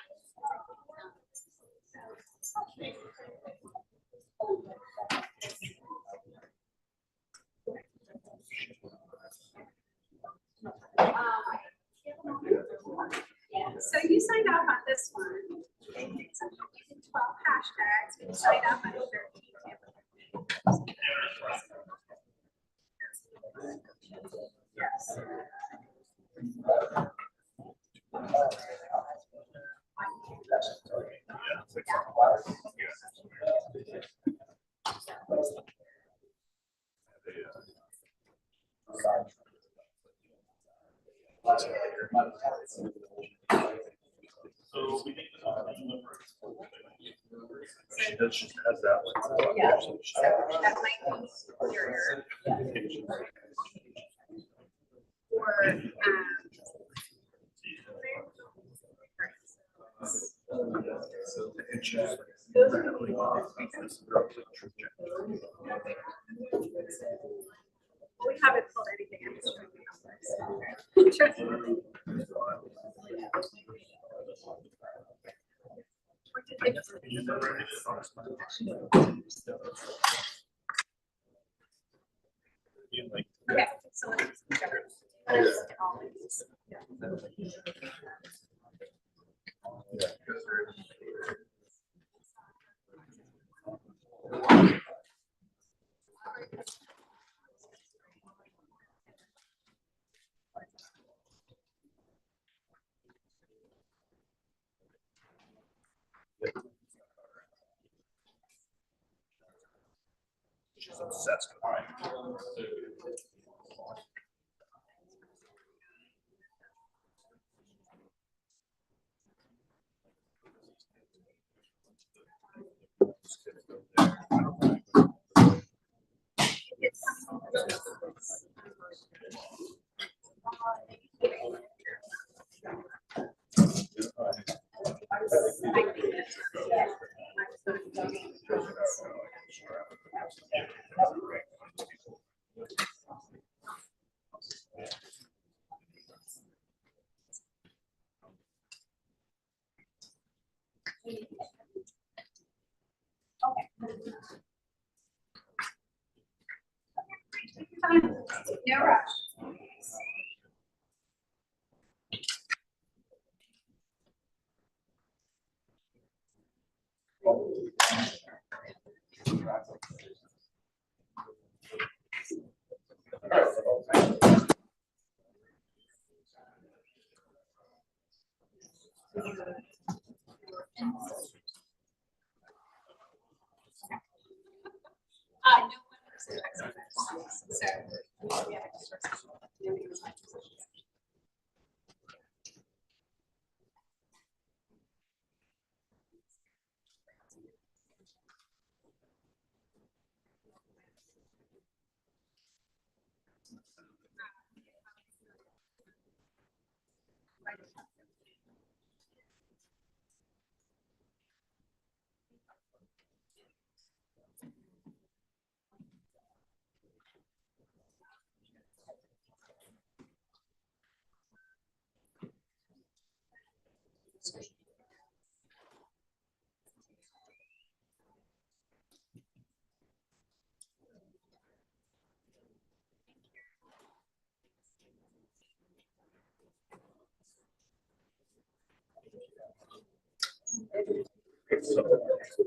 So you signed off on this one. 12 hashtags. You signed off on 13. Yes. So we need to she has that one. Yeah. So that might be your or We haven't pulled anything. I'm just trying to numbers. Okay, so let's cover. All of these. She's obsessed with mine. No rush. No one person so, yeah.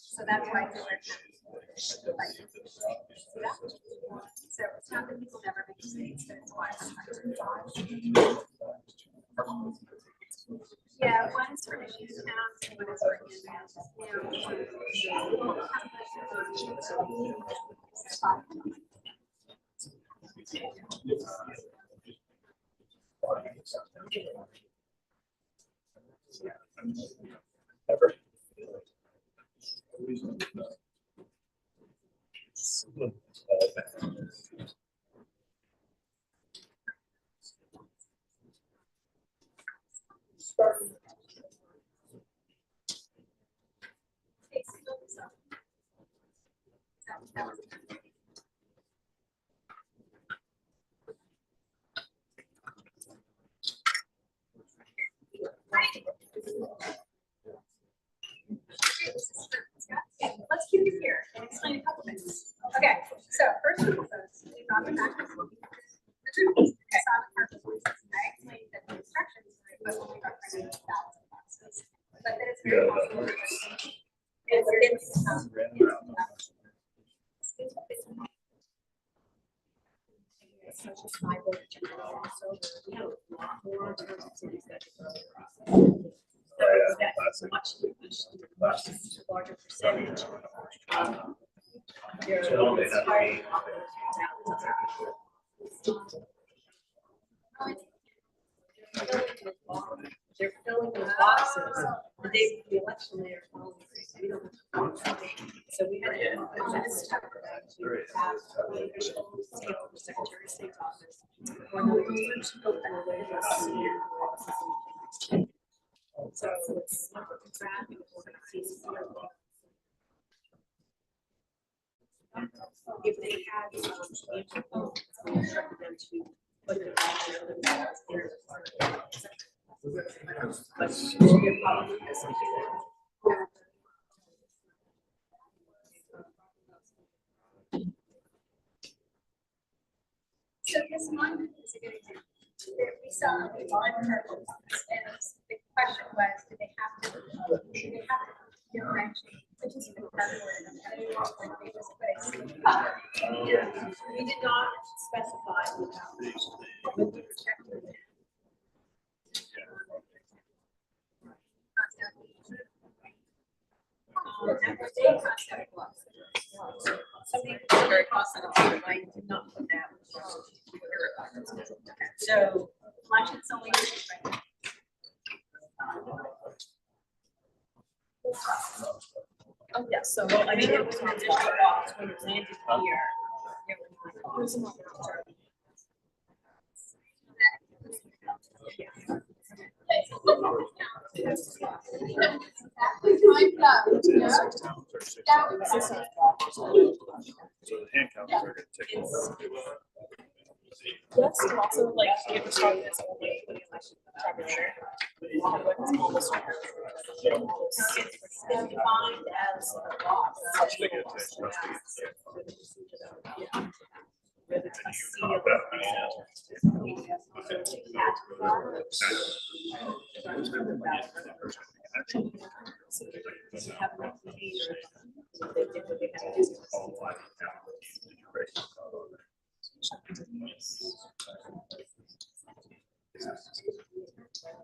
So that's why they were so it's not that people never make mistakes, but it's why yeah, one is for issues announced and one is for Let's keep it here and explain a couple things. Okay, so first of all, we got the back. I explained that the instructions were supposed to be represented in thousands of boxes, but that it's very possible. Such a cyber also we have a lot more in terms of cities that that's much a larger percentage. They're So they have hiring they're filling the boxes. The day of the election, they're filling. So we had to this time to have the official state of the Secretary of State's office. When the research open away so it's not a trap, we're gonna see some. If they had, we instructed them to put it on their. But you're probably missing. So this one is a good example. We saw on purpose, and the question was, do they have to differentiate participant cardboard and competitive it was a We did not specify with the protector. That was a concept was. Something very concept, I did not put that. So, Elections only. oh, yeah, so, I mean, it was an additional box when it landed here. So the hand counts are gonna take. Yes, and also like we have to start this only with the election tabulation. It's almost. It's defined as a box. Must be a test, must be. With a seal.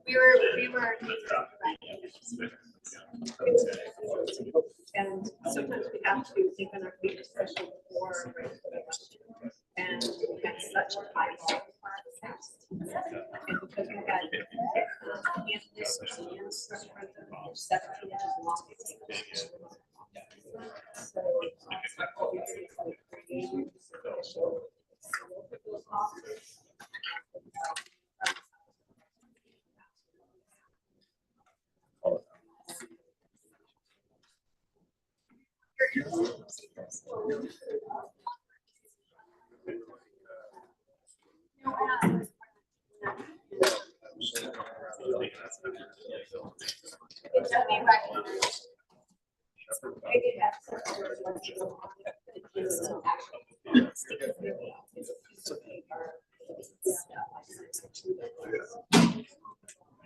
We were. And sometimes we have to think on our feet, especially before. And we had such a high. And because we had. This was the years, 17 inches long. So.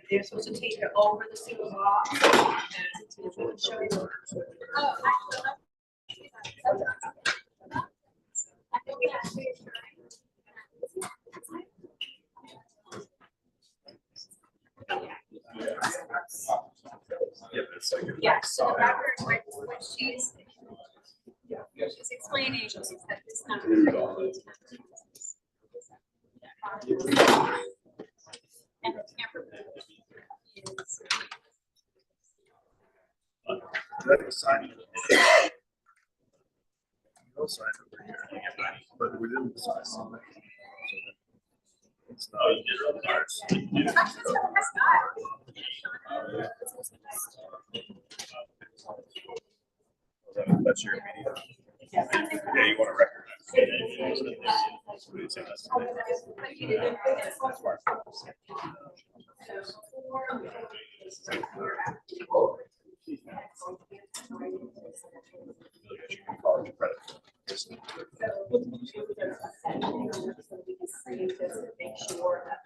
They're supposed to take it over the single box and show you. Yeah, it's like. Yeah, so the record, what she's explaining is that this number. And the tamper is. That sign. No sign over here, but we didn't sign on it. It's not. That's your immediate. Yeah, you want to recognize. What do you say that's? College credit. Make sure that.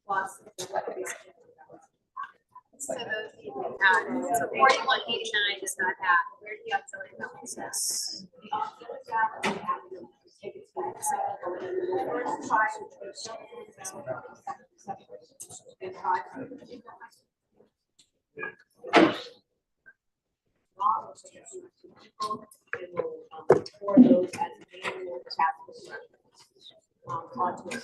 plus what we. So those, so 4189 does not have, where's the auxiliary balances? The auxiliary balance we have to take it to the second. Five. And five. For those as manual tasks. Onto it.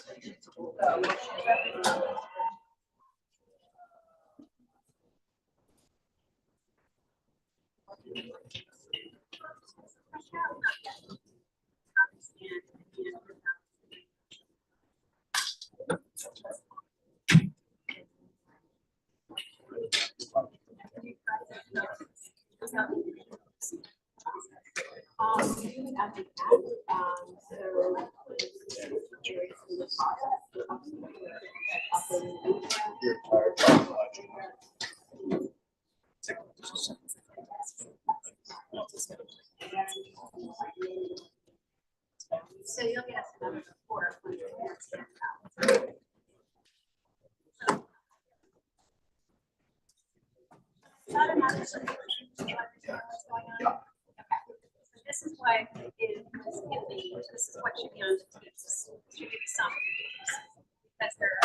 So you'll get another 4. This is what is this is what should be on the teams. Should be some because they're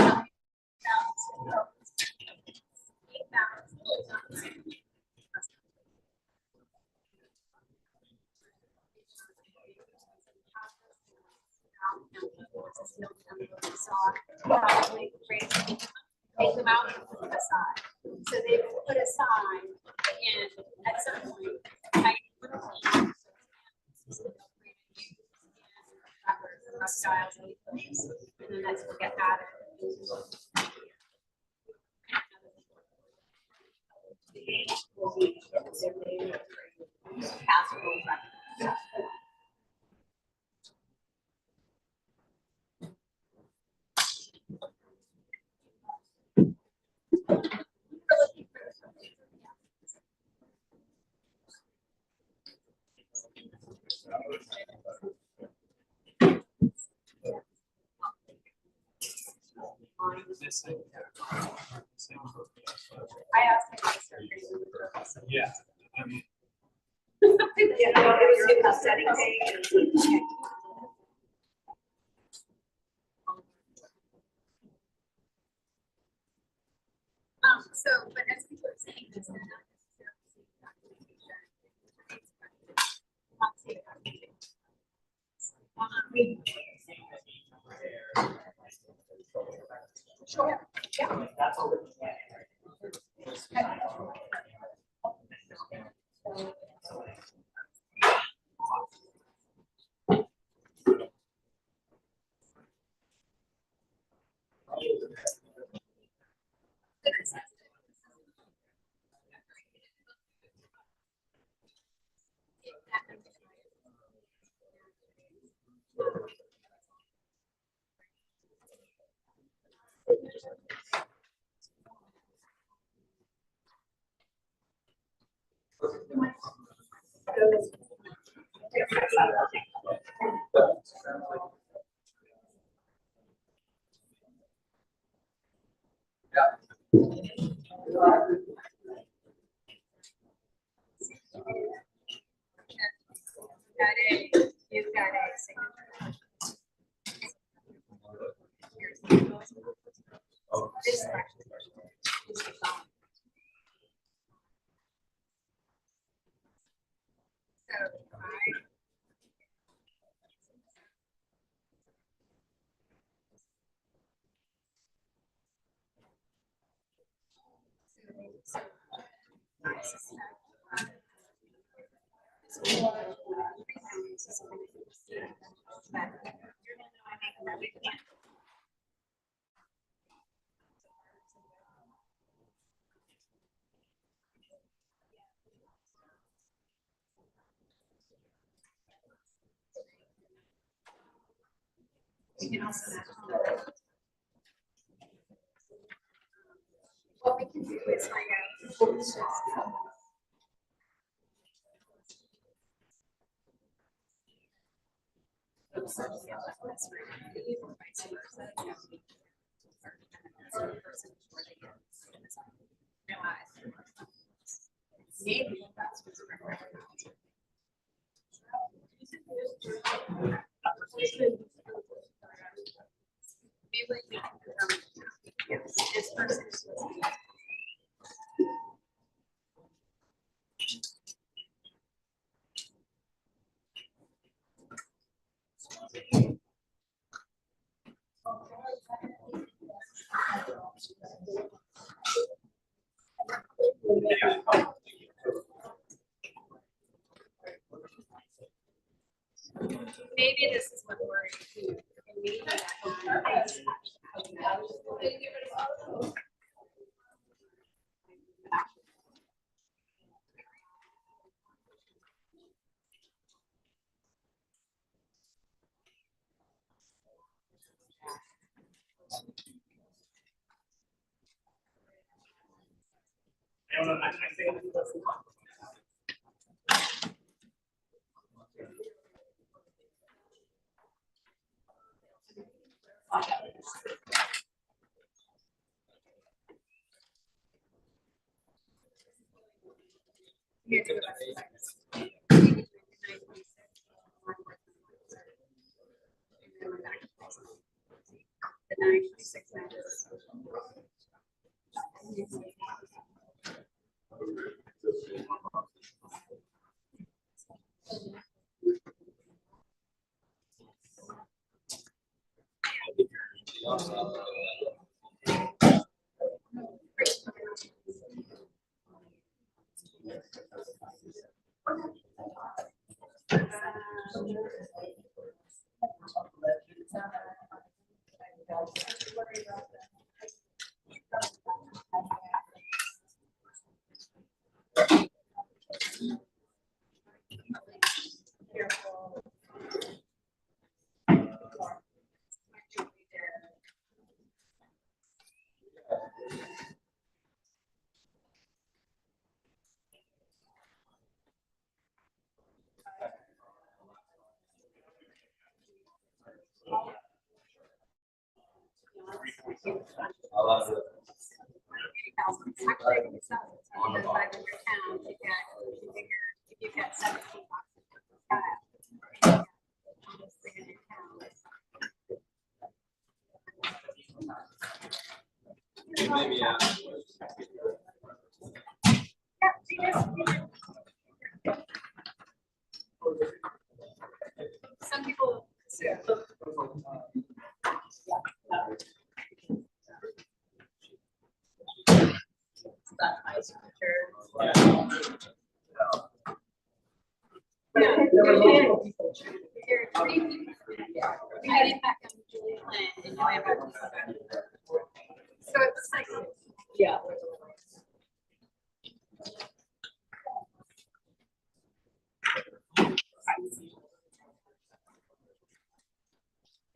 probably take them out and put them aside. So they put aside and at some point, I put a team. Rough styles and things, and then that's what get added. Will be passable. I asked him. Yeah. So, but as we were saying, this is not necessarily Sure. Yeah. You've got a signature. This section is the bond. So I suspect. You can also what we can do is find out. certain percentage where they get. Maybe that's what's recommended. Maybe we can, yes, this person is. Maybe this is what we're doing. And maybe that is Here to the rest. The 926 matters. If you've got 17 boxes, Maybe, some people. There are 3 people. We had it back on Julie Lynn and now I have. So it's like. Yeah.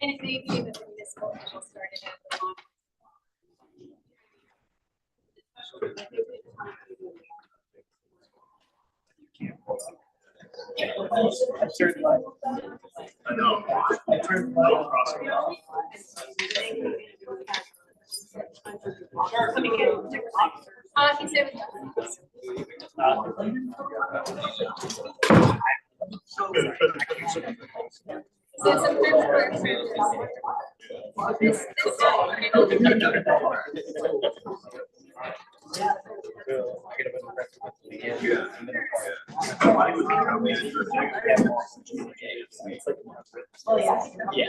And it may be that the municipal official started at the law. I turned light. I know. I turned light on. He said. So sometimes we're this Oh, yeah. Yeah.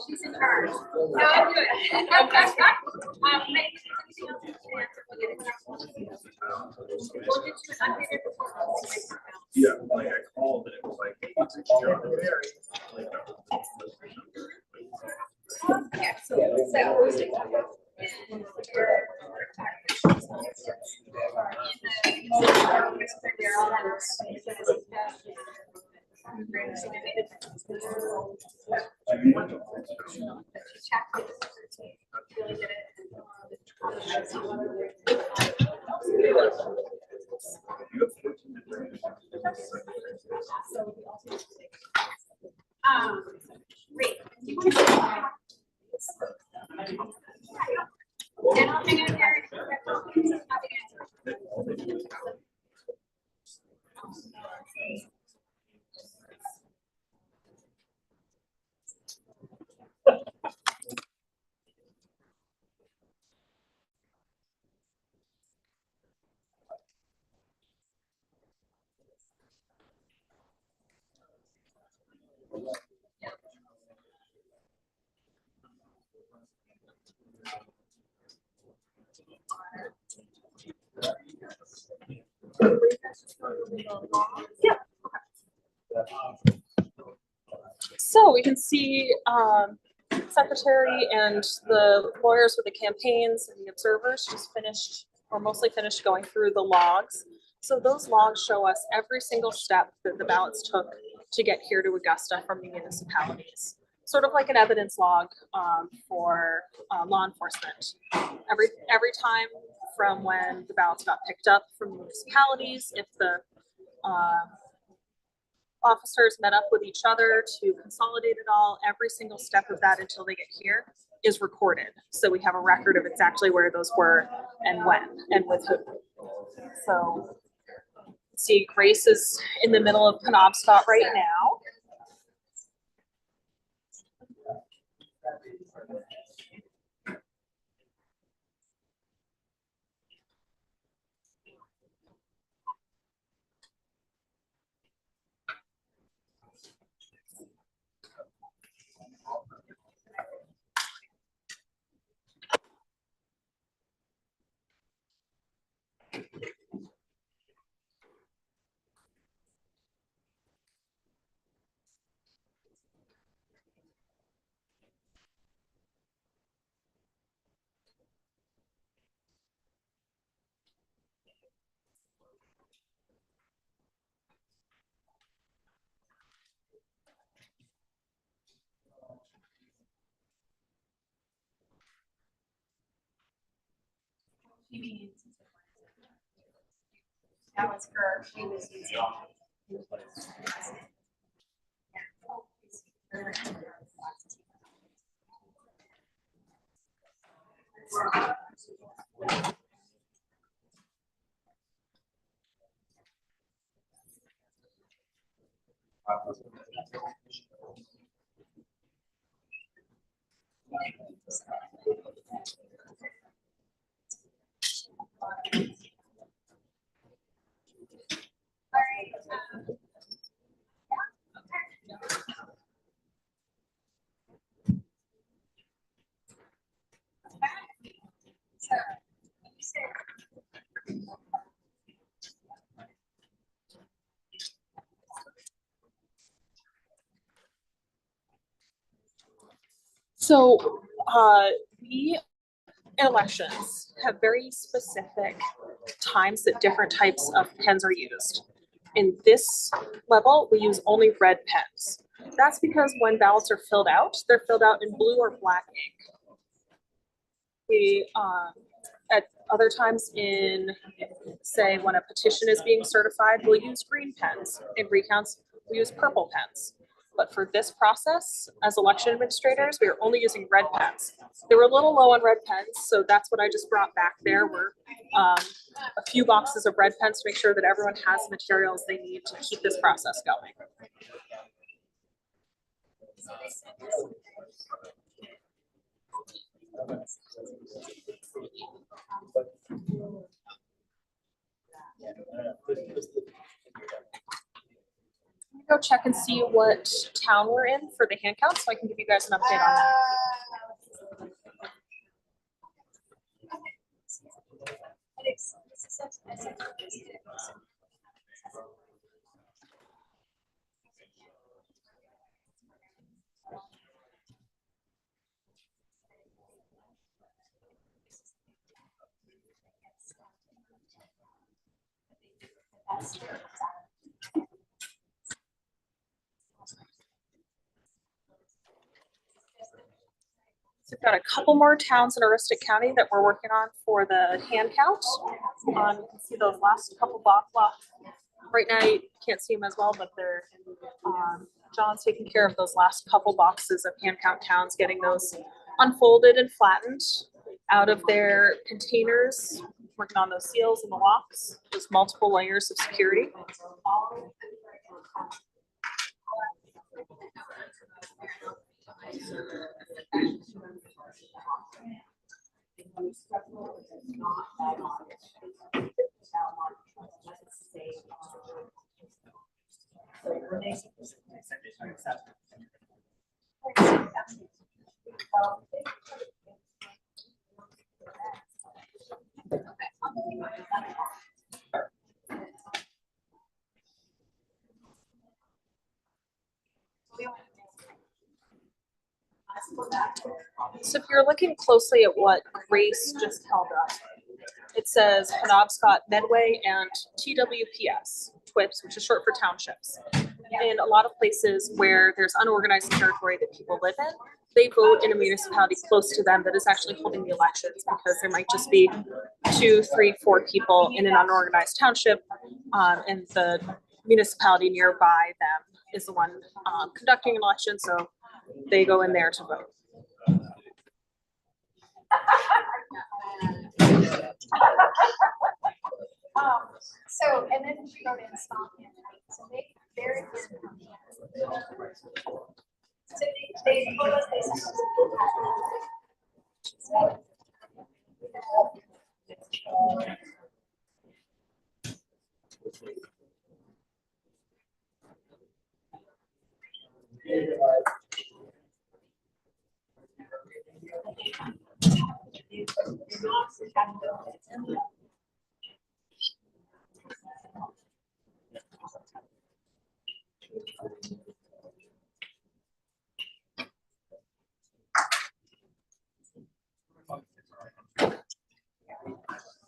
She's in charge. No, I'm good. We'll get you an updated report. Yeah, like I called and it was like. Yeah, so. So we can see secretary and the lawyers with the campaigns and the observers just finished, or mostly finished, going through the logs. So those logs show us every single step that the ballots took to get here to Augusta from the municipalities. Sort of like an evidence log for law enforcement. Every time from when the ballots got picked up from the municipalities, if the officers met up with each other to consolidate it all, every single step of that until they get here is recorded. So we have a record of exactly where those were and when and with who. So see, Grace is in the middle of Penobscot right now. She means that was her. She was using. So we in elections have very specific times that different types of pens are used. In this level, we use only red pens. That's because when ballots are filled out, they're filled out in blue or black ink. We, at other times in, say, when a petition is being certified, we'll use green pens. In recounts, we use purple pens. But for this process, as election administrators, we are only using red pens. They were a little low on red pens, so that's what I just brought back there were a few boxes of red pens to make sure that everyone has the materials they need to keep this process going. Go check and see what town we're in for the hand count, so I can give you guys an update on that. So we've got a couple more towns in Aroostook County that we're working on for the hand count. You can see those last couple blocks. Right now you can't see them as well, but they're John's taking care of those last couple boxes of hand count towns, getting those unfolded and flattened out of their containers working on those seals and the locks, those multiple layers of security. So if you're looking closely at what Grace just held up, it says Penobscot Medway and TWPS, TWIPS, which is short for townships. In a lot of places where there's unorganized territory that people live in, they vote in a municipality close to them that is actually holding the elections, because there might just be 2, 3, 4 people in an unorganized township, and the municipality nearby them is the one conducting an election, so they go in there to vote. So, and then she wrote in Stockton, so they're. So they told us they sent us.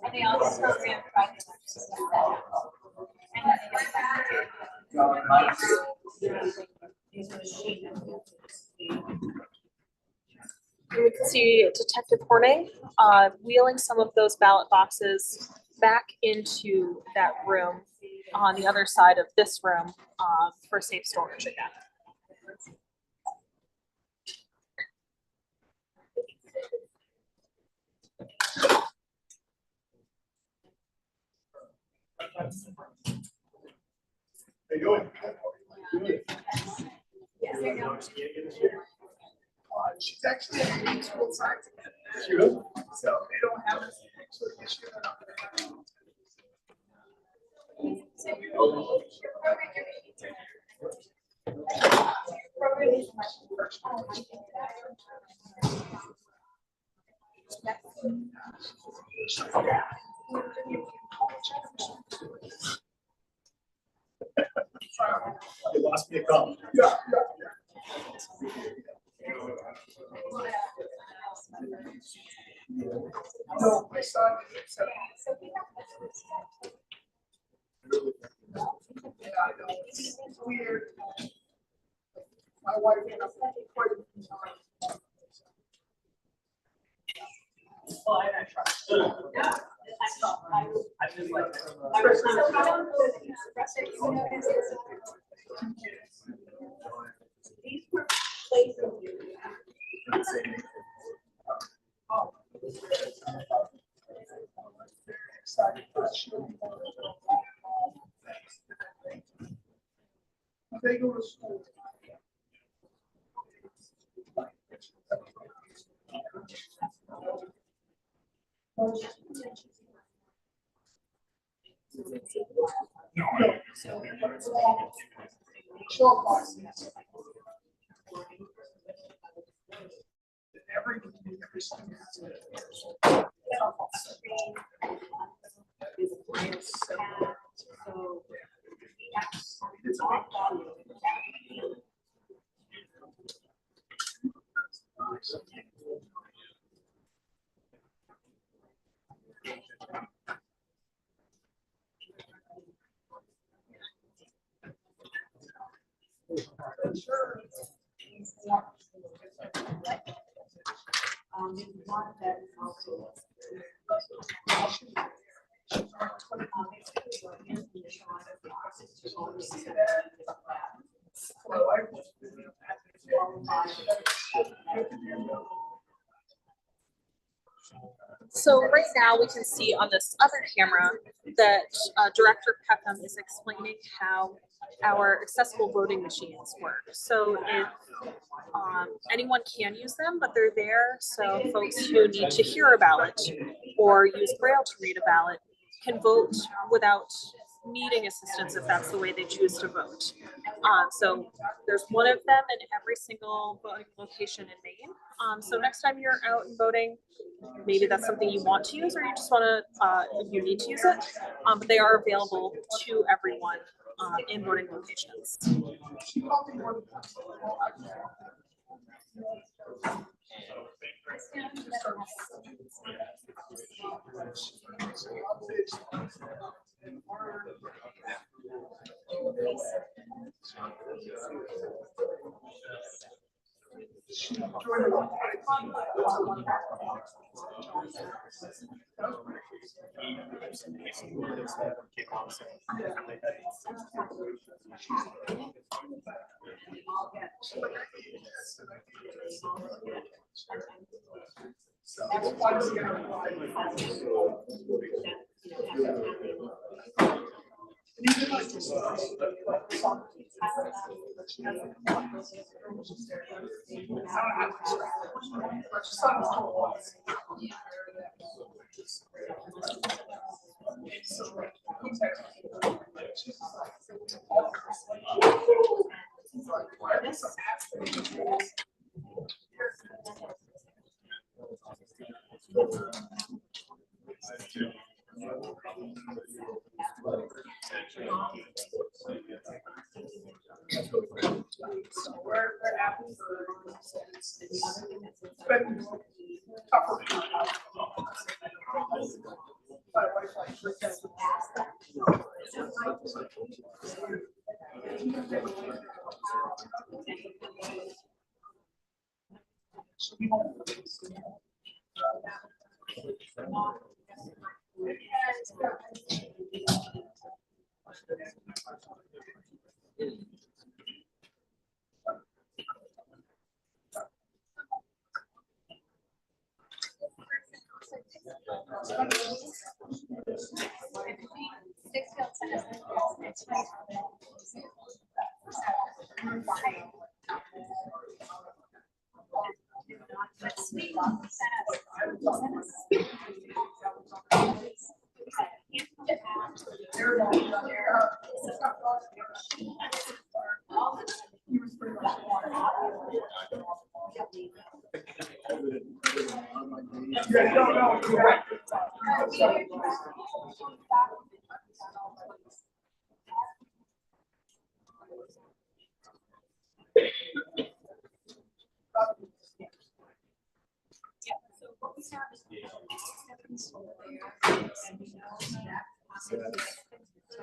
And they also ran private. And then they went back And we can see Detective Horning wheeling some of those ballot boxes back into that room on the other side of this room for safe storage again. How you doing? She's actually in school science. She does? So they don't have this sort of issue. They lost me a call. Yeah. No, my son. Yeah, I know. It's weird. My wife ended up quite a few times. Well, I don't trust. Yeah. I just like. These were places. Oh. Very excited for sure. They go to school. No. Show us. Every student has it. Sure. One that also. So right now we can see on this other camera that Director Peckham is explaining how our accessible voting machines work. So if anyone can use them, but they're there so folks who need to hear a ballot or use Braille to read a ballot can vote without needing assistance if that's the way they choose to vote. So there's one of them in every single voting location in Maine. So next time you're out and voting, maybe that's something you want to use or you just want to, you need to use it. But they are available to everyone in voting locations.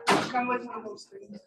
Kind of like one of those things.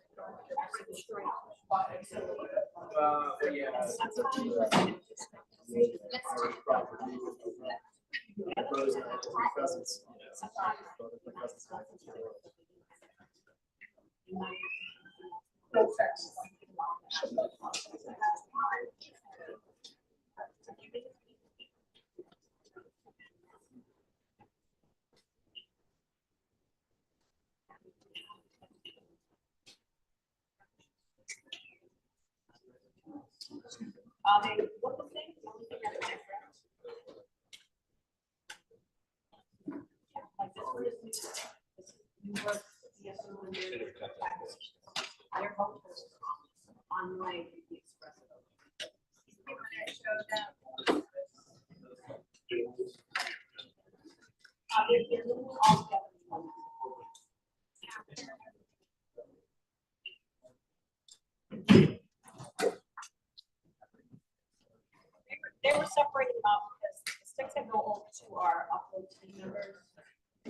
They were separating them out because the sticks that go over to our upload team members,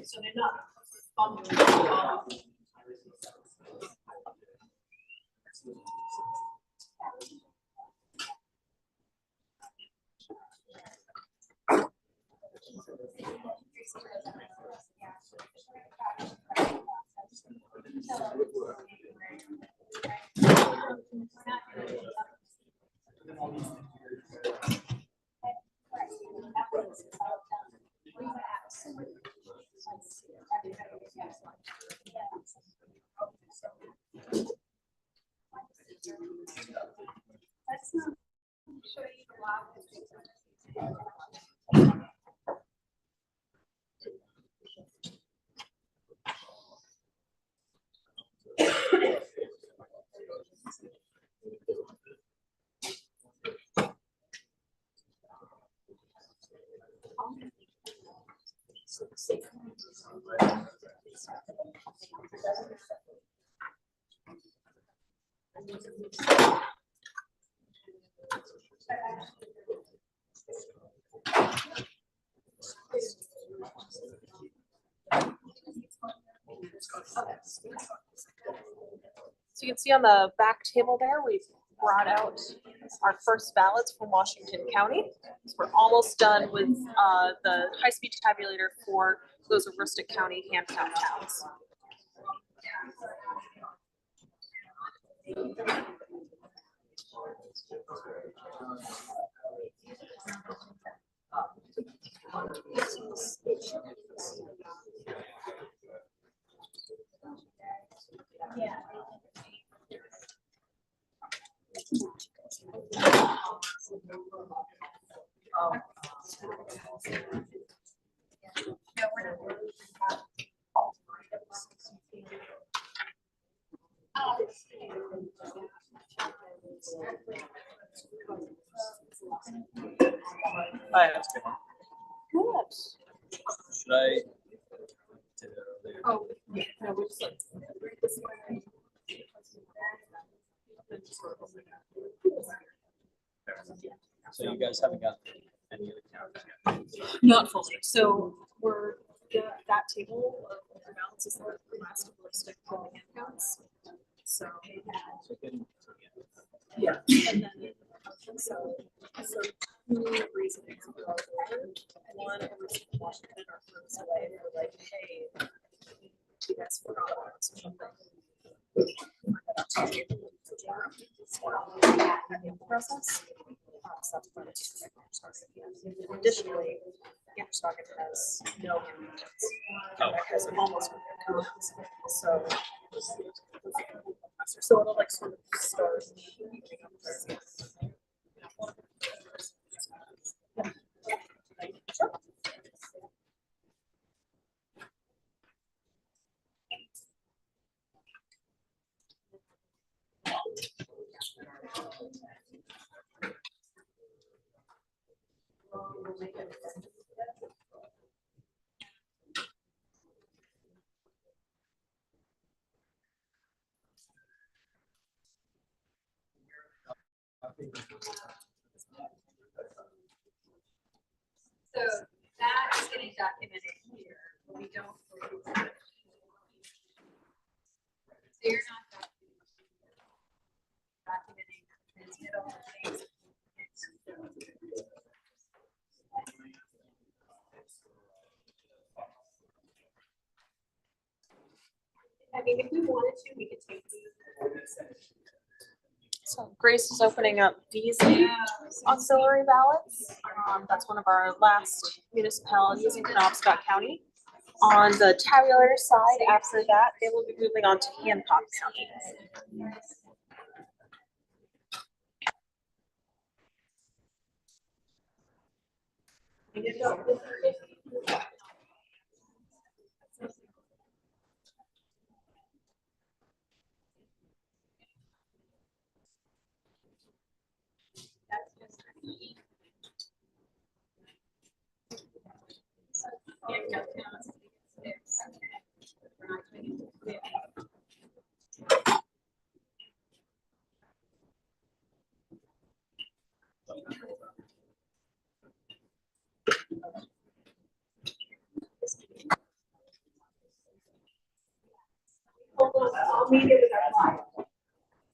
so they're not bundled. So you can see on the back table there, we've brought out our first ballots from Washington County. So we're almost done with the high-speed tabulator for those Aroostook County hand count towns. Yeah. No, we're not. Hi, how's it going? Good. Should I? Oh, yeah, no, we're just like. So you guys haven't got any of the counts yet? Not fully, so we're, that table of the balance is the last of the stick hand counts. So, So getting- yeah, and then, so two reasons. One, it was Washington, our first away, they were like, hey, you guys forgot about something. Process. So that's part of it. Additionally, Anderson has no commitments. It has almost no commitments. So it'll like sort of start. Sure. So that is getting documented here, but we don't. So you're not documenting transmittal things. I mean, if we wanted to, we could take these. So Grace is opening up these auxiliary ballots. That's one of our last municipalities in Penobscot County. On the tabulator side, after that, they will be moving on to Hancock County.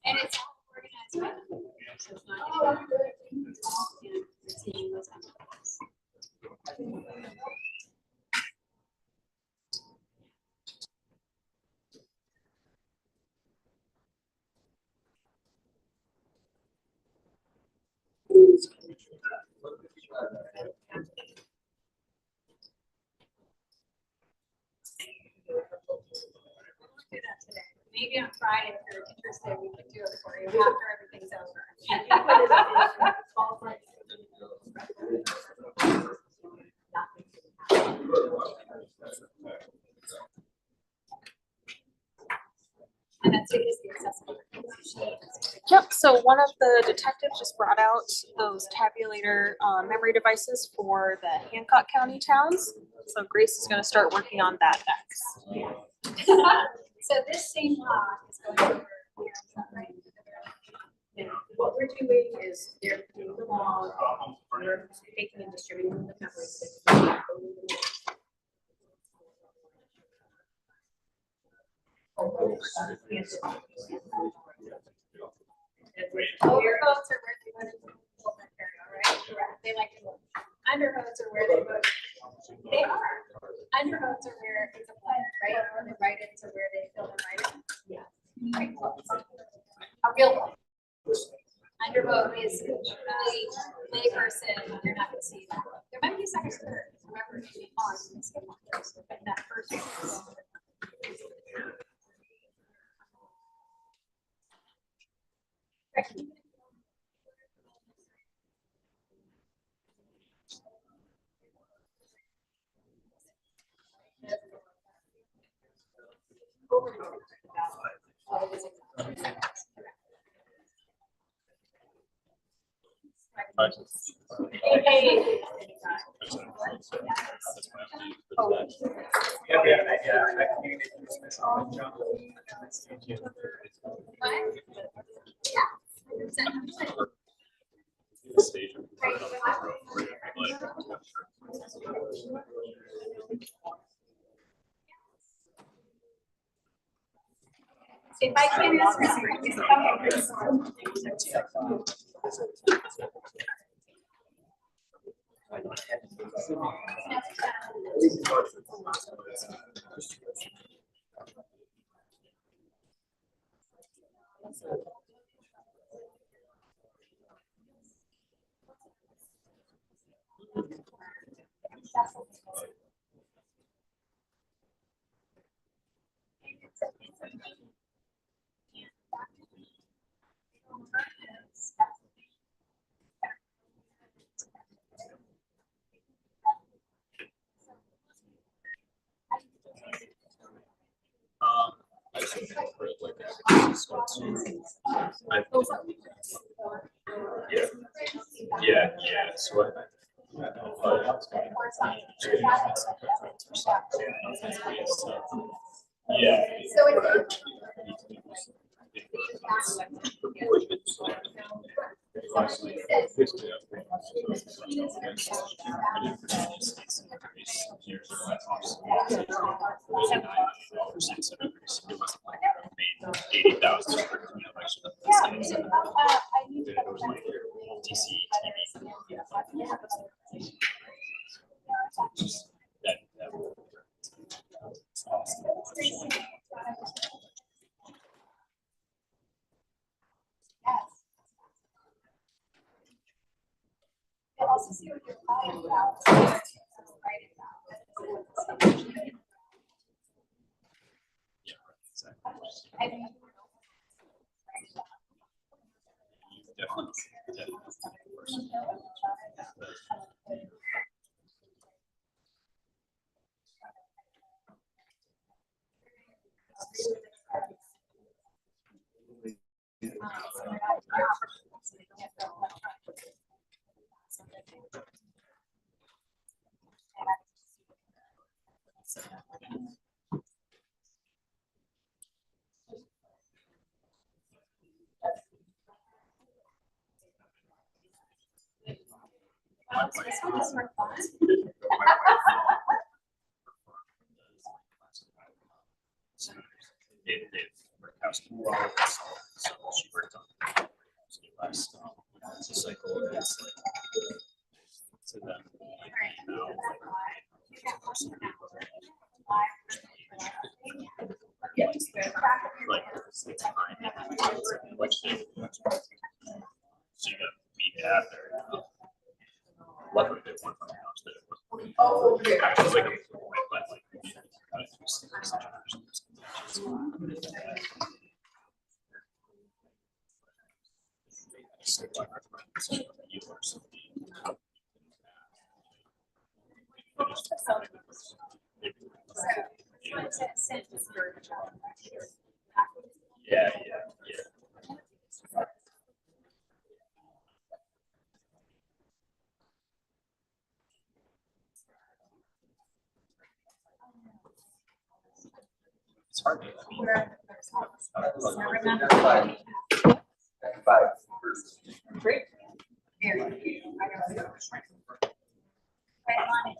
And it's all organized by the board, so it's not. It's all, you know, seeing those envelopes. Do that today. Maybe on Friday, if you're interested, we could do it for you after everything's over. And that's because the accessible sheet. Yep, so one of the detectives just brought out those tabulator memory devices for the Hancock County towns. So Grace is gonna start working on that next. So this same block is going over here, is that right? Yeah, what we're doing is they're doing the log, we're taking and distributing the templates. Overcoats are where they vote in the material, right? Correct. They like to vote. Undercoats are where they vote. They are. Undercoats are where it's applied, right? Or the write-ins are where they fill the write-in. Yeah. Right. A real vote. Undervote is really layperson, you're not gonna see that. There might be a second or third, remember, if you pause, you can skip one, but that first one. If I can Yeah, so yeah. So it's. $80,000. I need to double check. DC Yes. You'll also see what you're talking about. Write it down. I mean, this one is more fun. So she worked on last cycle. It's like to them. Yeah, just there. Like which so you gotta meet after. Luckily they won from the house that it was. Oh, okay. It was like a but like yeah. Where there's office. So remember. Five. Great. Here. I got it. Right on it.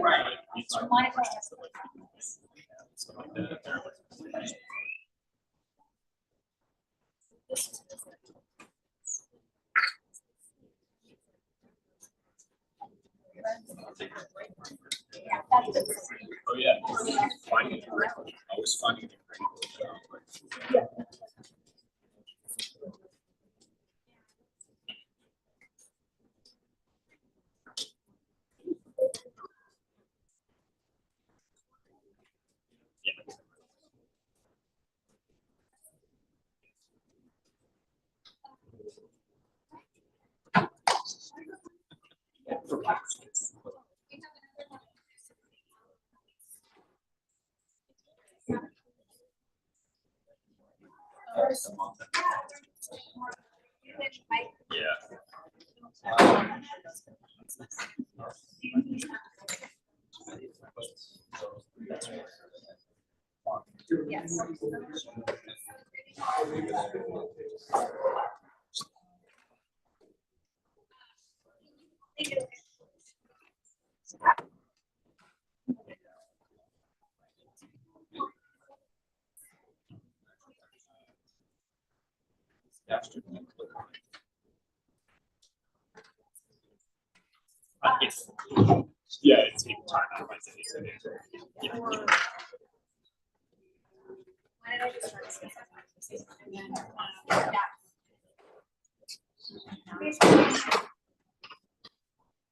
Right. It's Monica has stuff like that. yeah, that's it. Oh, yeah. Finding it, always finding it. Yeah. Yes. Yeah, it's taking time. Otherwise it is- yeah. Why did I just start this? And then,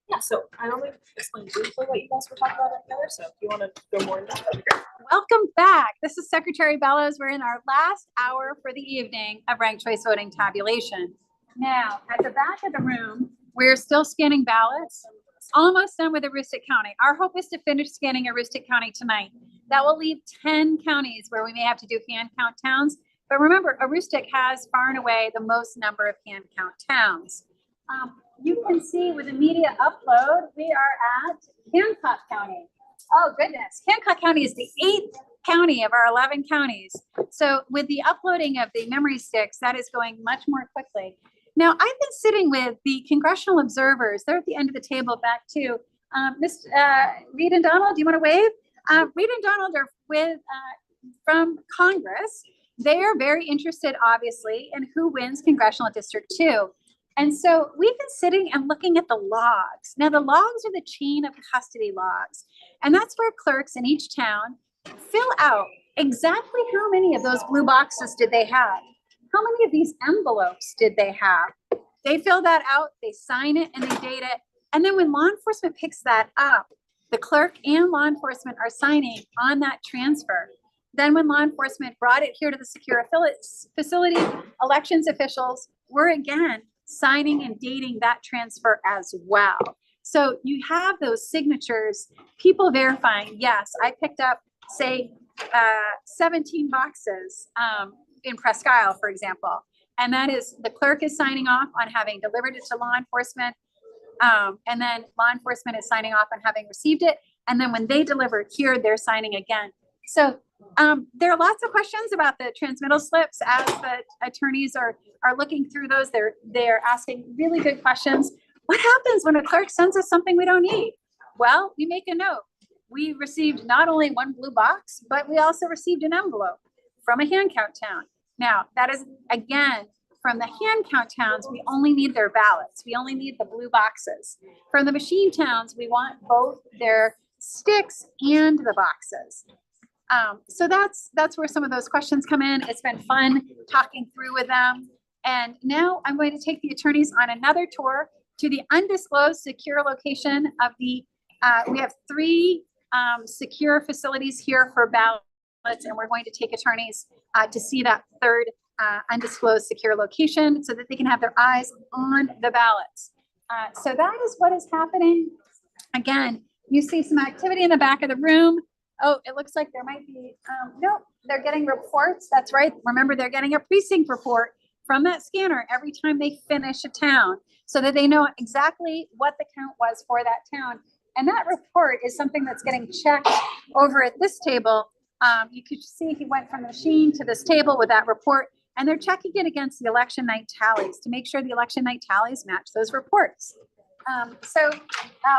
Yeah, so I only explained briefly what you guys were talking about together, so if you want to go more into that, that'd be great. Welcome back. This is Secretary Bellows. We're in our last hour for the evening of ranked choice voting tabulation. Now, at the back of the room, we're still scanning ballots. Almost done with Aroostook County. Our hope is to finish scanning Aroostook County tonight. That will leave 10 counties where we may have to do hand count towns. But remember, Aroostook has far and away the most number of hand count towns. You can see with immediate upload, we are at Hancock County. Oh goodness, Hancock County is the 8th county of our 11 counties. So with the uploading of the memory sticks, that is going much more quickly. Now, I've been sitting with the congressional observers. They're at the end of the table back to Ms. Reed and Donald. Do you want to wave? Reed and Donald are with from Congress. They are very interested, obviously, in who wins Congressional District 2. And so we've been sitting and looking at the logs. Now, the logs are the chain of custody logs. And that's where clerks in each town fill out exactly how many of those blue boxes did they have? How many of these envelopes did they have? They fill that out, they sign it, and they date it. And then when law enforcement picks that up, the clerk and law enforcement are signing on that transfer. Then when law enforcement brought it here to the secure facility, elections officials were again signing and dating that transfer as well. So you have those signatures, people verifying, yes, I picked up, say, 17 boxes in Presque Isle, for example. And that is, the clerk is signing off on having delivered it to law enforcement. And then law enforcement is signing off on having received it. And then when they deliver it here, they're signing again. So there are lots of questions about the transmittal slips as the attorneys are looking through those. They're asking really good questions. What happens when a clerk sends us something we don't need? Well, we make a note. We received not only one blue box, but we also received an envelope from a hand count town. Now, that is, again, from the hand count towns, we only need their ballots. We only need the blue boxes. From the machine towns, we want both their sticks and the boxes. So that's where some of those questions come in. It's been fun talking through with them. And now I'm going to take the attorneys on another tour to the undisclosed secure location of the, we have 3 secure facilities here for ballots, and we're going to take attorneys to see that 3rd undisclosed secure location so that they can have their eyes on the ballots. So that is what is happening. Again, you see some activity in the back of the room. Oh, it looks like there might be, nope, they're getting reports. That's right. Remember, they're getting a precinct report from that scanner every time they finish a town so that they know exactly what the count was for that town. And that report is something that's getting checked over at this table You could see he went from the machine to this table with that report, and they're checking it against the election night tallies to make sure the election night tallies match those reports.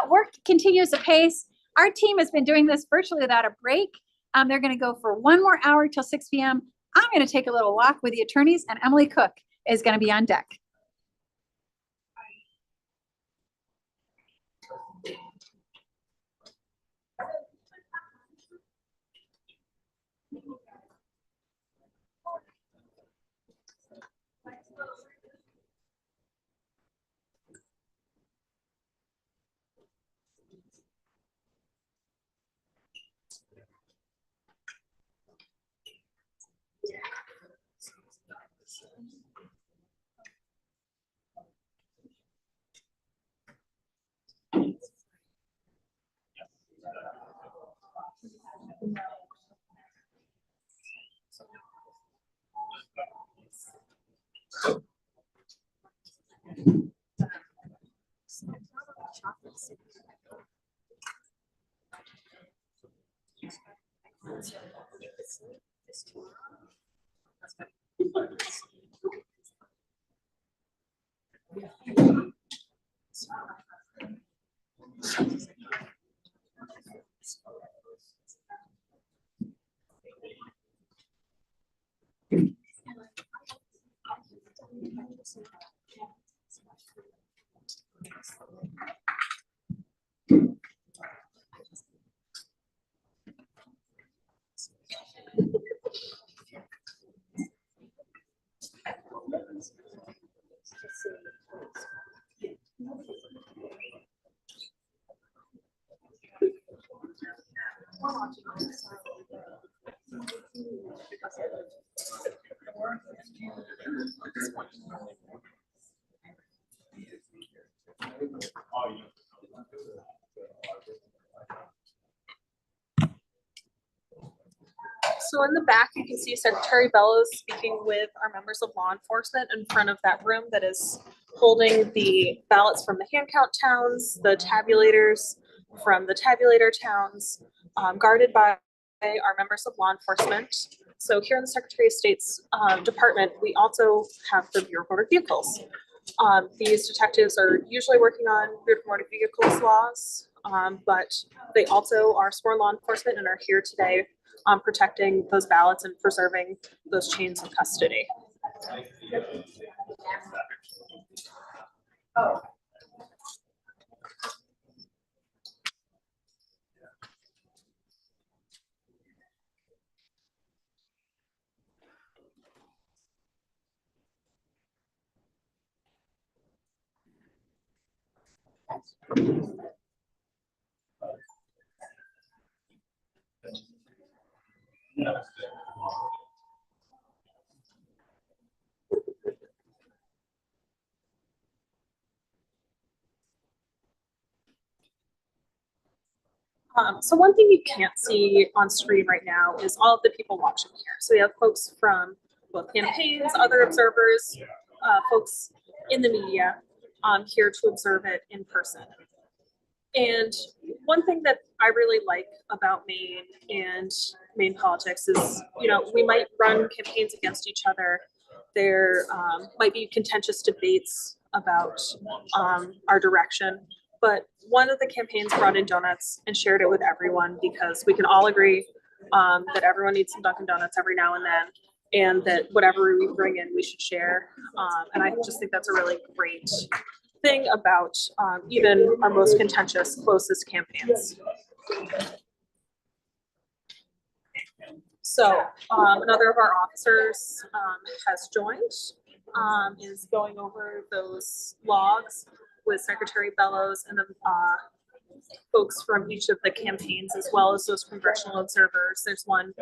Work continues apace. Our team has been doing this virtually without a break. They're going to go for 1 more hour till 6 p.m. I'm going to take a little walk with the attorneys, and Emily Cook is going to be on deck. So in the back, you can see Secretary Bellows speaking with our members of law enforcement in front of that room that is holding the ballots from the hand count towns, the tabulators from the tabulator towns, guarded by our members of law enforcement. So here in the Secretary of State's department, we also have the Bureau of Motor Vehicles. These detectives are usually working on Bureau of Motor Vehicles laws, but they also are sworn law enforcement and are here today protecting those ballots and preserving those chains of custody. Oh. So one thing you can't see on screen right now is all of the people watching here. So we have folks from both campaigns, other observers, folks in the media here to observe it in person. And one thing that I really like about Maine and Maine politics is, we might run campaigns against each other. There might be contentious debates about our direction. But one of the campaigns brought in donuts and shared it with everyone because we can all agree that everyone needs some Dunkin' Donuts every now and then, and that whatever we bring in, we should share. And I just think that's a really great thing about even our most contentious, closest campaigns. So another of our officers has joined, is going over those logs with Secretary Bellows and the folks from each of the campaigns, as well as those congressional observers. There's one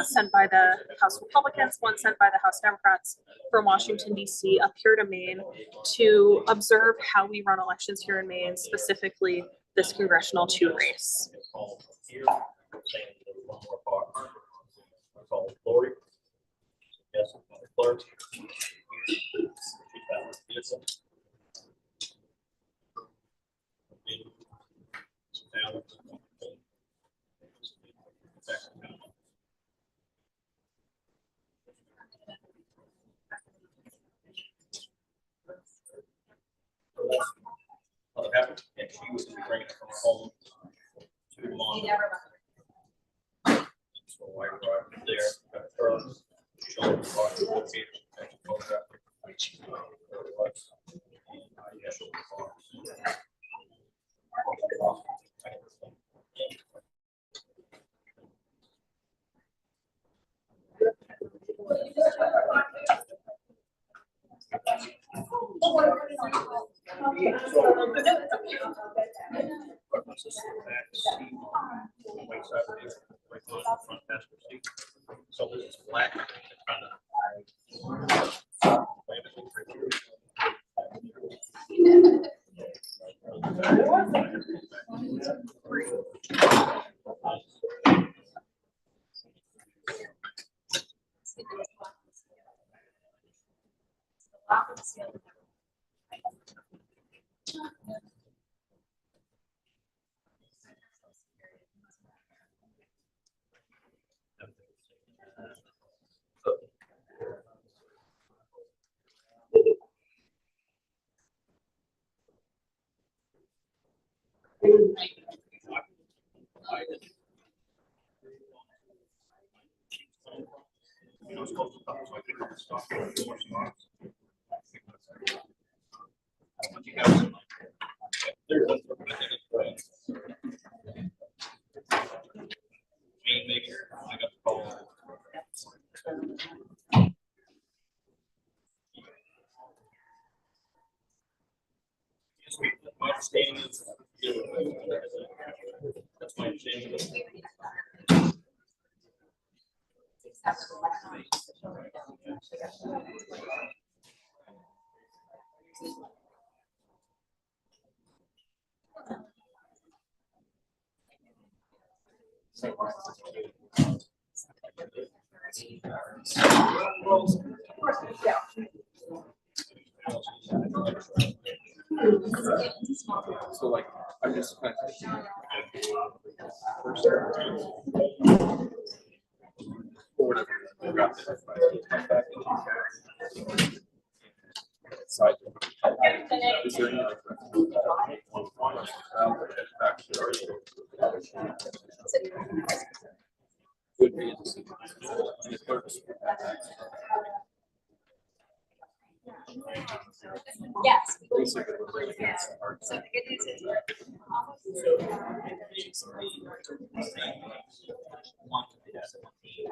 sent by the House Republicans, one sent by the House Democrats from Washington, D.C. up here to Maine to observe how we run elections here in Maine, specifically this Congressional 2 race. Lori. Yes, clerk. she was bringing it from home to He London. never So I arrived there, got her, showed the car, the location, and she photographed it. Where it was. And I showed the car. So this is black. You know, it's close to the top, so I think it's stock, more stocks. But you have some, there's a- Main maker, I got the call. Yes, my understanding is, that's my understanding. So like, I just kind of. Or whatever, wrap it, come back and side. Is there any like? Would be interesting. Yes. So the good news is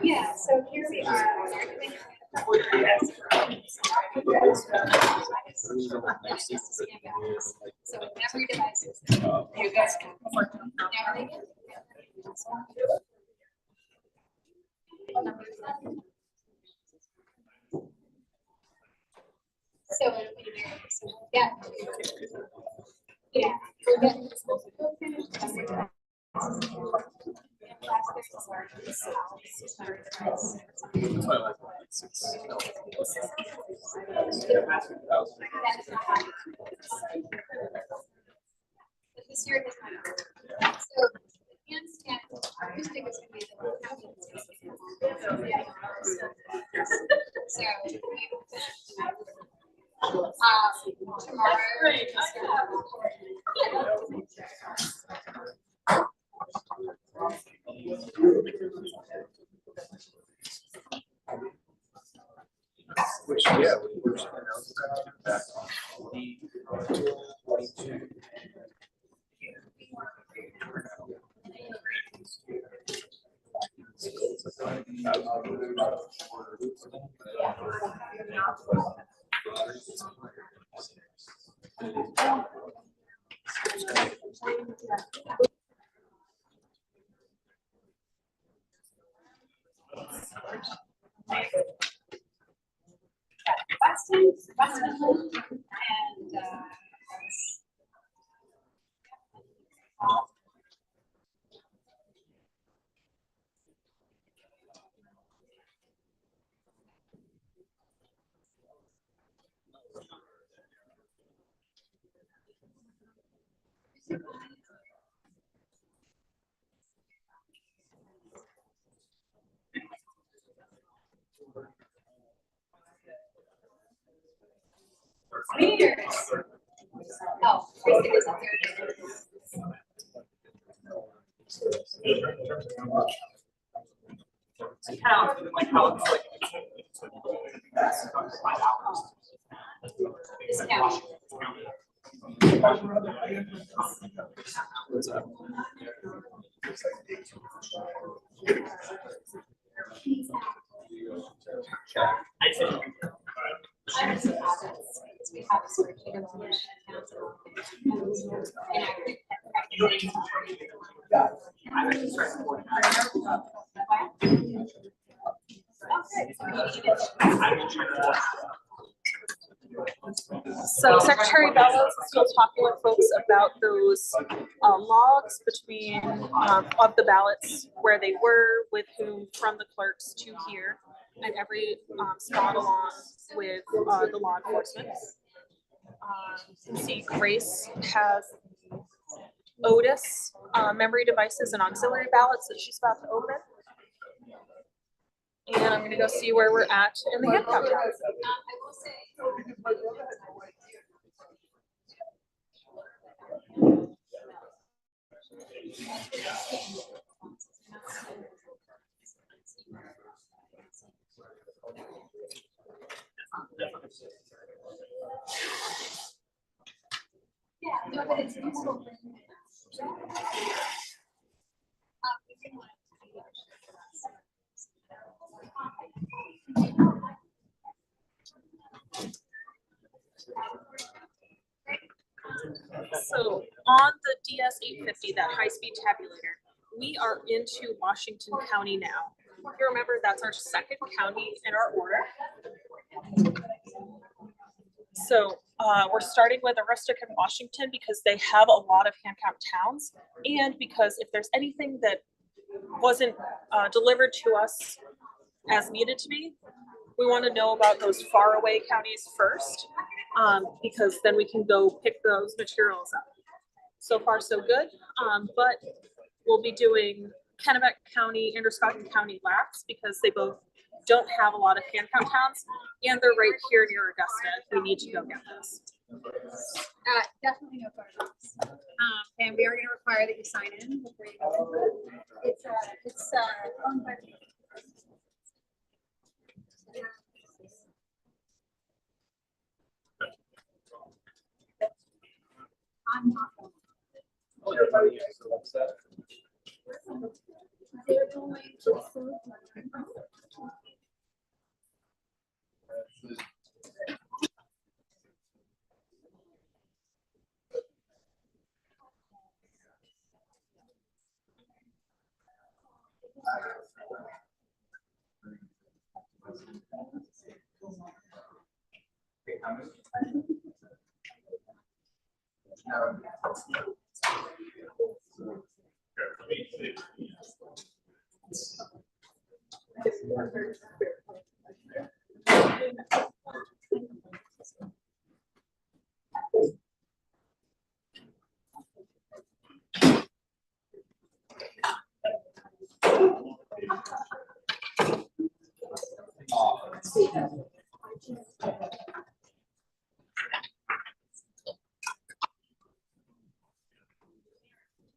yeah, so here we are. So every device is you guys can so yeah. Yeah. But this year it does not. So the handstand acoustic is going to be the counting. So tomorrow. Which, yeah, we're just back on the 22. Weston, and oh, Presque is up there. Like how it's like. This county. I would say assets, because we have a sort of information council. So Secretary Bellows is still talking with folks about those logs between of the ballots where they were, with whom, from the clerks to here, and every spot along with the law enforcement. You can see Grace has Otis memory devices and auxiliary ballots that she's about to open. And I'm gonna go see where we're at in the hand count. I will say. Yeah, no, but it's useful. So on the DS 850, that high-speed tabulator, we are into Washington County now. If you remember, that's our second county in our order. So we're starting with Aroostook and Washington because they have a lot of hand count towns, and because if there's anything that wasn't delivered to us as needed to be, we want to know about those faraway counties first, because then we can go pick those materials up. So far, so good, but we'll be doing Kennebec County, Androscoggin County last because they both don't have a lot of hand count towns, and they're right here near Augusta if we need to go get this. Definitely no photographs. And we are going to require that you sign in before you go in. It's owned by the. I'm not. Oh, you're funny, so what's that? They're going to.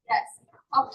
Yes. Oh.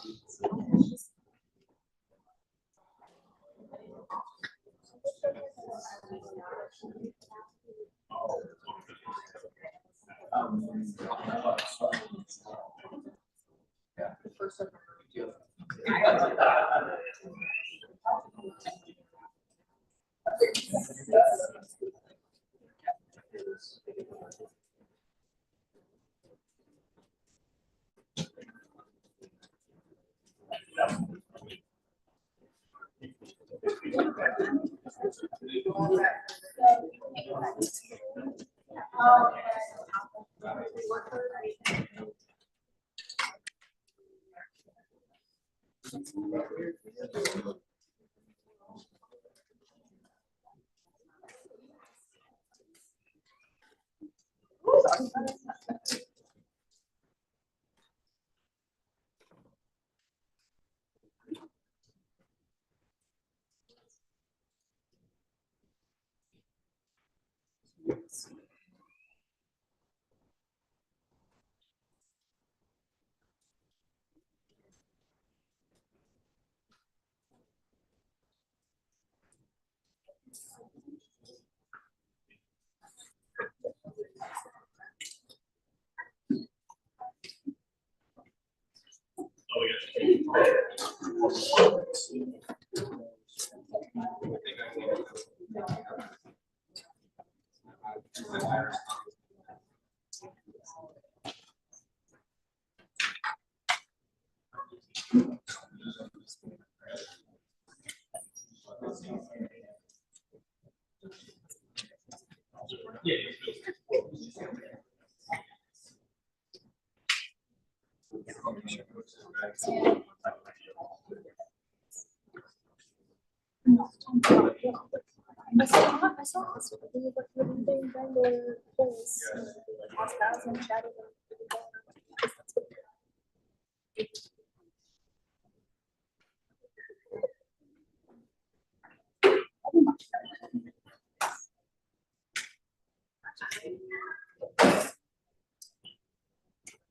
I saw this.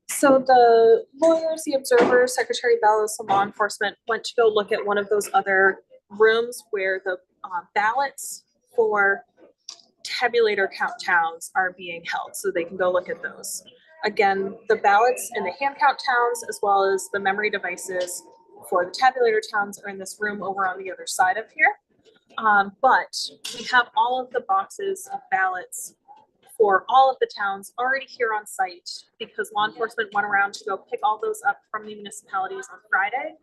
So the lawyers, the observers, Secretary Bellows, some law enforcement went to go look at one of those other rooms where the ballots for tabulator count towns are being held, so they can go look at those. Again, the ballots in the hand count towns as well as the memory devices for the tabulator towns are in this room over on the other side of here. But we have all of the boxes of ballots for all of the towns already here on site because law enforcement went around to go pick all those up from the municipalities on Friday.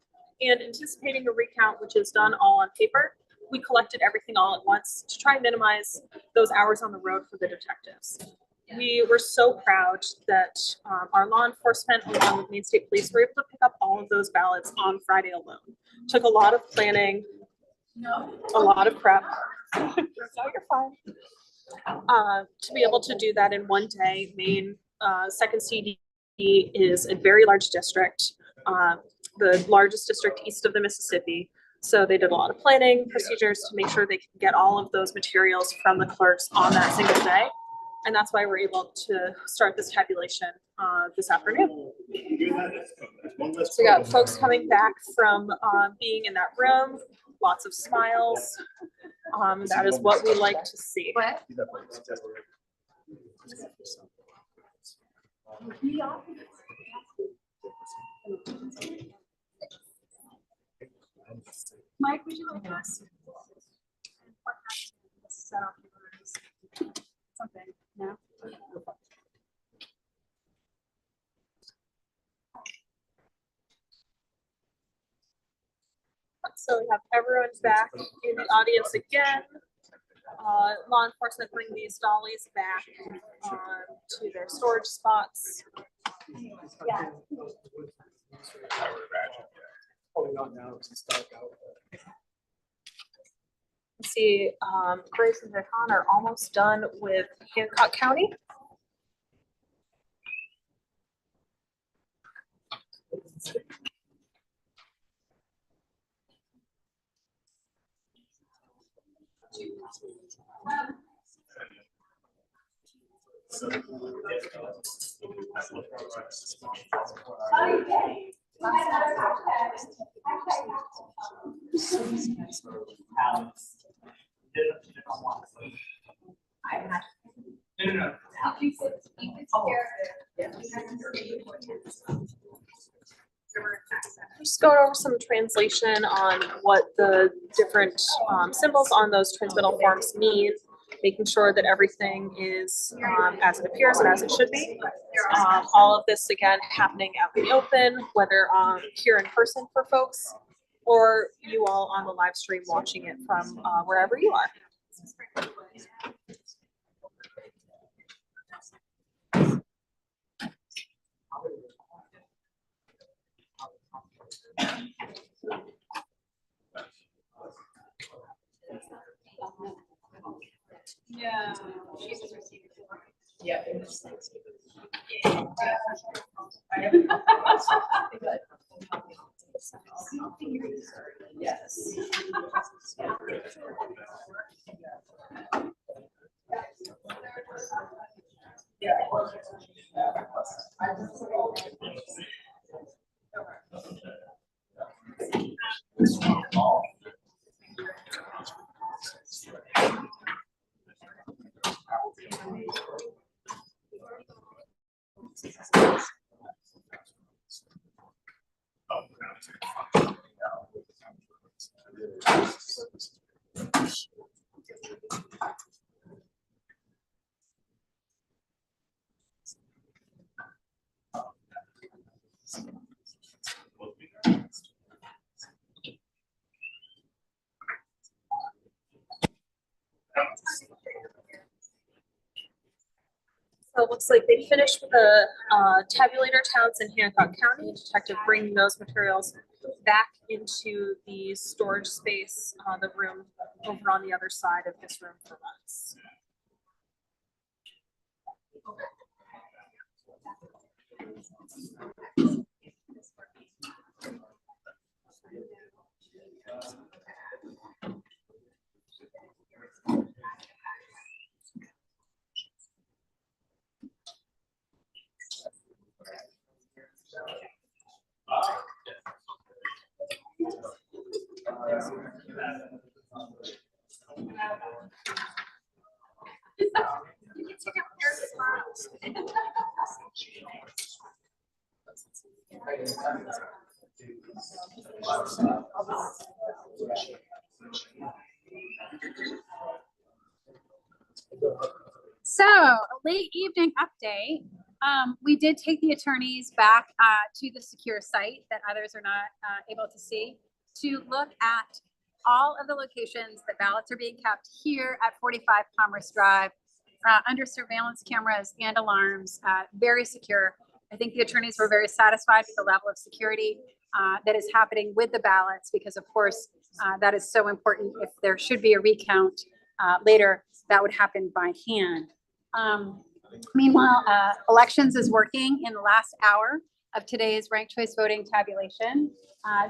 And anticipating a recount, which is done all on paper, we collected everything all at once to try and minimize those hours on the road for the detectives. We were so proud that our law enforcement along with Maine State Police were able to pick up all of those ballots on Friday alone. Took a lot of planning, a lot of prep. No, you're fine. To be able to do that in one day. Maine second CD is a very large district, the largest district east of the Mississippi. So they did a lot of planning procedures to make sure they could get all of those materials from the clerks on that single day. And that's why we're able to start this tabulation this afternoon. So we got folks coming back from being in that room, lots of smiles. That is what we like to see. What? Mike, would you like this? Something, no? So we have everyone back in the audience again. Law enforcement bring these dollies back to their storage spots. Yeah. Holding on now, it's dark out. See, Grace and Jahan are almost done with Hancock County. Just going over some translation on what the different symbols on those transmittal forms mean, making sure that everything is as it appears and as it should be. All of this, again, happening out in the open, whether here in person for folks or you all on the live stream watching it from wherever you are. Yeah. She's just receiving. Yeah. Yes. So it looks like they finished with the tabulator towns in Hancock County. Detective bringing those materials back into the storage space, the room over on the other side of this room for us. So, a late evening update. We did take the attorneys back to the secure site that others are not able to see to look at all of the locations that ballots are being kept here at 45 Commerce Drive under surveillance cameras and alarms, very secure. I think the attorneys were very satisfied with the level of security that is happening with the ballots because, of course, that is so important. If there should be a recount later, that would happen by hand. Meanwhile, elections is working in the last hour of today's ranked choice voting tabulation.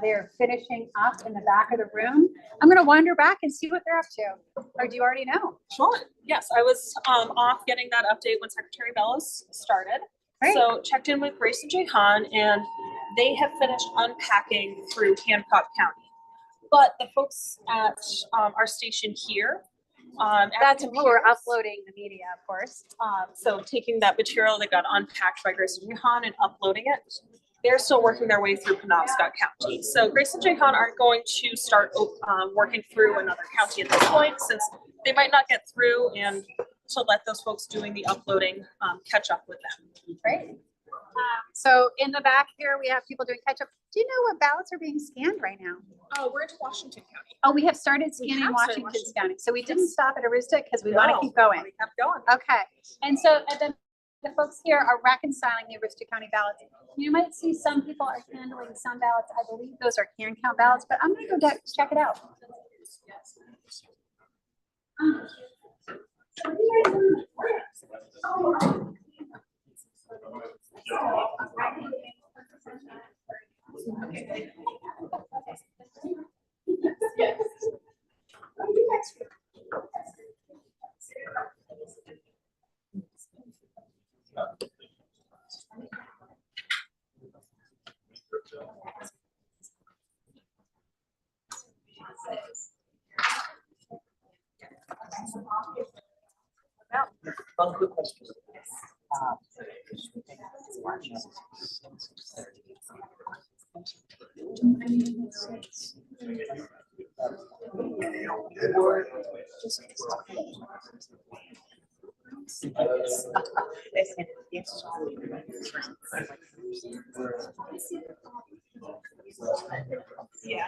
They're finishing up in the back of the room. I'm going to wander back and see what they're up to. Or do you already know? Sure. Yes, I was off getting that update when Secretary Bellows started. Great. So checked in with Grace and Jay Hahn, and they have finished unpacking through Hancock County. But the folks at our station here, That's who we're uploading the media, of course. So taking that material that got unpacked by Grace and Jay Hahn and uploading it, they're still working their way through Penobscot County. So Grace and Jay Hahn aren't going to start working through another county at this point, since they might not get through, and to let those folks doing the uploading catch up with them. Great. So in the back here, we have people doing catch up. Do you know what ballots are being scanned right now? We're into Washington County. Oh, we have started scanning have started Washington Washington. County. So we didn't stop at Aroostook because we want to keep going. We kept going. Okay. And so the folks here are reconciling the Aroostook County ballots. You might see some people are handling some ballots. I believe those are can count ballots, but I'm going to go check it out. One quick question. Yeah.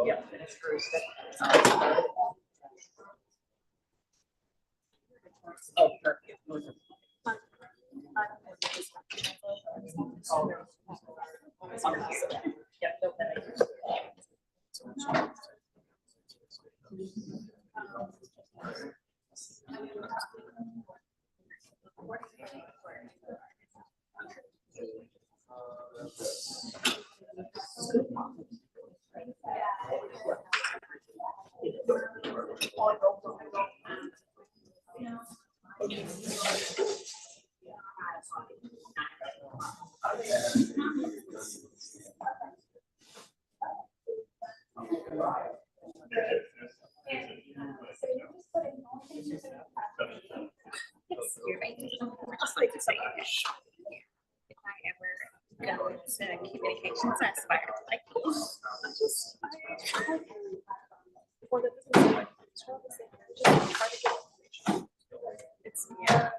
Yeah, it's very simple. Oh, perfect. Yeah, okay. You're making, just like to say, if I ever go into communications, I aspire to like this. It's, yeah.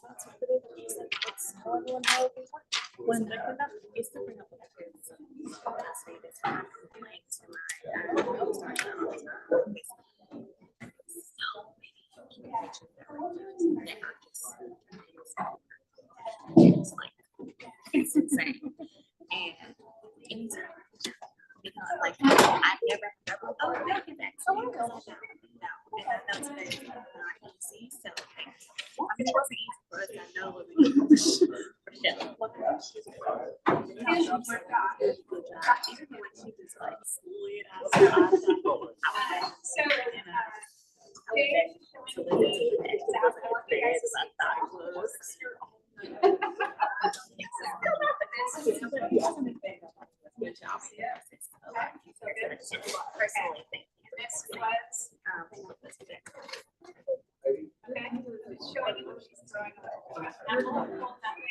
That's what it is. It's how everyone knows we work. When they're enough, it's to bring up the kids. I say this when I'm playing to my host right now. So many communications that are just, it's like, it's insane. And anytime, like, I've never, oh, thank you, thanks. No, and I know today is not easy, so thank you. I mean, it wasn't easy for us, I know what we did for sure. Even when she just like slid outside, Good job. Personally, thank you. This was, okay, showing you what she's throwing away. I'm gonna hold that way.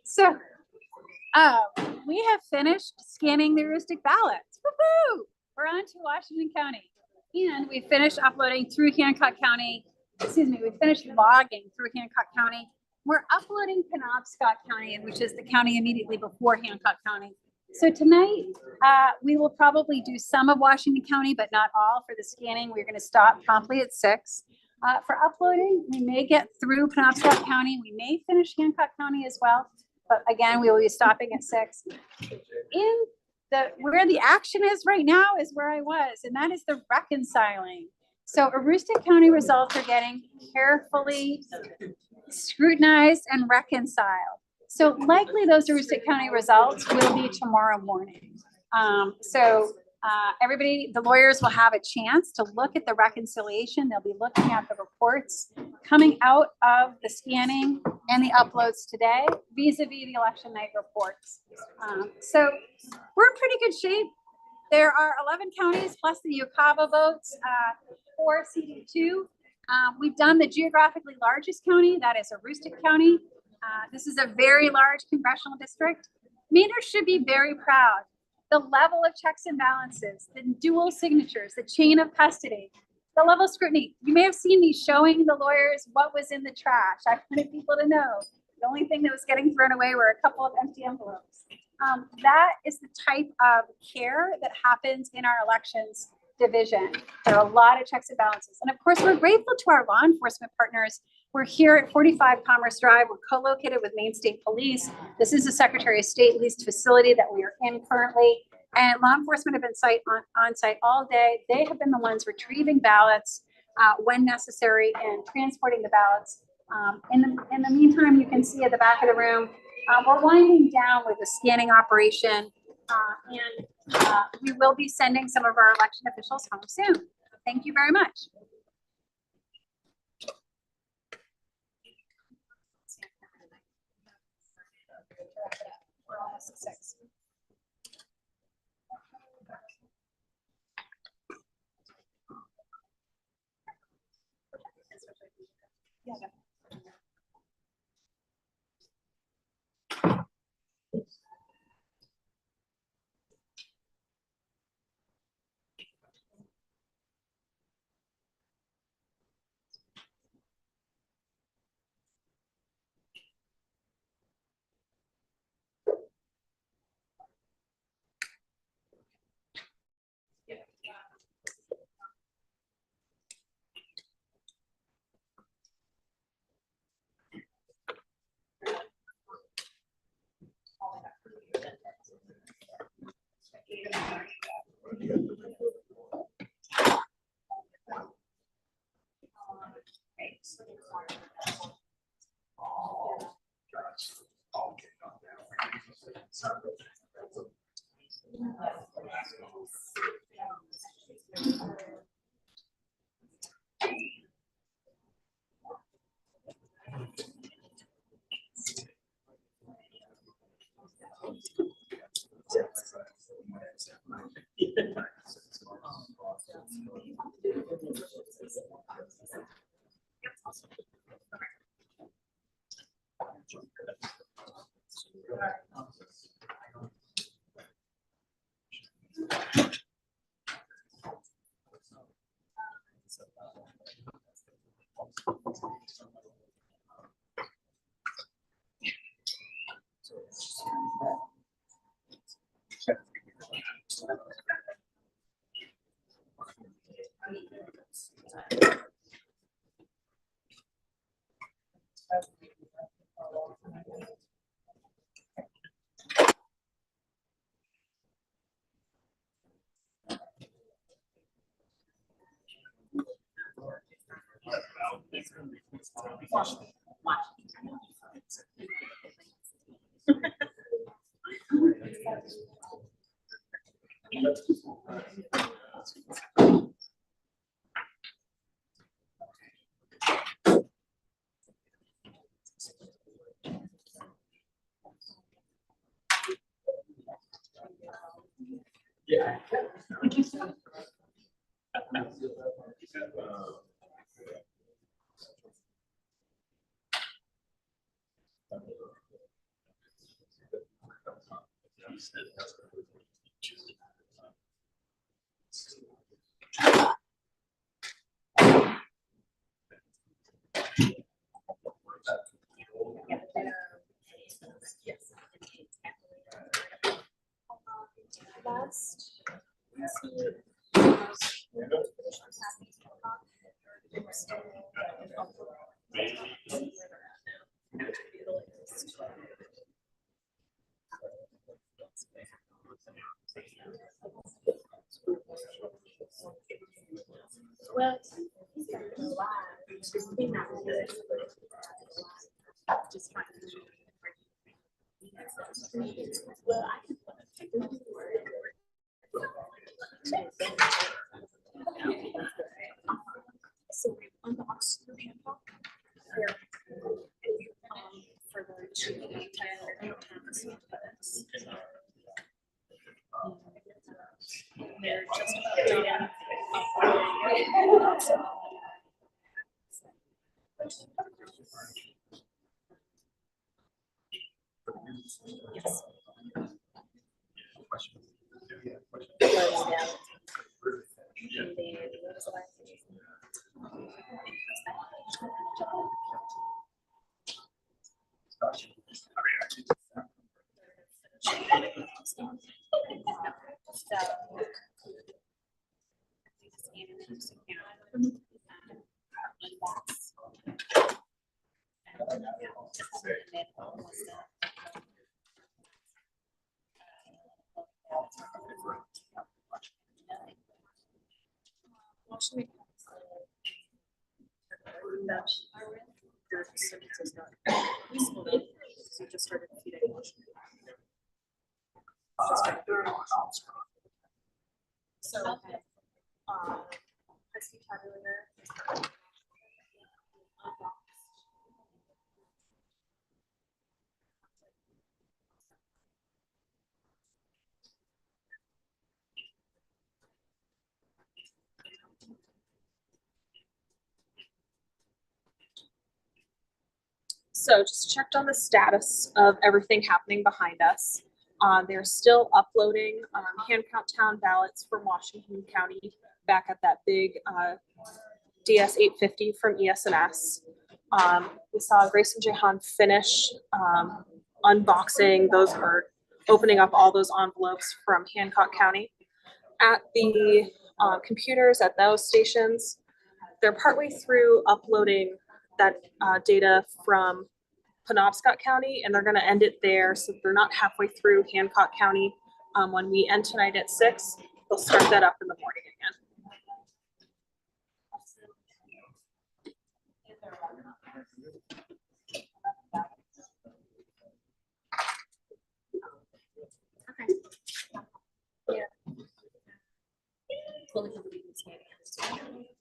So, we have finished scanning the heuristic ballots. Woohoo! We're on to Washington County. And we finished uploading through Hancock County. Excuse me, we finished logging through Hancock County. We're uploading Penobscot County, which is the county immediately before Hancock County. So tonight, we will probably do some of Washington County, but not all for the scanning. We're going to stop promptly at 6. For uploading, we may get through Penobscot County. We may finish Hancock County as well. But again, we will be stopping at 6. Where the action is right now is where I was, and that is the reconciling. So Aroostook County results are getting carefully scrutinized and reconciled. So likely those Aroostook County results will be tomorrow morning. Everybody, the lawyers will have a chance to look at the reconciliation. They'll be looking at the reports coming out of the scanning and the uploads today vis-a-vis the election night reports. So we're in pretty good shape. There are 11 counties plus the Ucava votes for CD2. We've done the geographically largest county, that is Aroostook County. This is a very large congressional district. Mainers should be very proud. the level of checks and balances, the dual signatures, the chain of custody, the level of scrutiny. You may have seen me showing the lawyers what was in the trash. I wanted people to know the only thing that was getting thrown away were a couple of empty envelopes. That is the type of care that happens in our elections division. There are a lot of checks and balances. And of course, we're grateful to our law enforcement partners. We're here at 45 Commerce Drive. We're co-located with Maine State Police. This is the Secretary of State leased facility that we are in currently. And law enforcement have been on site all day. They have been the ones retrieving ballots when necessary and transporting the ballots. In the meantime, you can see at the back of the room, we're winding down with the scanning operation. We will be sending some of our election officials home soon. Thank you very much. We're almost at 6. Yeah. Last. Well, well, I can So we unbox your handbook. For the they're just about done. Yes. So. we just need an interesting count. Unbox. And then almost So just started feeding. So, Presque Tabulator. So just checked on the status of everything happening behind us. They're still uploading hand count town ballots from Washington County back at that big DS 850 from ES&S. We saw Grace and Jehan finish unboxing those, or opening up all those envelopes from Hancock County. At the computers at those stations, they're partway through uploading that data from Penobscot County, and they're going to end it there, so they're not halfway through Hancock County. When we end tonight at 6, they'll start that up in the morning again.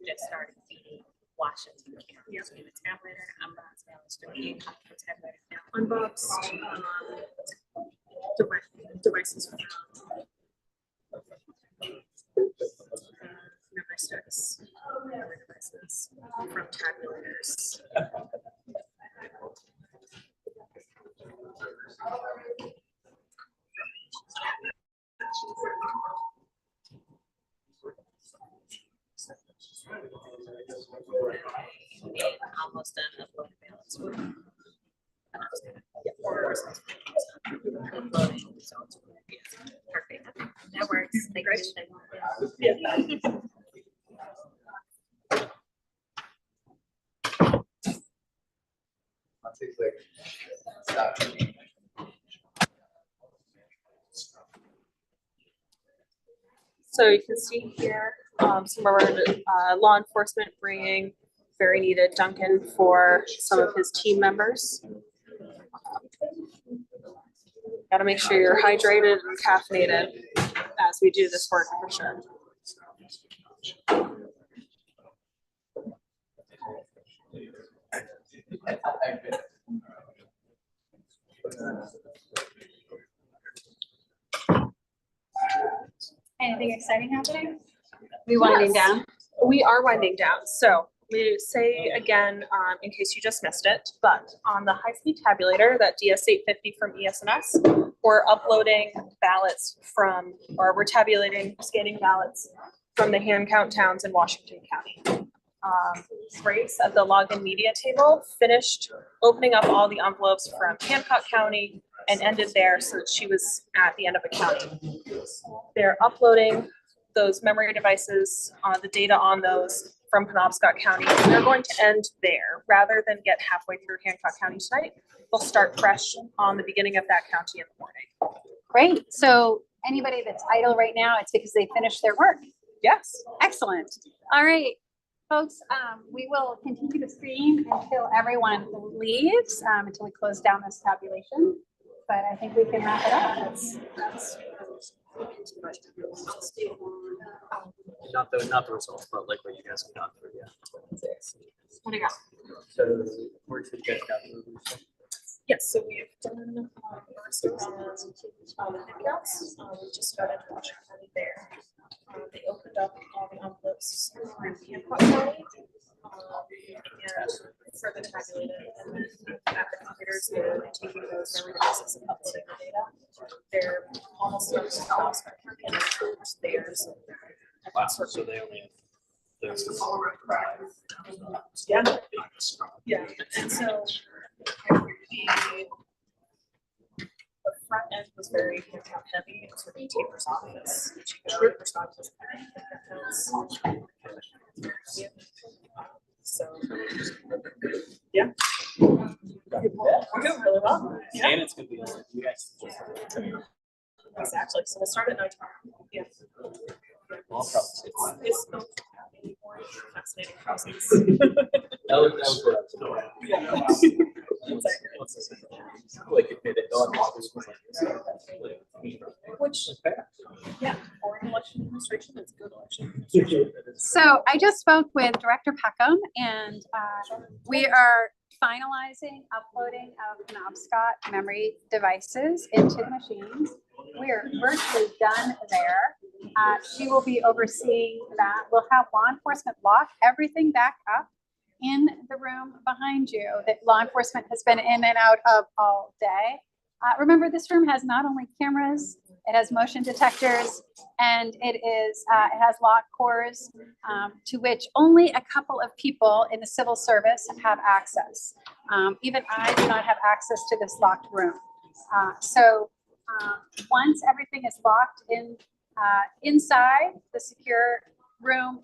Just started feeding Washington. Here's the tabulator, unboxed balance, tabulator now. Unboxed devices from memory sticks, memory devices from tabulators. Almost done uploading ballots. Perfect. That works. Thank you. So you can see here some of our law enforcement bringing very needed Dunkin' for some of his team members. Got to make sure you're hydrated and caffeinated as we do this work for sure. Anything exciting happening? We winding Yes. down? We are winding down. So we say again, in case you just missed it, but on the high-speed tabulator, that DS 850 from ES&S, we're uploading ballots from, or we're tabulating, scanning ballots from the hand count towns in Washington County. Grace at the login media table finished opening up all the envelopes from Hancock County and ended there, so that she was at the end of the county. They're uploading those memory devices, the data on those from Penobscot County. They're going to end there rather than get halfway through Hancock County tonight. They'll start fresh on the beginning of that county in the morning. Great. So anybody that's idle right now, it's because they finished their work. Yes. Excellent. All right, folks, we will continue to stream until everyone leaves, until we close down this tabulation. But I think we can wrap it up. Not the results, but like what you guys have gone through, yeah. What do you got? So where should you guys got through? Yes, so we've done first round handouts. We just started Washington County there. They opened up all the envelopes through Hancock County. And further tabulated, and then at the computers, they're taking those memory devices and uploading the data. They're almost done with Penobscot County and it's theirs. Wow, so they only have those. Yeah. Yeah, and so the front end was very top heavy. It was sort of tapers off as you go. First off, was so yeah. We're doing really well. Yeah. And it's gonna be, you guys. Exactly. So we'll start at 9 tomorrow. Yeah. Well, probably. It's fascinating process. That was what I was doing. Like, if they don't. Which, yeah, for an election administration, it's good election administration. So I just spoke with Director Peckham, and we are finalizing uploading of Penobscot memory devices into the machines. We are virtually done there. She will be overseeing that. We'll have law enforcement lock everything back up in the room behind you that law enforcement has been in and out of all day. Remember, this room has not only cameras, it has motion detectors, and it has lock cores to which only a couple of people in the civil service have access. Even I do not have access to this locked room. So once everything is locked in inside the secure room,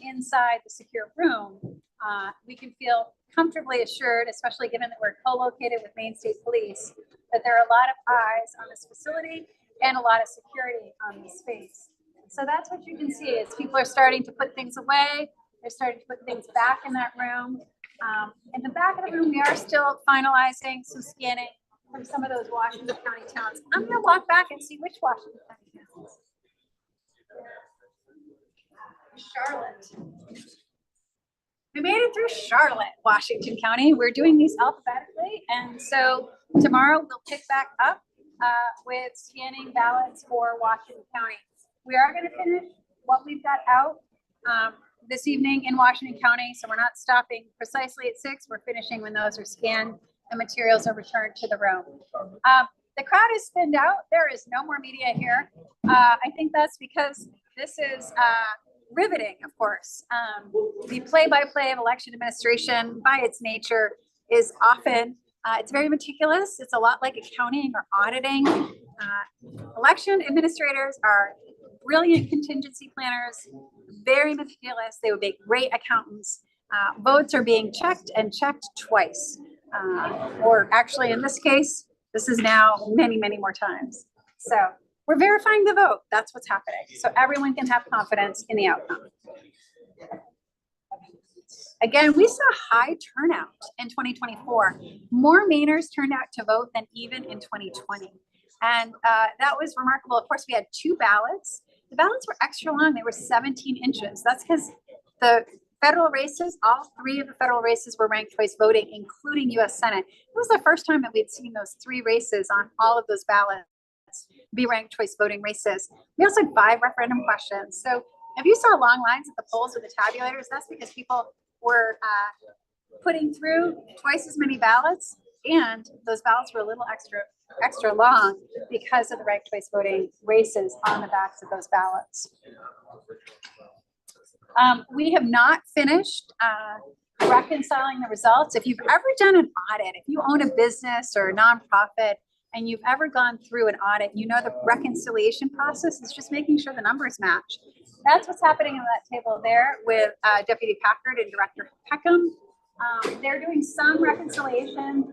we can feel comfortably assured, especially given that we're co-located with Maine State Police, that there are a lot of eyes on this facility and a lot of security on this space. So that's what you can see is people are starting to put things away. They're starting to put things back in that room. In the back of the room, we are still finalizing some scanning from some of those Washington County towns. I'm going to walk back and see which Washington County towns. Charlotte. We made it through Charlotte, Washington County. We're doing these alphabetically. And so tomorrow we'll pick back up with scanning ballots for Washington County. We are going to finish what we've got out this evening in Washington County. So we're not stopping precisely at 6. We're finishing when those are scanned and materials are returned to the room. The crowd is thinned out. There is no more media here. I think that's because this is riveting, of course. The play-by-play of election administration by its nature is often, it's very meticulous. It's a lot like accounting or auditing. Election administrators are brilliant contingency planners, very meticulous. They would make great accountants. Votes are being checked and checked twice. Or actually in this case, this is now many, many more times. So we're verifying the vote. That's what's happening. So everyone can have confidence in the outcome. Again, we saw high turnout in 2024. More Mainers turned out to vote than even in 2020. And that was remarkable. Of course, we had 2 ballots. The ballots were extra long. They were 17 inches. That's because the federal races, all 3 of the federal races were ranked choice voting, including US Senate. It was the first time that we'd seen those 3 races on all of those ballots be ranked choice voting races. We also had 5 referendum questions. So if you saw long lines at the polls with the tabulators, that's because people were putting through twice as many ballots, and those ballots were a little extra long because of the ranked choice voting races on the backs of those ballots. We have not finished reconciling the results. If you've ever done an audit, if you own a business or a nonprofit and you've ever gone through an audit, you know the reconciliation process is just making sure the numbers match. That's what's happening in that table there with Deputy Packard and Director Peckham. They're doing some reconciliation.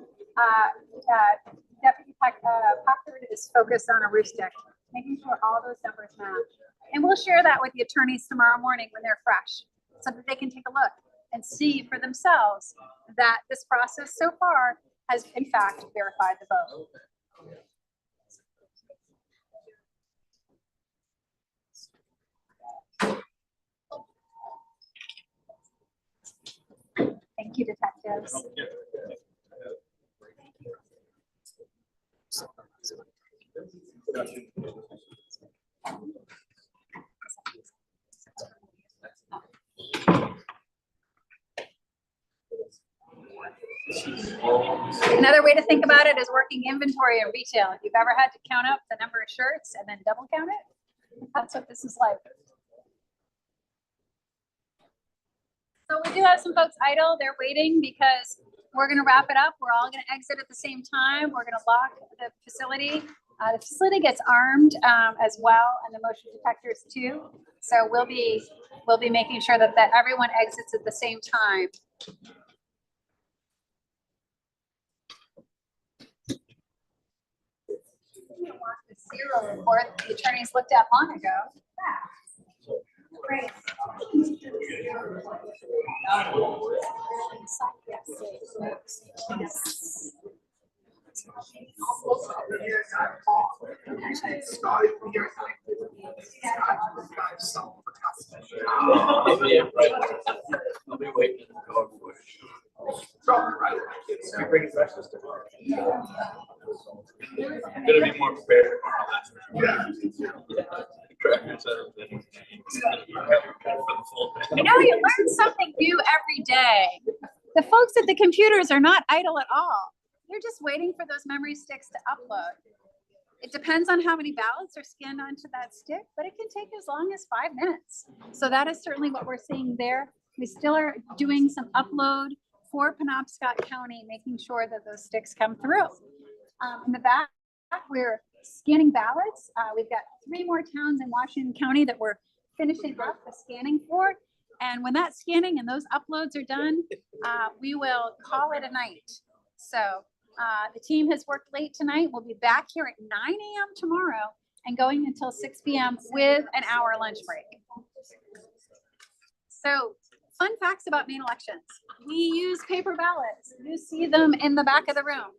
Deputy Packard is focused on a ROOSTIC, making sure all those numbers match. And we'll share that with the attorneys tomorrow morning when they're fresh, so that they can take a look and see for themselves that this process so far has in fact verified the vote. Thank you, detectives. Another way to think about it is working inventory in retail. If you've ever had to count up the number of shirts and then double count it, that's what this is like. So we do have some folks idle. They're waiting because we're going to wrap it up. We're all going to exit at the same time. We're going to lock the facility The facility gets armed as well, and the motion detectors too. So we'll be making sure that everyone exits at the same time. The zero report the attorneys looked at long ago. Great. I'll be waiting in the car for you. I'm gonna be more prepared tomorrow, that's for sure. Tractors are- You know, you learn something new every day. The folks at the computers are not idle at all. They're just waiting for those memory sticks to upload. It depends on how many ballots are scanned onto that stick, but it can take as long as 5 minutes. So that is certainly what we're seeing there. We still are doing some upload for Penobscot County, making sure that those sticks come through. In the back, we're scanning ballots. We've got 3 more towns in Washington County that we're finishing up the scanning for. And when that scanning and those uploads are done, we will call it a night. So the team has worked late tonight. We'll be back here at 9 a.m. tomorrow and going until 6 p.m. with an hour lunch break. So fun facts about Maine elections. We use paper ballots. You see them in the back of the room.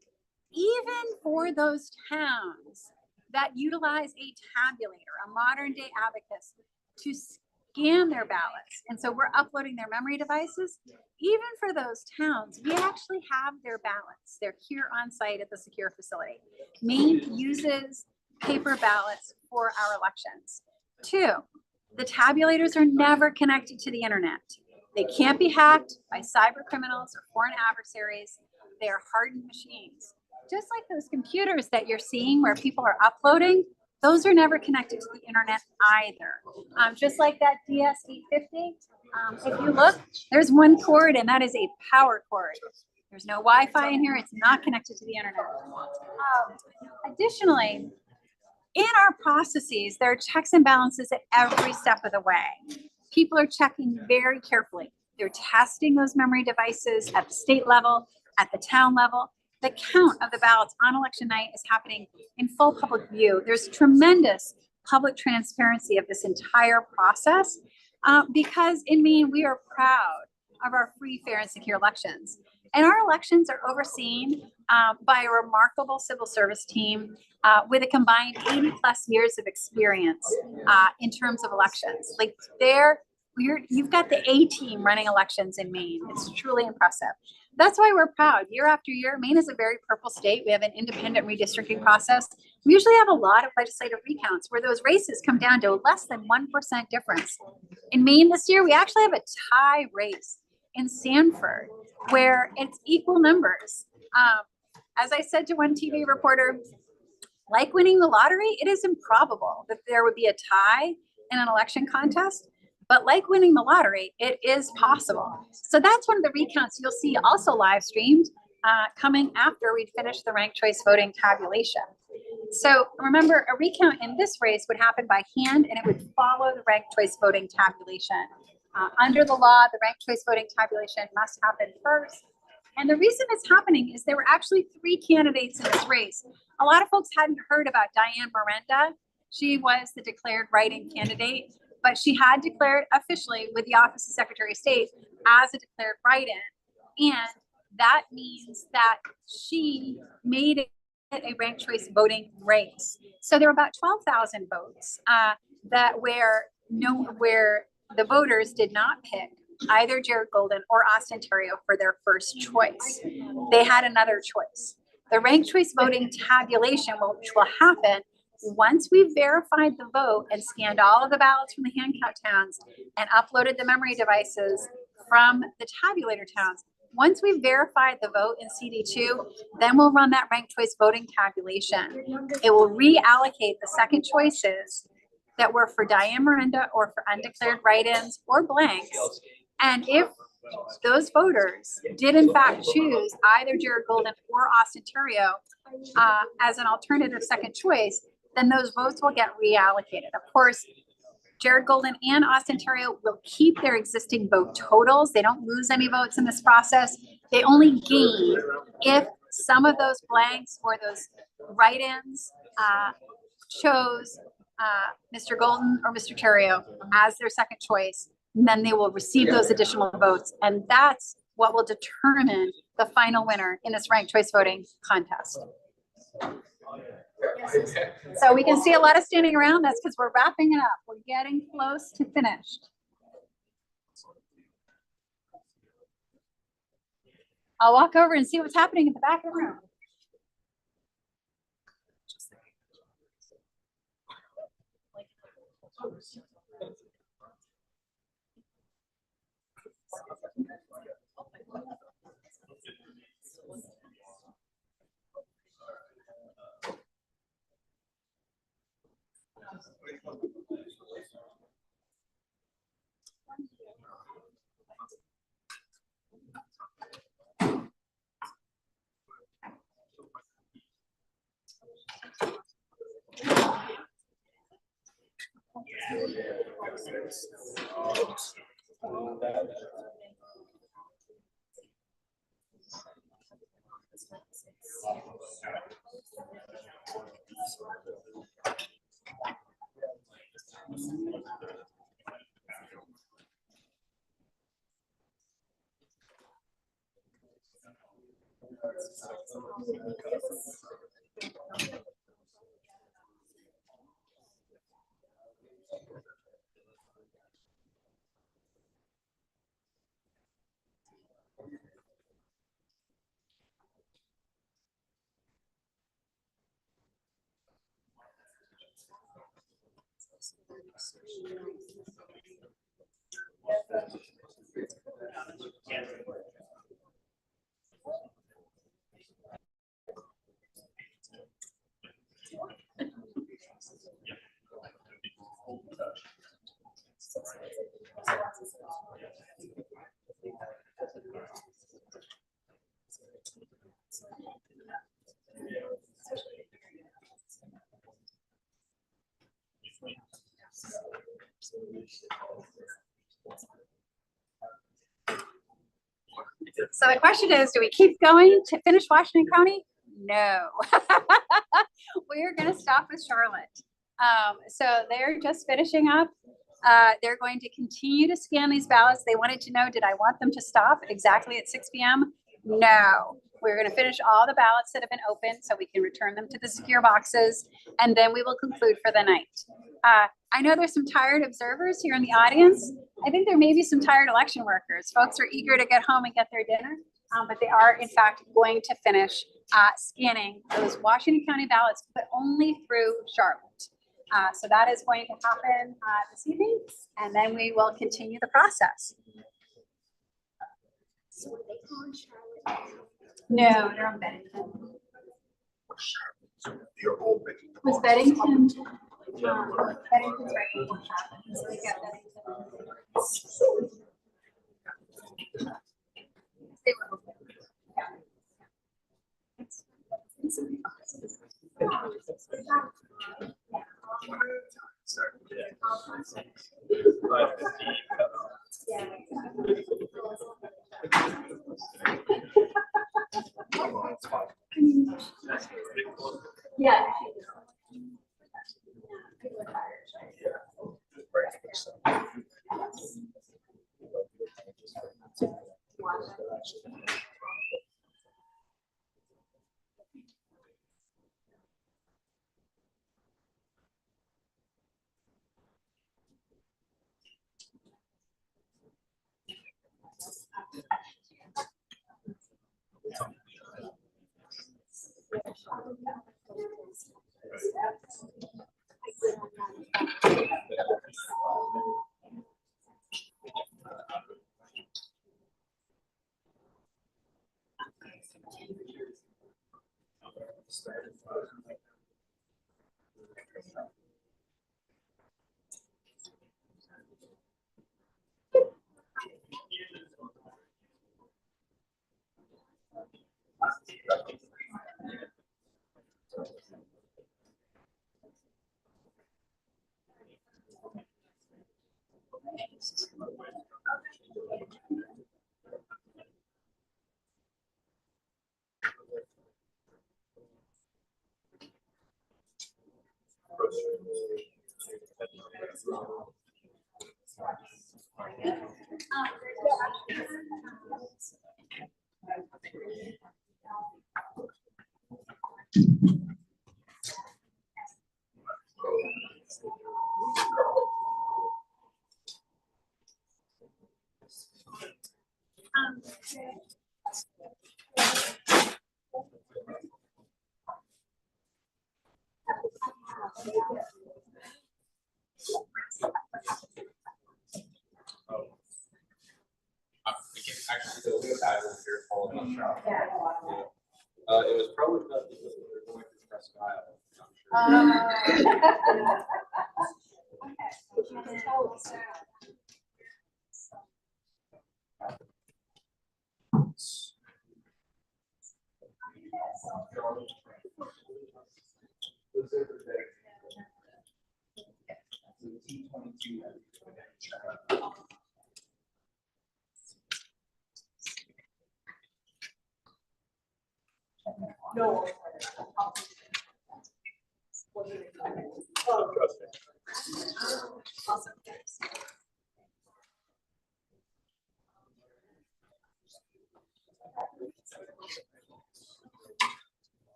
Even for those towns that utilize a tabulator, a modern day abacus, to scan their ballots. And so we're uploading their memory devices. Even for those towns, we actually have their ballots. They're here on site at the secure facility. Maine uses paper ballots for our elections. 2, the tabulators are never connected to the internet. They can't be hacked by cyber criminals or foreign adversaries. They are hardened machines. Just like those computers that you're seeing where people are uploading, those are never connected to the internet either. Just like that DS850, if you look, there's one cord and that is a power cord. There's no Wi-Fi in here. It's not connected to the internet. Additionally, in our processes, there are checks and balances at every step of the way. People are checking very carefully. They're testing those memory devices at the state level, at the town level. The count of the ballots on election night is happening in full public view. There's tremendous public transparency of this entire process because in Maine, we are proud of our free, fair, and secure elections. And our elections are overseen by a remarkable civil service team with a combined 80 plus years of experience in terms of elections. Like you've got the A team running elections in Maine. It's truly impressive. That's why we're proud. Year after year, Maine is a very purple state. We have an independent redistricting process. We usually have a lot of legislative recounts where those races come down to less than 1% difference. In Maine this year, we actually have a tie race in Sanford where it's equal numbers. As I said to one TV reporter, like winning the lottery, it is improbable that there would be a tie in an election contest. But like winning the lottery, it is possible. So that's one of the recounts you'll see also live streamed coming after we'd finish the ranked choice voting tabulation. So remember, a recount in this race would happen by hand and it would follow the ranked choice voting tabulation. Under the law, the ranked choice voting tabulation must happen first. And the reason it's happening is there were actually 3 candidates in this race. A lot of folks hadn't heard about Diane Miranda. She was the declared write-in candidate, but she had declared officially with the Office of Secretary of State as a declared write-in. And that means that she made it a ranked choice voting race. So there were about 12,000 votes where the voters did not pick either Jared Golden or Austin Terrio for their first choice. They had another choice. The ranked choice voting tabulation, which will happen once we've verified the vote and scanned all of the ballots from the hand count towns and uploaded the memory devices from the tabulator towns. Once we've verified the vote in CD2, then we'll run that ranked choice voting tabulation. It will reallocate the second choices that were for Diane Miranda or for undeclared write-ins or blanks. And if those voters did in fact choose either Jared Golden or Austin Terrio as an alternative second choice, then those votes will get reallocated. Of course, Jared Golden and Austin Terrio will keep their existing vote totals. They don't lose any votes in this process. They only gain if some of those blanks or those write-ins chose Mr. Golden or Mr. Terrio as their second choice. And then they will receive those additional votes. And that's what will determine the final winner in this ranked choice voting contest. So we can see a lot of standing around. That's because we're wrapping it up. We're getting close to finished. I'll walk over and see what's happening at the back of the room. So the question is, do we keep going to finish Washington County? No. We are going to stop with Charlotte. So they're just finishing up. They're going to continue to scan these ballots. They wanted to know, did I want them to stop exactly at 6 p.m.? No. We're going to finish all the ballots that have been opened so we can return them to the secure boxes, and then we will conclude for the night. I know there's some tired observers here in the audience. I think there may be some tired election workers. Folks are eager to get home and get their dinner, but they are in fact going to finish scanning those Washington County ballots, but only through Charlotte. So that is going to happen this evening, and then we will continue the process. So are they calling Charlotte? No, they're on Bennington. Your old Bennington. Was Bennington? Bennington's right before Chapman, so we got Bennington. They were open. Yeah. We can actually go with that here, follow up. It was probably about because we were going through Presque Isle. I'm sure. No.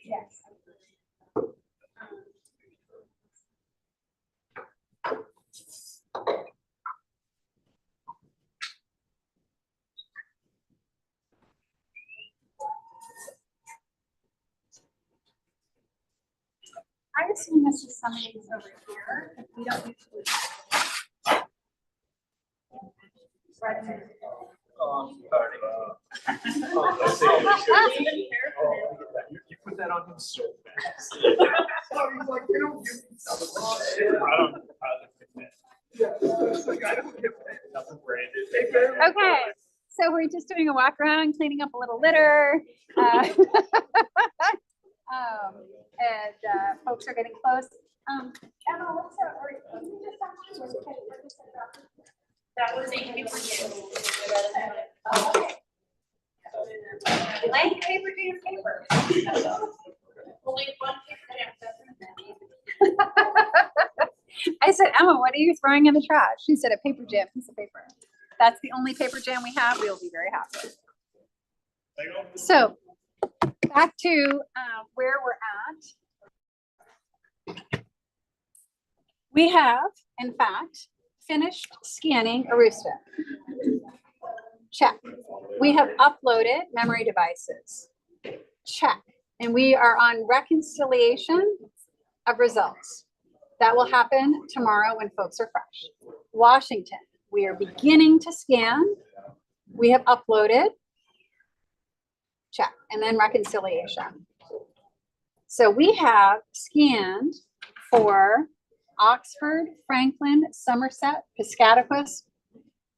Yes. I assume this is some of these over here, if we don't usually. You put that on him so fast. So he's like, you don't give me something. I don't. Yeah, it's like, I don't give nothing branded. Okay, so we're just doing a walk around, cleaning up a little litter. And folks are getting close. Emma, what's up? Can you just talk to me? That was a paper jam. Oh, okay. Blank paper, jam paper. Only one paper jam. I said, Emma, what are you throwing in the trash? She said, a paper jam piece of paper. That's the only paper jam we have. We'll be very happy. So back to where we're at. We have, in fact, finished scanning Aroostook. Check. We have uploaded memory devices. Check. And we are on reconciliation of results. That will happen tomorrow when folks are fresh. Washington, we are beginning to scan. We have uploaded. Check. And then reconciliation. So we have scanned for Oxford, Franklin, Somerset, Piscataquis,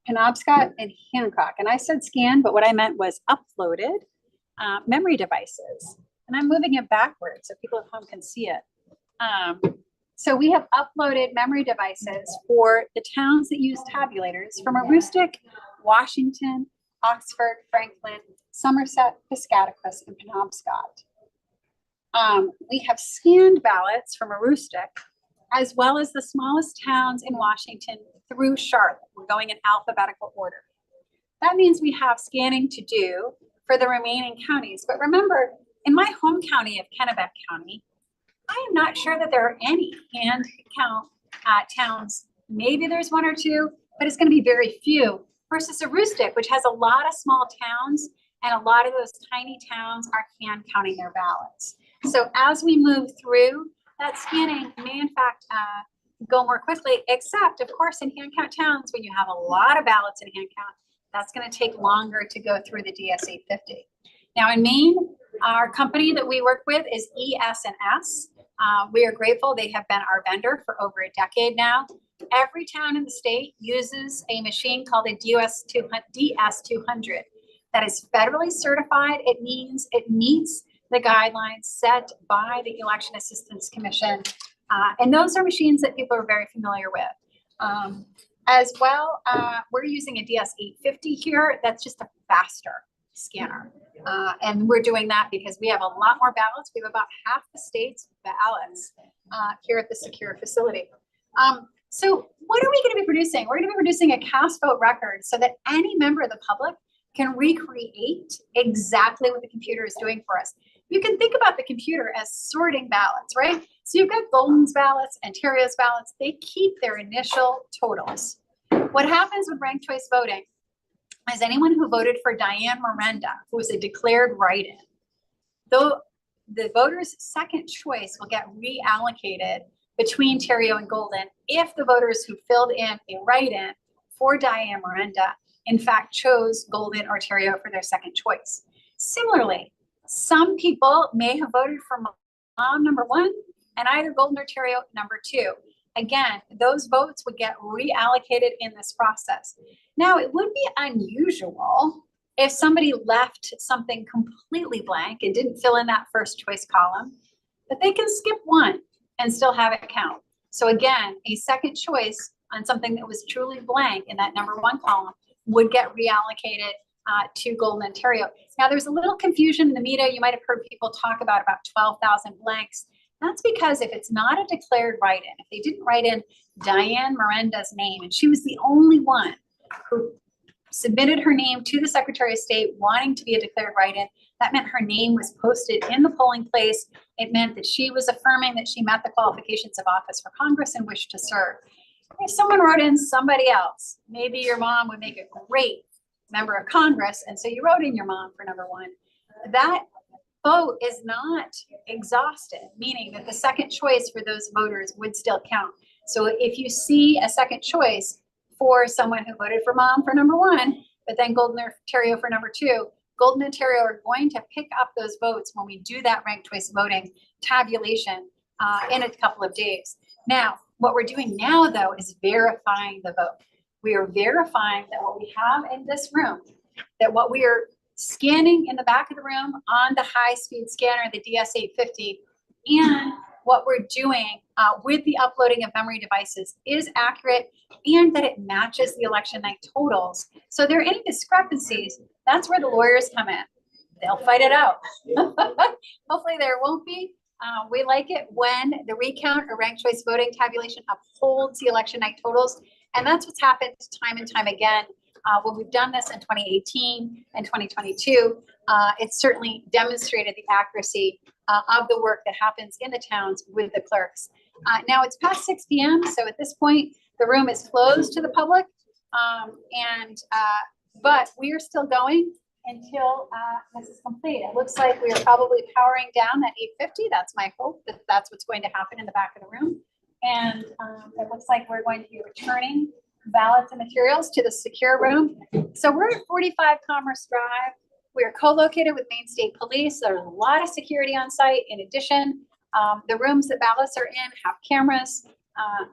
Penobscot, and Hancock. And I said scan, but what I meant was uploaded memory devices. And I'm moving it backwards so people at home can see it. So we have uploaded memory devices for the towns that use tabulators from Aroostook, Washington, Oxford, Franklin, Somerset, Piscataquis, and Penobscot. We have scanned ballots from Aroostook, as well as the smallest towns in Washington through Charlotte. We're going in alphabetical order. That means we have scanning to do for the remaining counties. But remember, in my home county of Kennebec County, I am not sure that there are any hand count towns. Maybe there's one or two, but it's going to be very few versus Aroostook, which has a lot of small towns, and a lot of those tiny towns are hand counting their ballots. So as we move through, that scanning may in fact go more quickly, except of course in hand count towns, when you have a lot of ballots in hand count, that's going to take longer to go through the DS-850. Now in Maine, our company that we work with is ES&S. We are grateful. They have been our vendor for over a decade now. Every town in the state uses a machine called a DS200 that that is federally certified. It means it meets the guidelines set by the Election Assistance Commission. And those are machines that people are very familiar with. As well, we're using a DS850 here. That's just a faster scanner. And we're doing that because we have a lot more ballots. We have about half the state's ballots here at the secure facility. So what are we going to be producing? We're going to be producing a cast vote record so that any member of the public can recreate exactly what the computer is doing for us. You can think about the computer as sorting ballots, right? So you've got Golden's ballots and Terrio's ballots. They keep their initial totals. What happens with ranked choice voting is anyone who voted for Diane Miranda, who was a declared write-in, though the voter's second choice will get reallocated between Terrio and Golden if the voters who filled in a write-in for Diane Miranda in fact chose Golden or Terrio for their second choice. Similarly, some people may have voted for mom number 1 and either Golden or Terrio number 2. Again, those votes would get reallocated in this process. Now, it would be unusual if somebody left something completely blank and didn't fill in that first choice column, but they can skip one and still have it count. So again, a second choice on something that was truly blank in that number 1 column would get reallocated to Golden and Terrio. Now, there's a little confusion in the media. You might have heard people talk about 12,000 blanks. That's because if it's not a declared write-in, if they didn't write in Diane Miranda's name, and she was the only one who submitted her name to the Secretary of State wanting to be a declared write-in, that meant her name was posted in the polling place. It meant that she was affirming that she met the qualifications of office for Congress and wished to serve. If someone wrote in somebody else, maybe your mom would make a great member of Congress, and so you wrote in your mom for number 1. That vote is not exhausted, meaning that the second choice for those voters would still count. So if you see a second choice for someone who voted for mom for number 1, but then Golden or Terrio for number 2, Golden and Terrio are going to pick up those votes when we do that ranked choice voting tabulation in a couple of days. Now, what we're doing now, though, is verifying the vote. We are verifying that what we have in this room, that what we are scanning in the back of the room on the high-speed scanner, the DS850, and what we're doing with the uploading of memory devices is accurate and that it matches the election night totals. So if there are any discrepancies, that's where the lawyers come in. They'll fight it out. Hopefully there won't be. We like it when the recount or ranked choice voting tabulation upholds the election night totals. And that's what's happened time and time again. When we've done this in 2018 and 2022, it's certainly demonstrated the accuracy of the work that happens in the towns with the clerks. Now it's past 6 p.m. So at this point, the room is closed to the public. But we are still going until this is complete. It looks like we are probably powering down that 850. That's my hope that that's what's going to happen in the back of the room. And it looks like we're going to be returning ballots and materials to the secure room. So we're at 45 Commerce Drive. We are co-located with Maine State Police. There's a lot of security on site. In addition, the rooms that ballots are in have cameras.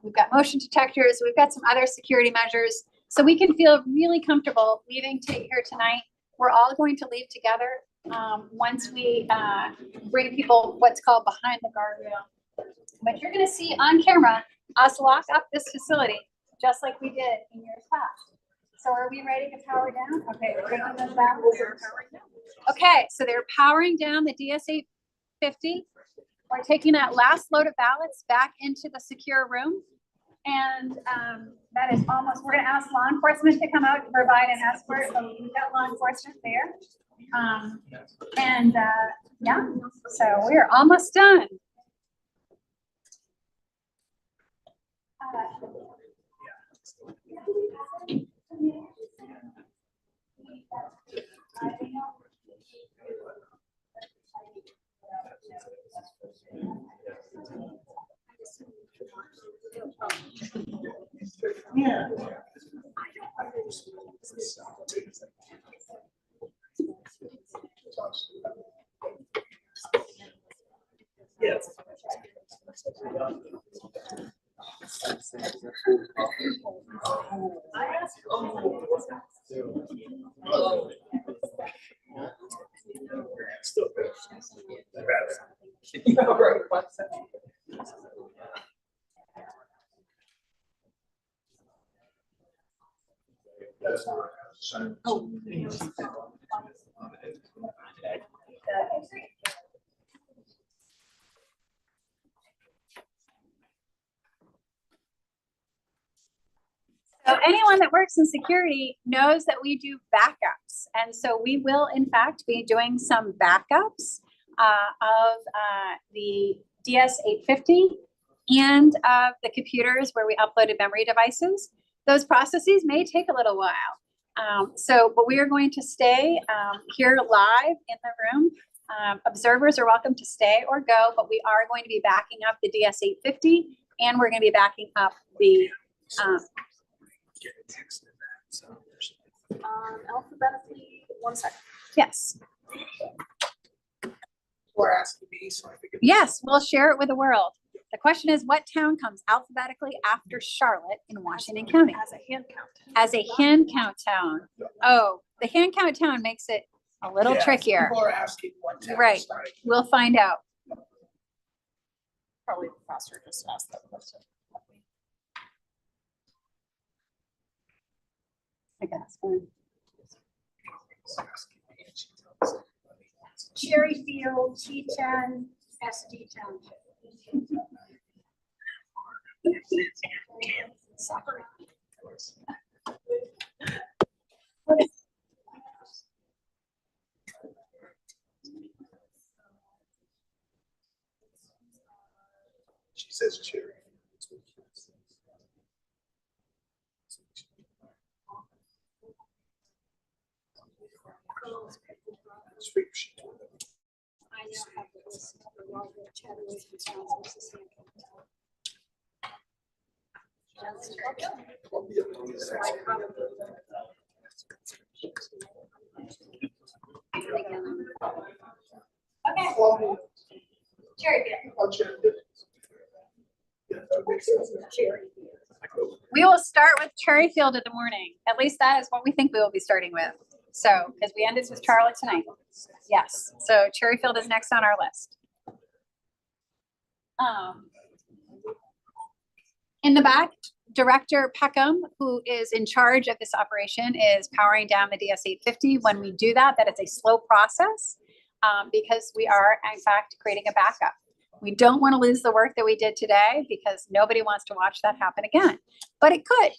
We've got motion detectors. We've got some other security measures. So we can feel really comfortable leaving here tonight. We're all going to leave together once we bring people what's called behind the guardrail. But you're going to see on camera us lock up this facility just like we did in years past. So are we ready to power down? Okay, we're taking those ballots. Okay, so they're powering down the DS850. We're taking that last load of ballots back into the secure room. And that is almost, we're gonna ask law enforcement to come out and provide an escort. So we've got law enforcement there. Yeah, so we're almost done. Yeah. Yes. So anyone that works in security knows that we do backups. And so we will in fact be doing some backups of the DS-850 and of the computers where we uploaded memory devices. Those processes may take a little while. But we are going to stay here live in the room. Observers are welcome to stay or go, but we are going to be backing up the DS-850 and we're going to be backing up the Alphabetically, 1 second. yes. Or asking me, so I figured. Yes, we'll share it with the world. The question is, what town comes alphabetically after Charlotte in Washington County? As a hand count. As a hand count town. Oh, the hand count town makes it a little Yeah, trickier. People are asking what town Right. is starting. We'll find out. Probably faster just to ask that question. I guess. fine. Cherryfield, T10, SD Township. She says cherry. Sweet. I now have the list of the larger Tabulation towns versus hand count. Cherryfield. We will start with Cherryfield in the morning. At least that is what we think we will be starting with. So, because we ended with Charlotte tonight. Yes, so Cherryfield is next on our list. In the back, Director Peckham, who is in charge of this operation, is powering down the DS-850. When we do that, that is a slow process because we are in fact creating a backup. We don't want to lose the work that we did today because nobody wants to watch that happen again, but it could.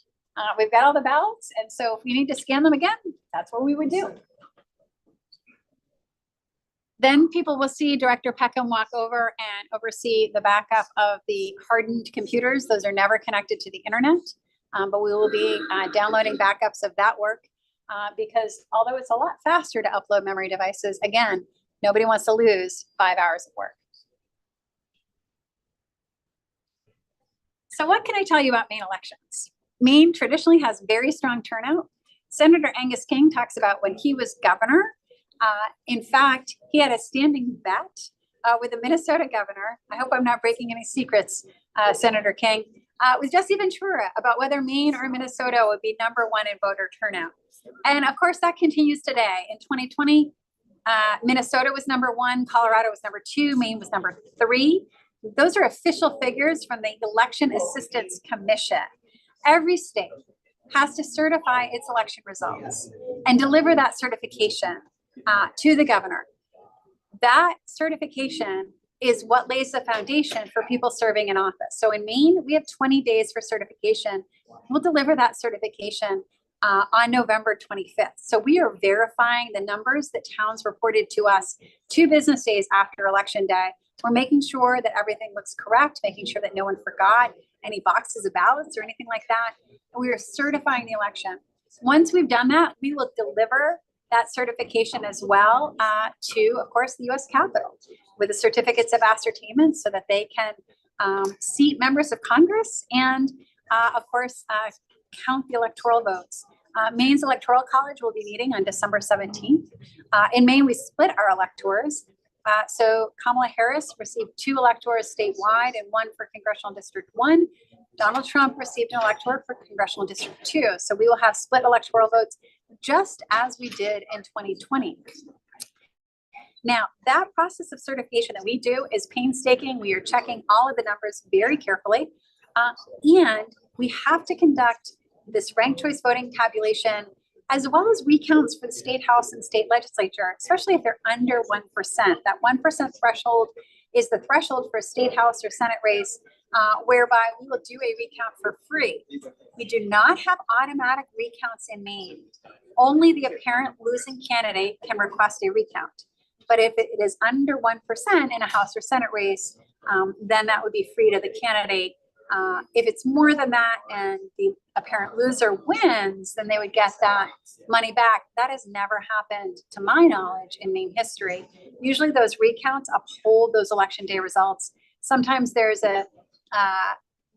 We've got all the ballots, and so if we need to scan them again, that's what we would do. Then people will see Director Peckham walk over and oversee the backup of the hardened computers. Those are never connected to the internet, but we will be downloading backups of that work because although it's a lot faster to upload memory devices, again, nobody wants to lose 5 hours of work. So what can I tell you about Maine elections? Maine traditionally has very strong turnout. Senator Angus King talks about when he was governor. In fact, he had a standing bet with the Minnesota governor. I hope I'm not breaking any secrets, Senator King, with Jesse Ventura about whether Maine or Minnesota would be #1 in voter turnout. And of course, that continues today. In 2020, Minnesota was #1, Colorado was #2, Maine was #3. Those are official figures from the Election Assistance Commission. Every state has to certify its election results and deliver that certification to the governor. That certification is what lays the foundation for people serving in office. So in Maine, we have 20 days for certification. We'll deliver that certification on November 25th. So we are verifying the numbers that towns reported to us 2 business days after Election Day. We're making sure that everything looks correct, making sure that no one forgot any boxes of ballots or anything like that. And we are certifying the election. Once we've done that, we will deliver that certification as well to, of course, the U.S. Capitol with the certificates of ascertainment so that they can seat members of Congress and, of course, count the electoral votes. Maine's Electoral College will be meeting on December 17th. In Maine, we split our electors. So Kamala Harris received 2 electors statewide and 1 for Congressional District 1. Donald Trump received an elector for Congressional District 2. So we will have split electoral votes just as we did in 2020. Now, that process of certification that we do is painstaking. We are checking all of the numbers very carefully. And we have to conduct this ranked choice voting tabulation as well as recounts for the state house and state legislature, especially if they're under 1%. That 1% threshold is the threshold for a state house or Senate race, whereby we will do a recount for free. We do not have automatic recounts in Maine. Only the apparent losing candidate can request a recount. But if it is under 1% in a House or Senate race, then that would be free to the candidate. If it's more than that and the apparent loser wins, then they would get that money back. That has never happened, to my knowledge, in Maine history. Usually those recounts uphold those election day results. Sometimes there's a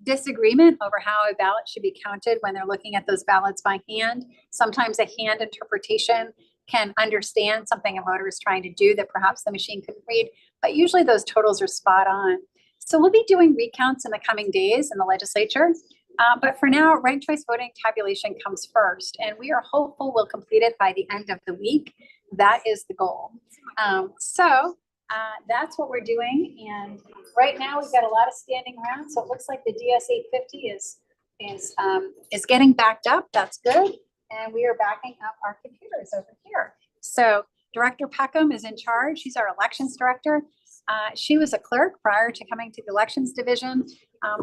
disagreement over how a ballot should be counted when they're looking at those ballots by hand. Sometimes a hand interpretation can understand something a voter is trying to do that perhaps the machine couldn't read, but usually those totals are spot on. So we'll be doing recounts in the coming days in the legislature. But for now, ranked choice voting tabulation comes first, and we are hopeful we'll complete it by the end of the week. That is the goal. That's what we're doing. And right now we've got a lot of standing around. So it looks like the DS 850 is getting backed up. That's good. And we are backing up our computers over here. So Director Peckham is in charge. She's our elections director. She was a clerk prior to coming to the elections division,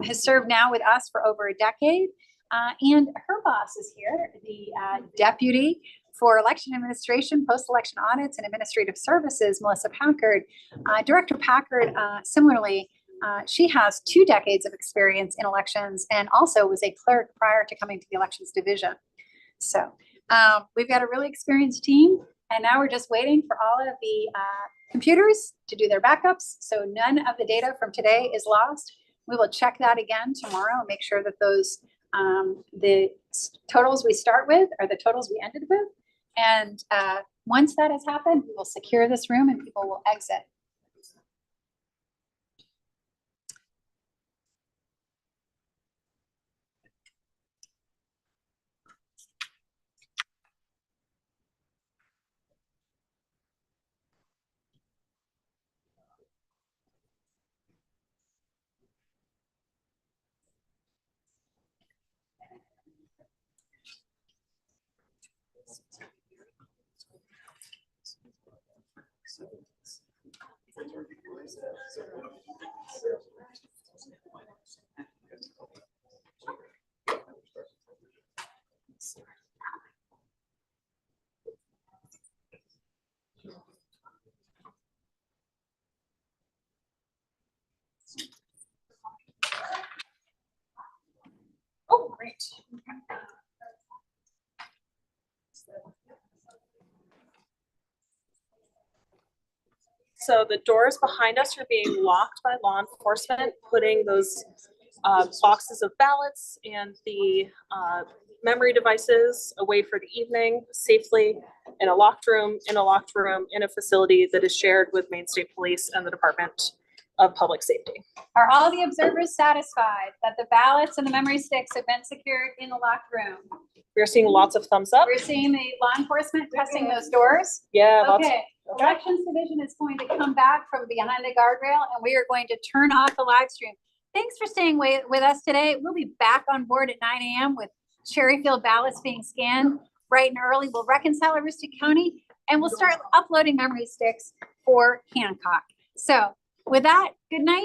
has served now with us for over a decade. And her boss is here, the deputy for election administration, post-election audits, and administrative services, Melissa Packard. Director Packard, similarly, she has 2 decades of experience in elections and also was a clerk prior to coming to the elections division. So we've got a really experienced team, and now we're just waiting for all of the computers to do their backups. So none of the data from today is lost. We will check that again tomorrow and make sure that those the totals we start with are the totals we ended with. And once that has happened, we will secure this room and people will exit. Oh, great. So the doors behind us are being locked by law enforcement, putting those boxes of ballots and the memory devices away for the evening safely in a locked room, in a facility that is shared with Maine State Police and the Department of Public Safety. Are all the observers satisfied that the ballots and the memory sticks have been secured in the locked room? We're seeing lots of thumbs up. We're seeing the law enforcement testing those doors. Yeah, lots. Okay, elections division is going to come back from behind the guardrail and we are going to turn off the live stream. Thanks for staying with us today. We'll be back on board at 9 a.m. with Cherryfield ballots being scanned bright and early. We'll reconcile Aroostook County and we'll start uploading memory sticks for Hancock. So with that, good night.